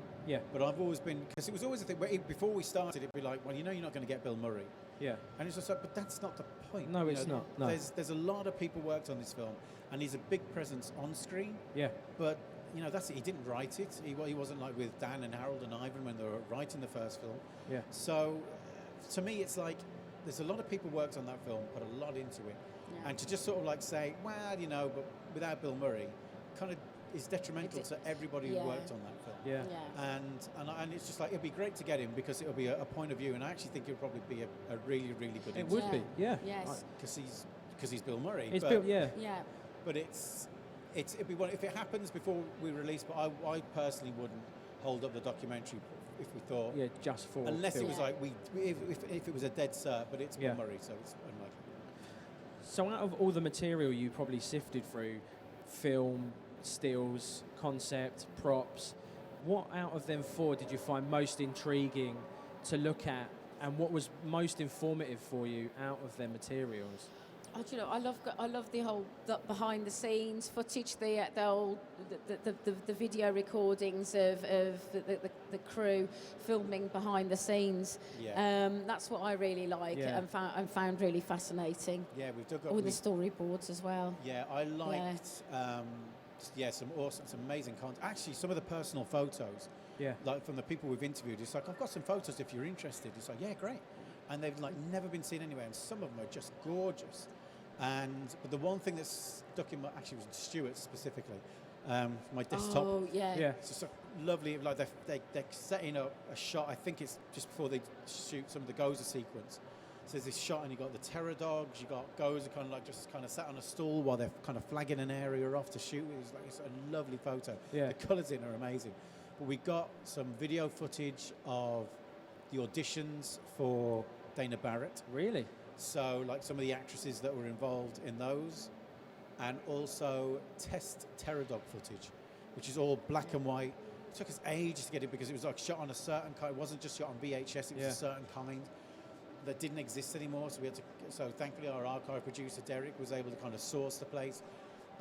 But I've always been, because it was always a thing where before we started, it'd be like, well, you know, you're not going to get Bill Murray. And it's just like, but that's not the point. No, it's not. No. There's a lot of people worked on this film, and he's a big presence on screen. But you know, that's it. He didn't write it. He wasn't like with Dan and Harold and Ivan when they were writing the first film. So to me, it's like there's a lot of people worked on that film, put a lot into it, and to just sort of like say, well, you know, but without Bill Murray, kind of is detrimental to everybody who worked on that film. And it's just like, it'd be great to get him because it'll be a point of view, and I actually think it'll probably be a really, really good interview. It would be, Yes. Because he's Bill Murray. It's Bill, But it'd be one if it happens before we release. But I personally wouldn't hold up the documentary if we thought. Yeah, just for. Unless film. it was like if it was a dead cert, but it's Bill Murray, so it's unlikely. So out of all the material you probably sifted through, film, stills, concept, props, what out of them four did you find most intriguing to look at, and what was most informative for you out of their materials? Oh, do you know, I love the behind the scenes footage, the video recordings of the crew filming behind the scenes. Yeah. That's what I really like and found really fascinating. Yeah, we've got all the storyboards as well. Yeah, I liked some amazing content. Actually, some of the personal photos. Yeah. Like from the people we've interviewed, it's like, I've got some photos if you're interested. It's like, yeah, great. And they've like never been seen anywhere, and some of them are just gorgeous. But the one thing that's stuck in my, actually was Stuart specifically, my desktop. Oh, yeah. It's just so lovely. Like they're setting up a shot. I think it's just before they shoot some of the Gozer sequence. So there's this shot, and you got the terror dogs. You got Gozer kind of sat on a stool while they're kind of flagging an area off to shoot. It's a lovely photo. Yeah. The colours in are amazing. But we got some video footage of the auditions for Dana Barrett. Really? So, like some of the actresses that were involved in those, and also test terror dog footage, which is all black and white. It took us ages to get it because it was like shot on a certain kind. It wasn't just shot on VHS. It was a certain kind that didn't exist anymore. So we had to. So thankfully, our archive producer Derek was able to kind of source the place.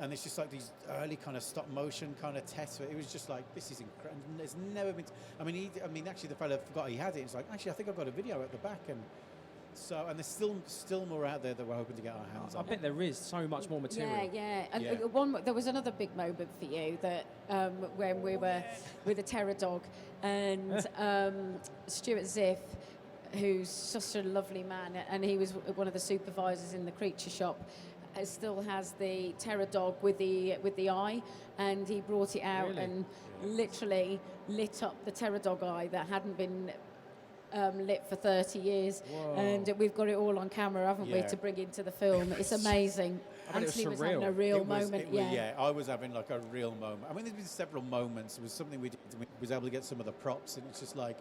And it's just like these early kind of stop motion kind of tests. It was just like, this is incredible. It's never been. Actually, the fellow forgot he had it. It's like, actually, I think I've got a video at the back, and there's still more out there that we're hoping to get our hands on. I bet there is so much more material. Yeah. And there was another big moment for you that when we were with a terror dog, and Stuart Ziff, who's such a lovely man, and he was one of the supervisors in the creature shop. Still has the terror dog with the eye, and he brought it out and literally lit up the terror dog eye that hadn't been lit for 30 years. Whoa. And we've got it all on camera, haven't we, to bring into the film. It's amazing. Anthony was having a real moment. I was having like a real moment. I mean, there's been several moments. It was something we did. We was able to get some of the props, and it's just like,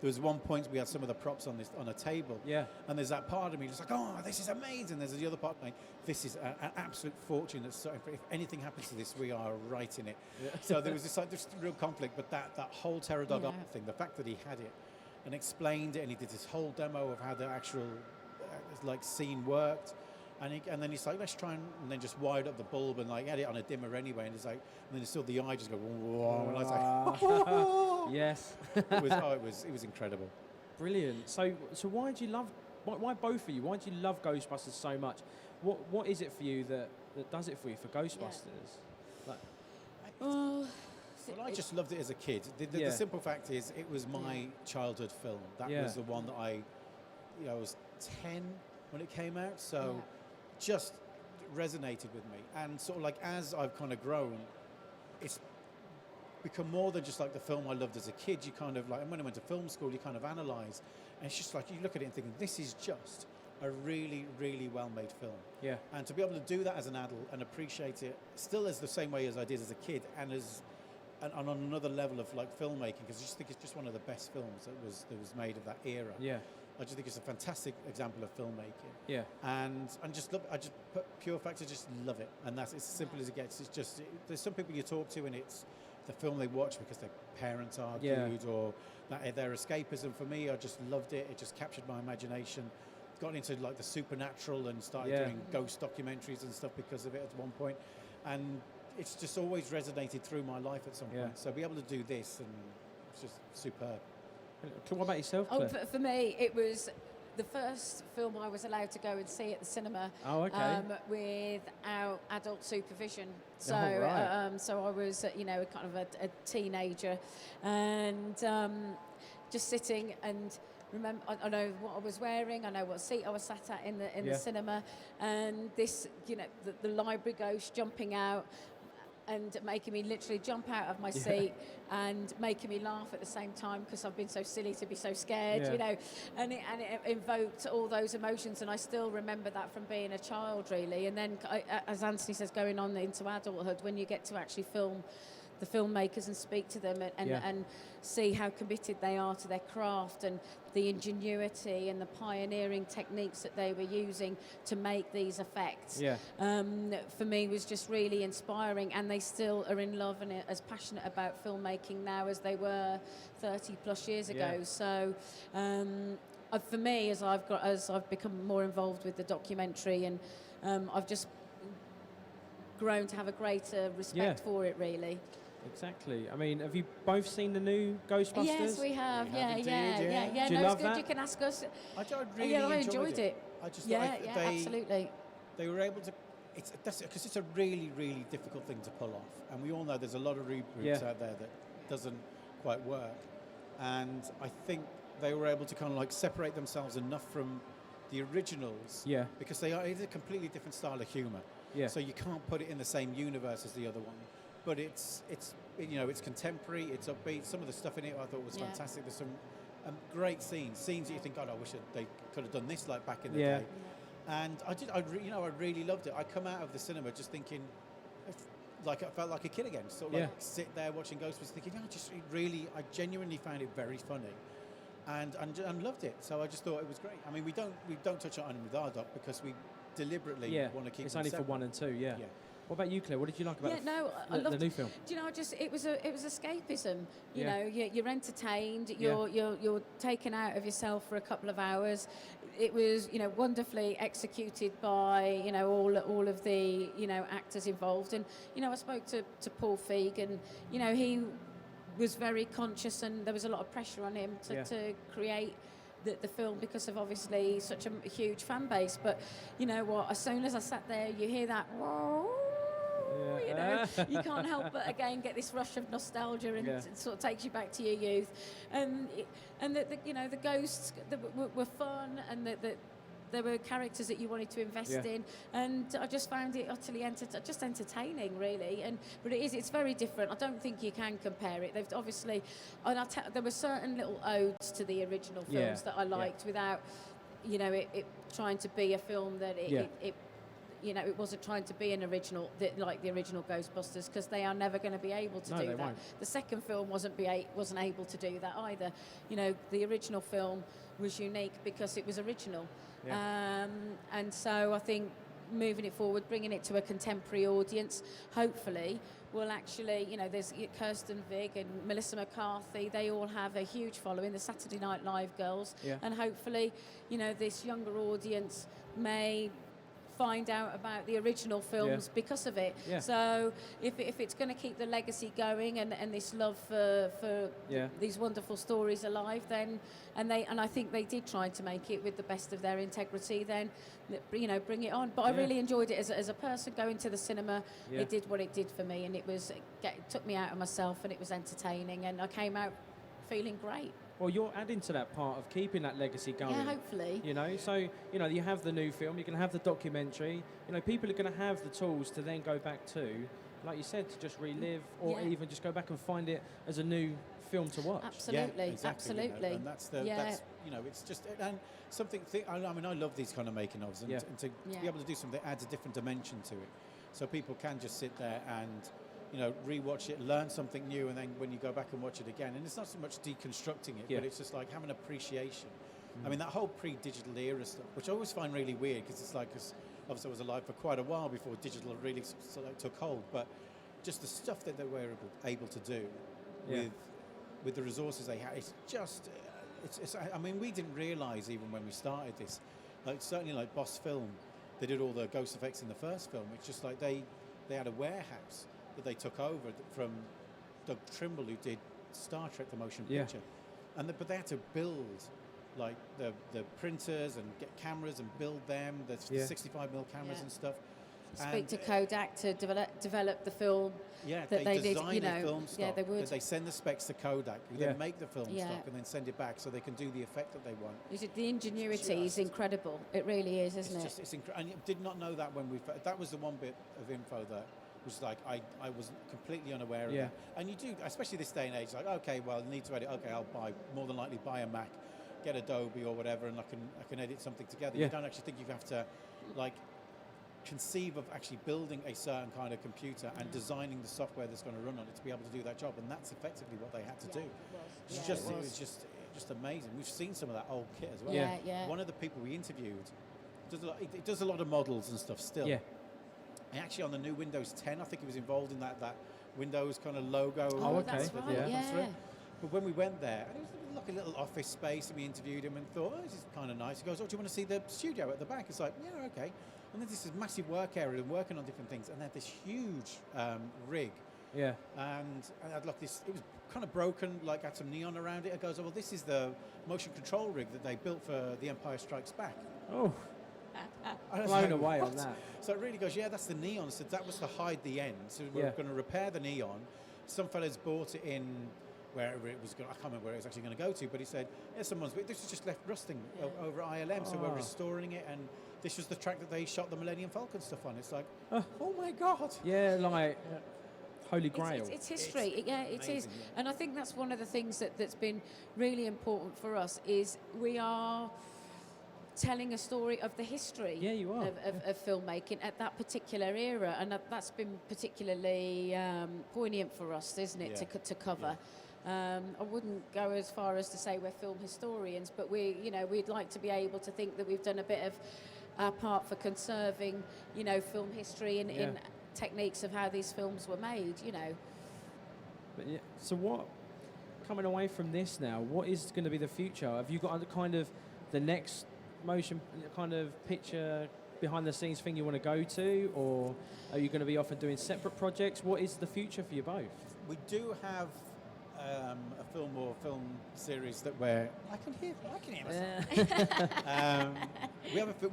there was one point we had some of the props on a table. Yeah. And there's that part of me just like, oh, this is amazing. There's the other part like, this is an absolute fortune. If anything happens to this, we are right in it. Yeah. So there was this real conflict. But that whole terror dog thing, the fact that he had it and explained it, and he did this whole demo of how the actual scene worked. And then he's like, let's try and then just wired up the bulb and like had it on a dimmer anyway. And it's like, and then you saw the eye just go, whoa. And I was like, oh. Yes. it was incredible. Brilliant. So why do you love? Why both of you? Why do you love Ghostbusters so much? What is it for you that does it for you for Ghostbusters? Well, I just loved it as a kid. The simple fact is, it was my childhood film. That was the one that I was 10 when it came out. So. Just resonated with me, and sort of like as I've kind of grown, it's become more than just like the film I loved as a kid. You kind of like, and when I went to film school, you kind of analyse, and it's just like you look at it and think, this is just a really, really well-made film. Yeah. And to be able to do that as an adult and appreciate it still as the same way as I did as a kid, and on another level of like filmmaking, because I just think it's just one of the best films that was made of that era. Yeah. I just think it's a fantastic example of filmmaking. Yeah. And just love. I just pure fact, I just love it, and that's as simple as it gets. It's just there's some people you talk to, and it's the film they watch because their parents argued or that their escapism. For me, I just loved it. It just captured my imagination. Got into like the supernatural and started doing ghost documentaries and stuff because of it at one point, and it's just always resonated through my life at some point. So be able to do this, and it's just superb. What about yourself, Claire? For me, it was the first film I was allowed to go and see at the cinema. Oh, okay. Without adult supervision. So, so I was, kind of a teenager, and just sitting and remember. I know what I was wearing. I know what seat I was sat at in the cinema, and this, the library ghost jumping out. And making me literally jump out of my seat and making me laugh at the same time because I've been so silly to be so scared, and it invoked all those emotions, and I still remember that from being a child, really. And then, as Anthony says, going on into adulthood, when you get to actually film the filmmakers and speak to them and see how committed they are to their craft and the ingenuity and the pioneering techniques that they were using to make these effects. For me was just really inspiring, and they still are in love and are as passionate about filmmaking now as they were 30 plus years ago. So for me, as I've become more involved with the documentary, and I've just grown to have a greater respect for it, really. Exactly. I mean, have you both seen the new Ghostbusters? Yes, we have. Do you No, love it's good. that? You can ask us. I really I enjoyed enjoyed it. I just absolutely. They were able to. Because it's a really, really difficult thing to pull off, and we all know there's a lot of reboots out there that doesn't quite work. And I think they were able to kind of like separate themselves enough from the originals, because it's a completely different style of humour. So you can't put it in the same universe as the other one. But it's contemporary, it's upbeat. Some of the stuff in it I thought was fantastic. There's some great scenes that you think, God, I wish they could have done this like back in the day. And I really loved it. I come out of the cinema just thinking, I felt like a kid again. Sort of sit there watching Ghostbusters, thinking, I genuinely found it very funny, and loved it. So I just thought it was great. I mean, we don't touch on it with our doc because we deliberately want to keep. It's only for 1 and 2. What about you, Claire? What did you like about the new film? Do you know? It was escapism. You know, you're entertained. You're taken out of yourself for a couple of hours. It was wonderfully executed by all of the actors involved. And I spoke to Paul Feig, and he was very conscious, and there was a lot of pressure on him to create the film because of obviously such a huge fan base. But you know what? As soon as I sat there, you hear that. You can't help but again get this rush of nostalgia, and it sort of takes you back to your youth, and the ghosts were fun, and there were characters that you wanted to invest in, and I just found it utterly entertaining, really. But it's very different. I don't think you can compare it. They've obviously, and there were certain little odes to the original films that I liked without, it trying to be a film that it wasn't trying to be an original like the original Ghostbusters, because they are never going to be able to do that. Won't. The second film wasn't able to do that either. The original film was unique because it was original. And so I think moving it forward, bringing it to a contemporary audience, hopefully will actually, there's Kirsten Vig and Melissa McCarthy, they all have a huge following, the Saturday Night Live girls, and hopefully, this younger audience may find out about the original films because of it. So if it's going to keep the legacy going and this love for these wonderful stories alive, then and I think they did try to make it with the best of their integrity, then bring it on. But I really enjoyed it as a person going to the cinema. It did what it did for me, and it took me out of myself, and it was entertaining, and I came out feeling great. Well, you're adding to that part of keeping that legacy going. Yeah, hopefully. So, you have the new film, you're going to have the documentary. People are going to have the tools to then go back to, like you said, to just relive or even just go back and find it as a new film to watch. Absolutely, exactly, absolutely. And that's it's just, and something, I mean, I love these kind of making ofs, and to be able to do something that adds a different dimension to it. So people can just sit there and rewatch it, learn something new, and then when you go back and watch it again, and it's not so much deconstructing it, but it's just like having appreciation. I mean, that whole pre-digital era stuff, which I always find really weird, because it's like, obviously I was alive for quite a while before digital really sort of took hold, but just the stuff that they were able to do with the resources they had, it's just, I mean, we didn't realise even when we started this, like certainly like Boss Film, they did all the ghost effects in the first film. It's just like they had a warehouse that they took over from Doug Trimble, who did Star Trek: The Motion Picture, but they had to build like the printers and get cameras and build them, the 65mm cameras and stuff. Speak to Kodak to develop the film. That they did. The film stock, they would. They send the specs to Kodak, who then make the film stock and then send it back so they can do the effect that they want. The ingenuity is incredible. It really is, isn't it? It's incredible. And I did not know that when that was the one bit of info that was like I was completely unaware of that. And you do, especially this day and age, like, okay, well, I need to edit. Okay, I'll more than likely buy a Mac, get Adobe or whatever, and I can edit something together. You don't actually think you have to like conceive of actually building a certain kind of computer and designing the software that's going to run on it to be able to do that job, and that's effectively what they had to do. It was just amazing. We've seen some of that old kit as well. One of the people we interviewed does a lot of models and stuff still. And actually on the new Windows 10, I think he was involved in that Windows kind of logo. Oh, okay. That's right. But when we went there, and it was like a little office space, and we interviewed him and thought, oh, this is kind of nice. He goes, oh, do you want to see the studio at the back? It's like, yeah, okay. And then this is massive work area and working on different things, and they had this huge rig. Yeah. And I'd like this, it was kind of broken, like had some neon around it. It goes, oh, well, this is the motion control rig that they built for The Empire Strikes Back. Oh. Blown away on that. So it really goes, yeah, that's the neon. So that was to hide the end. So we're going to repair the neon. Some fellas bought it in wherever it was going. I can't remember where it was actually going to go to, but he said, yeah, this was just left rusting over at ILM, so we're restoring it, and this was the track that they shot the Millennium Falcon stuff on. It's like, oh my God. Yeah, like Holy Grail. It's history. It is. And I think that's one of the things that's been really important for us is we are telling a story of the history of filmmaking at that particular era, and that's been particularly poignant for us, isn't it, to cover. I wouldn't go as far as to say we're film historians, but we'd like to be able to think that we've done a bit of our part for conserving, film history in techniques of how these films were made, But so what, coming away from this now, what is going to be the future? Have you got kind of the next motion kind of picture behind the scenes thing you want to go to, or are you going to be off and doing separate projects? What is the future for you both? We do have a film series that I can hear myself.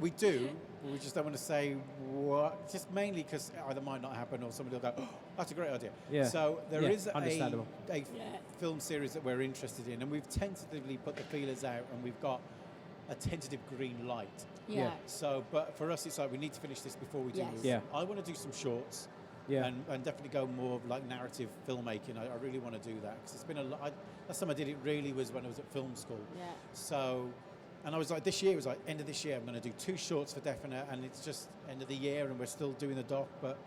We do. We just don't want to say what. Just mainly because either might not happen or somebody will go, oh, that's a great idea. Yeah. So there is understandable. a film series that we're interested in, and we've tentatively put the feelers out, and we've got a tentative green light. Yeah. So, but for us, it's like we need to finish this before we do. Yeah. I want to do some shorts. Yeah. And definitely go more like narrative filmmaking. I really want to do that because it's been a lot. Last time I did it really was when I was at film school. Yeah. So, and I was like, this year was like end of this year. I'm going to do 2 shorts for definite, and it's just end of the year, and we're still doing the doc. But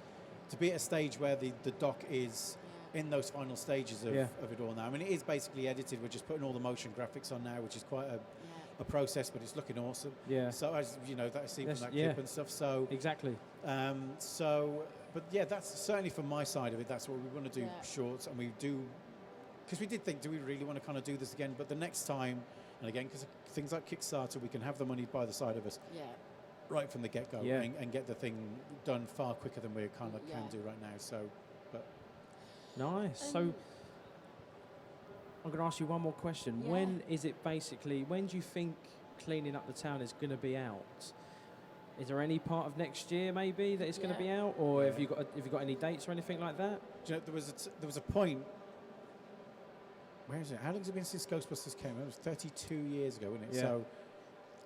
to be at a stage where the doc is in those final stages of it all now. I mean, it is basically edited. We're just putting all the motion graphics on now, which is quite a process, but it's looking awesome. Yeah. So as you know, that I see from that clip and stuff. So exactly. But yeah, that's certainly from my side of it. That's what we want to do, shorts, and we do, because we did think, do we really want to kind of do this again? But the next time, and again, because things like Kickstarter, we can have the money by the side of us, right from the get-go, and get the thing done far quicker than we kind of can do right now. So, but nice. So I'm going to ask you one more question. When is it basically? When do you think Cleaning Up the Town is going to be out? Is there any part of next year maybe that it's going to be out, or have you got any dates or anything like that? Do you know, there was a point. Where is it? How long has it been since Ghostbusters came out? It was 32 years ago, wasn't it? Yeah. So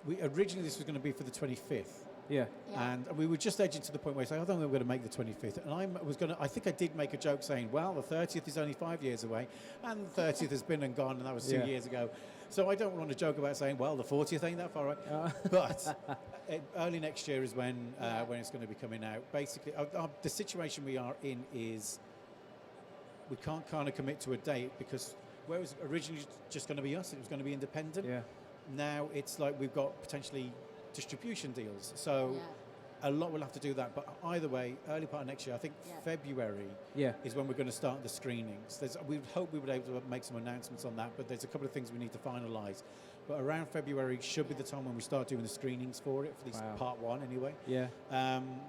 we originally this was going to be for the 25th. Yeah. And we were just edging to the point where I don't think we're going to make the 25th. And I think I did make a joke saying, well, the 30th is only 5 years away, and the 30th has been and gone, and that was 2 years ago. So I don't want to joke about saying, well, the 40th ain't that far away. But early next year is when it's going to be coming out. Basically, the situation we are in is we can't kind of commit to a date because where it was originally just going to be us, it was going to be independent. Yeah. Now it's like we've got potentially distribution deals. So a lot will have to do that. But either way, early part of next year, I think February is when we're going to start the screenings. We hope we would be able to make some announcements on that, but there's a couple of things we need to finalise. But around February should be the time when we start doing the screenings for it, for this part 1 anyway. Yeah.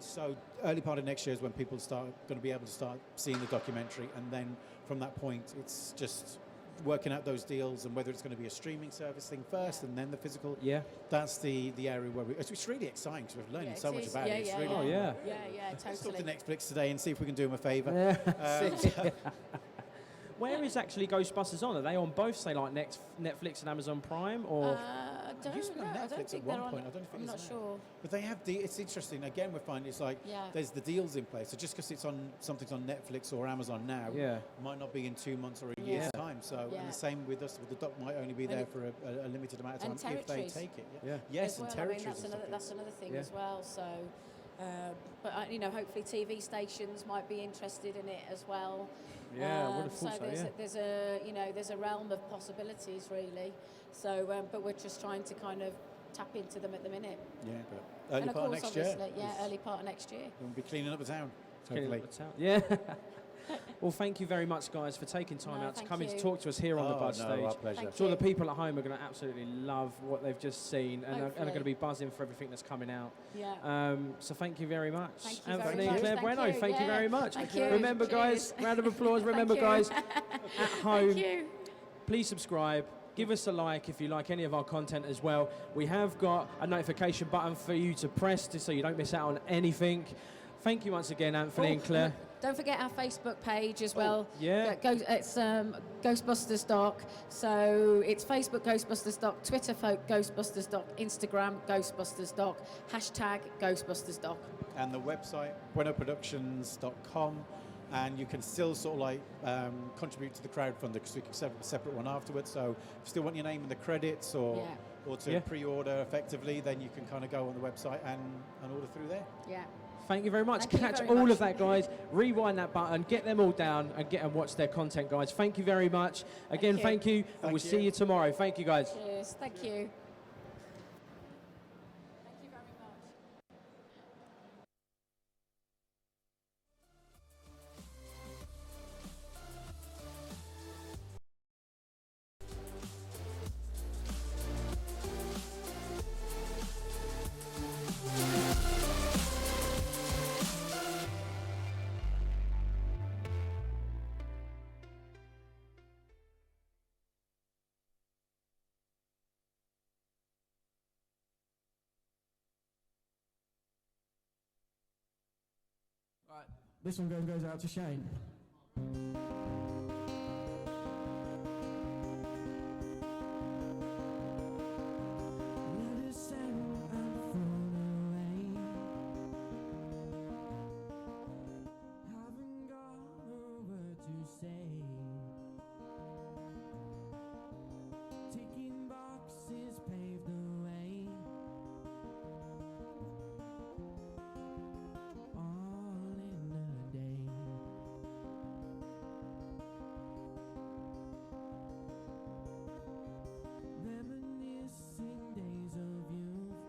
So early part of next year is when people going to be able to start seeing the documentary, and then from that point, it's just working out those deals and whether it's going to be a streaming service thing first and then the physical. Yeah. That's the area where it's really exciting because we're learning so much about it. It's really totally. Let's talk to Netflix today and see if we can do them a favour. Where is actually Ghostbusters on? Are they on both, say, like Netflix and Amazon Prime, or? I don't know. Netflix at one point. I don't know if I'm not sure. But they have it's interesting. Again, we're finding it's like there's the deals in place. So just because something's on Netflix or Amazon now, might not be in 2 months or a year's time. So and the same with us. With the doc might only be there for a limited amount of time if they take it. Yeah. Yes, and territories. I mean, that's another thing as well. So. But you know, hopefully TV stations might be interested in it as well. Yeah, I would have thought so. There's there's a realm of possibilities really. So, but we're just trying to kind of tap into them at the minute. Yeah, but early part of next year. Early part of next year. We'll be cleaning up the town. Cleaning up the town. Yeah. Well, thank you very much, guys, for taking time out to come in to talk to us here on the Buzz stage. Our pleasure. So all the people at home are going to absolutely love what they've just seen and are going to be buzzing for everything that's coming out. Yeah. So thank you very much. Thank you Anthony very and Claire much. Bueno, thank you very much. Thank you. Remember, guys, round of applause. Remember, guys, at home, please subscribe. Give us a like if you like any of our content as well. We have got a notification button for you to press so you don't miss out on anything. Thank you once again, Anthony and Claire. Don't forget our Facebook page as well. Yeah. It's Ghostbusters Doc. So it's Facebook Ghostbusters Doc, Twitter Ghostbusters Doc, Instagram Ghostbusters Doc, hashtag Ghostbusters Doc. And the website, buenoproductions.com. And you can still sort of like contribute to the crowdfunder because we can set up a separate one afterwards. So if you still want your name in the credits or to pre-order effectively, then you can kind of go on the website and order through there. Yeah. Thank you very much. Thank you Catch very all much. of that, guys. Rewind that button. Get them all down and get and watch their content, guys. Thank you very much. Again, thank you. And we'll see you tomorrow. Thank you, guys. Cheers. Thank you. Right, this one goes out to Shane. Let it settle and fall away. Haven't got a word to say. Ticking boxes pave the way. All in a day. Reminiscing days of youth,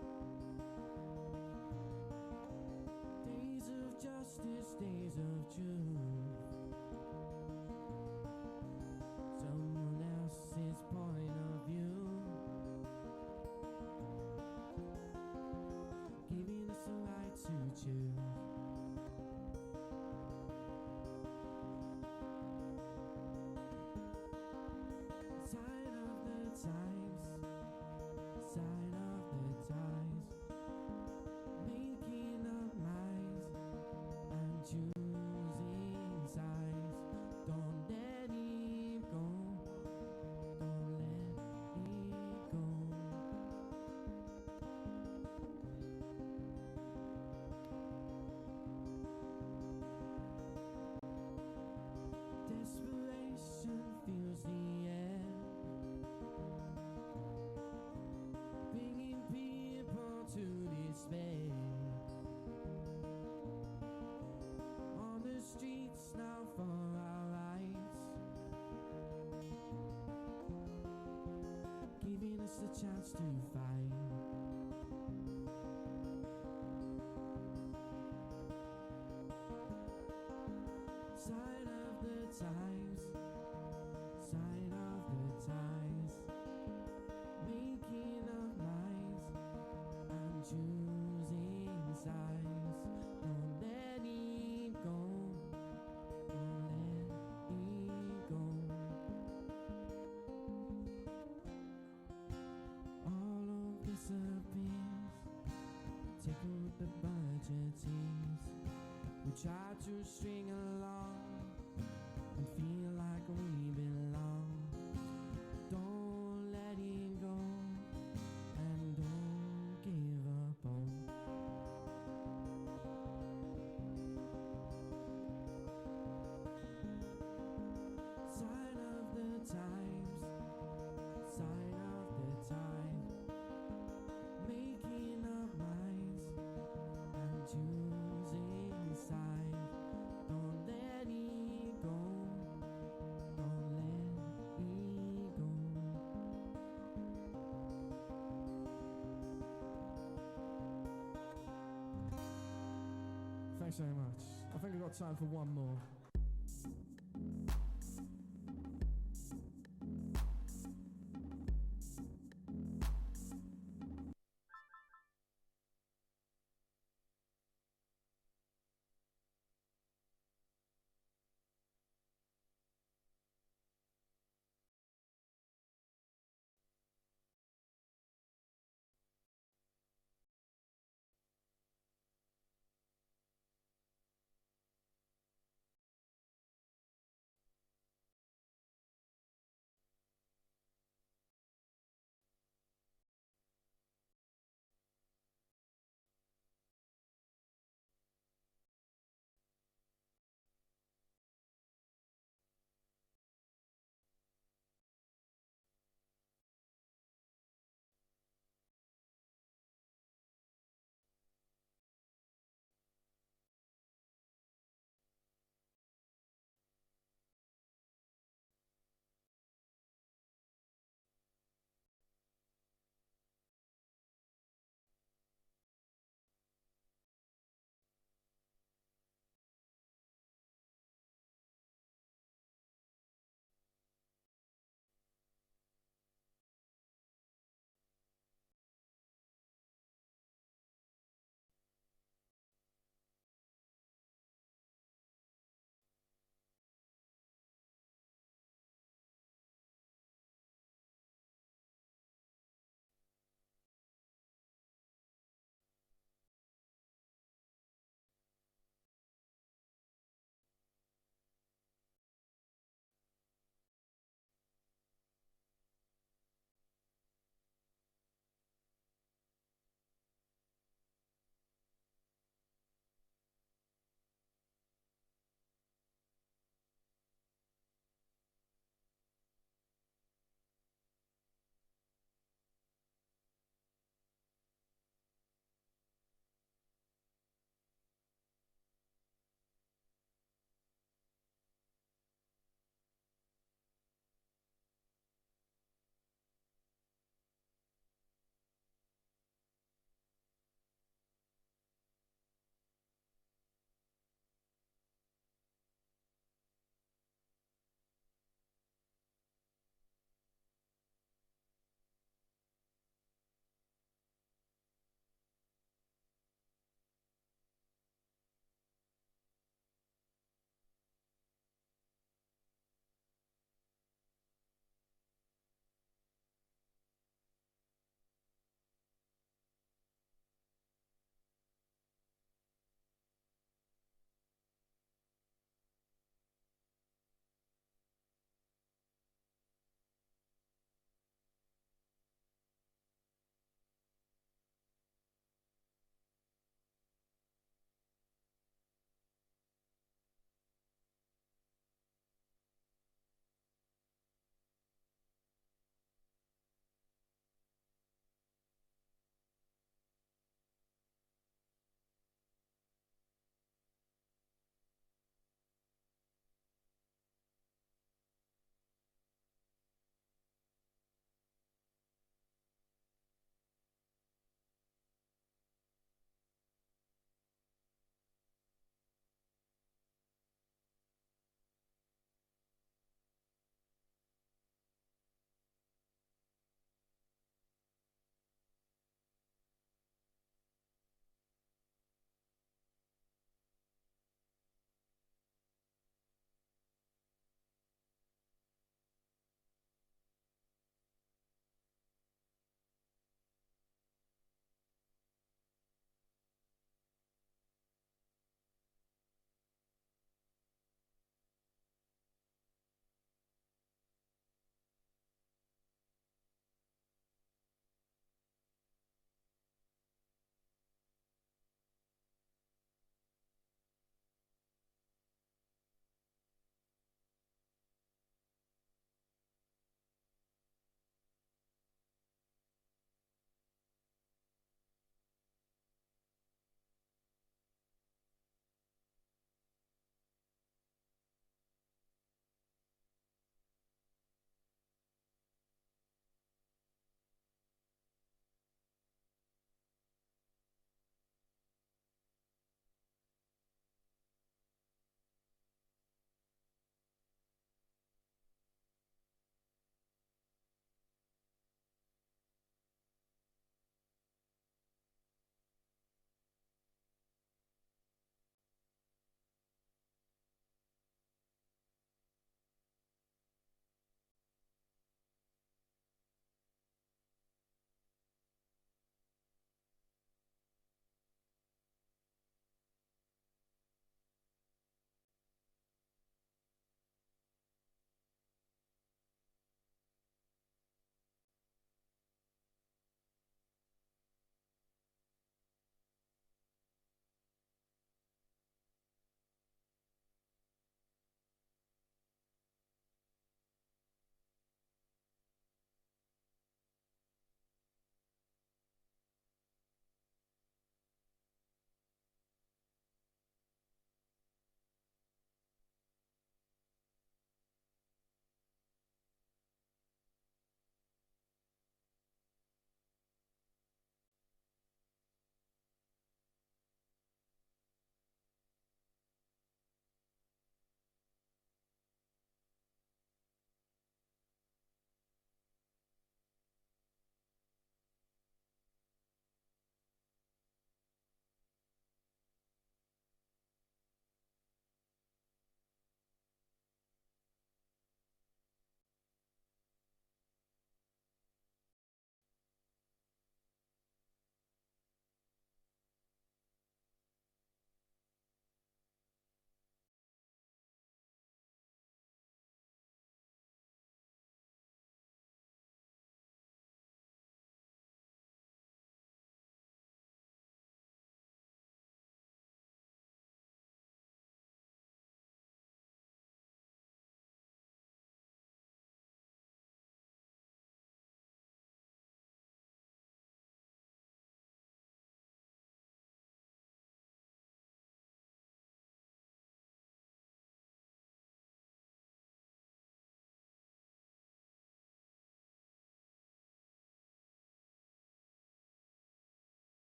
days of justice, days of truth. Someone else's point of view, giving us the right to choose. Sign of the times, sign of the times, making up minds and choosing sides. Don't let it go, don't let it go. Desperation fills the air, bringing people to despair. On the streets now for our rights, giving us the chance to fight. Sign of the times, sign of the times, making up minds and choosing sides. Don't let it go, don't let it go. All of this appears, take a look at the budget teams. We try to string along and feel like we belong. Don't let it go and don't give up on. Sign of the times, sign of the time, making up minds and choosing Thanks very much. I think we've got time for one more.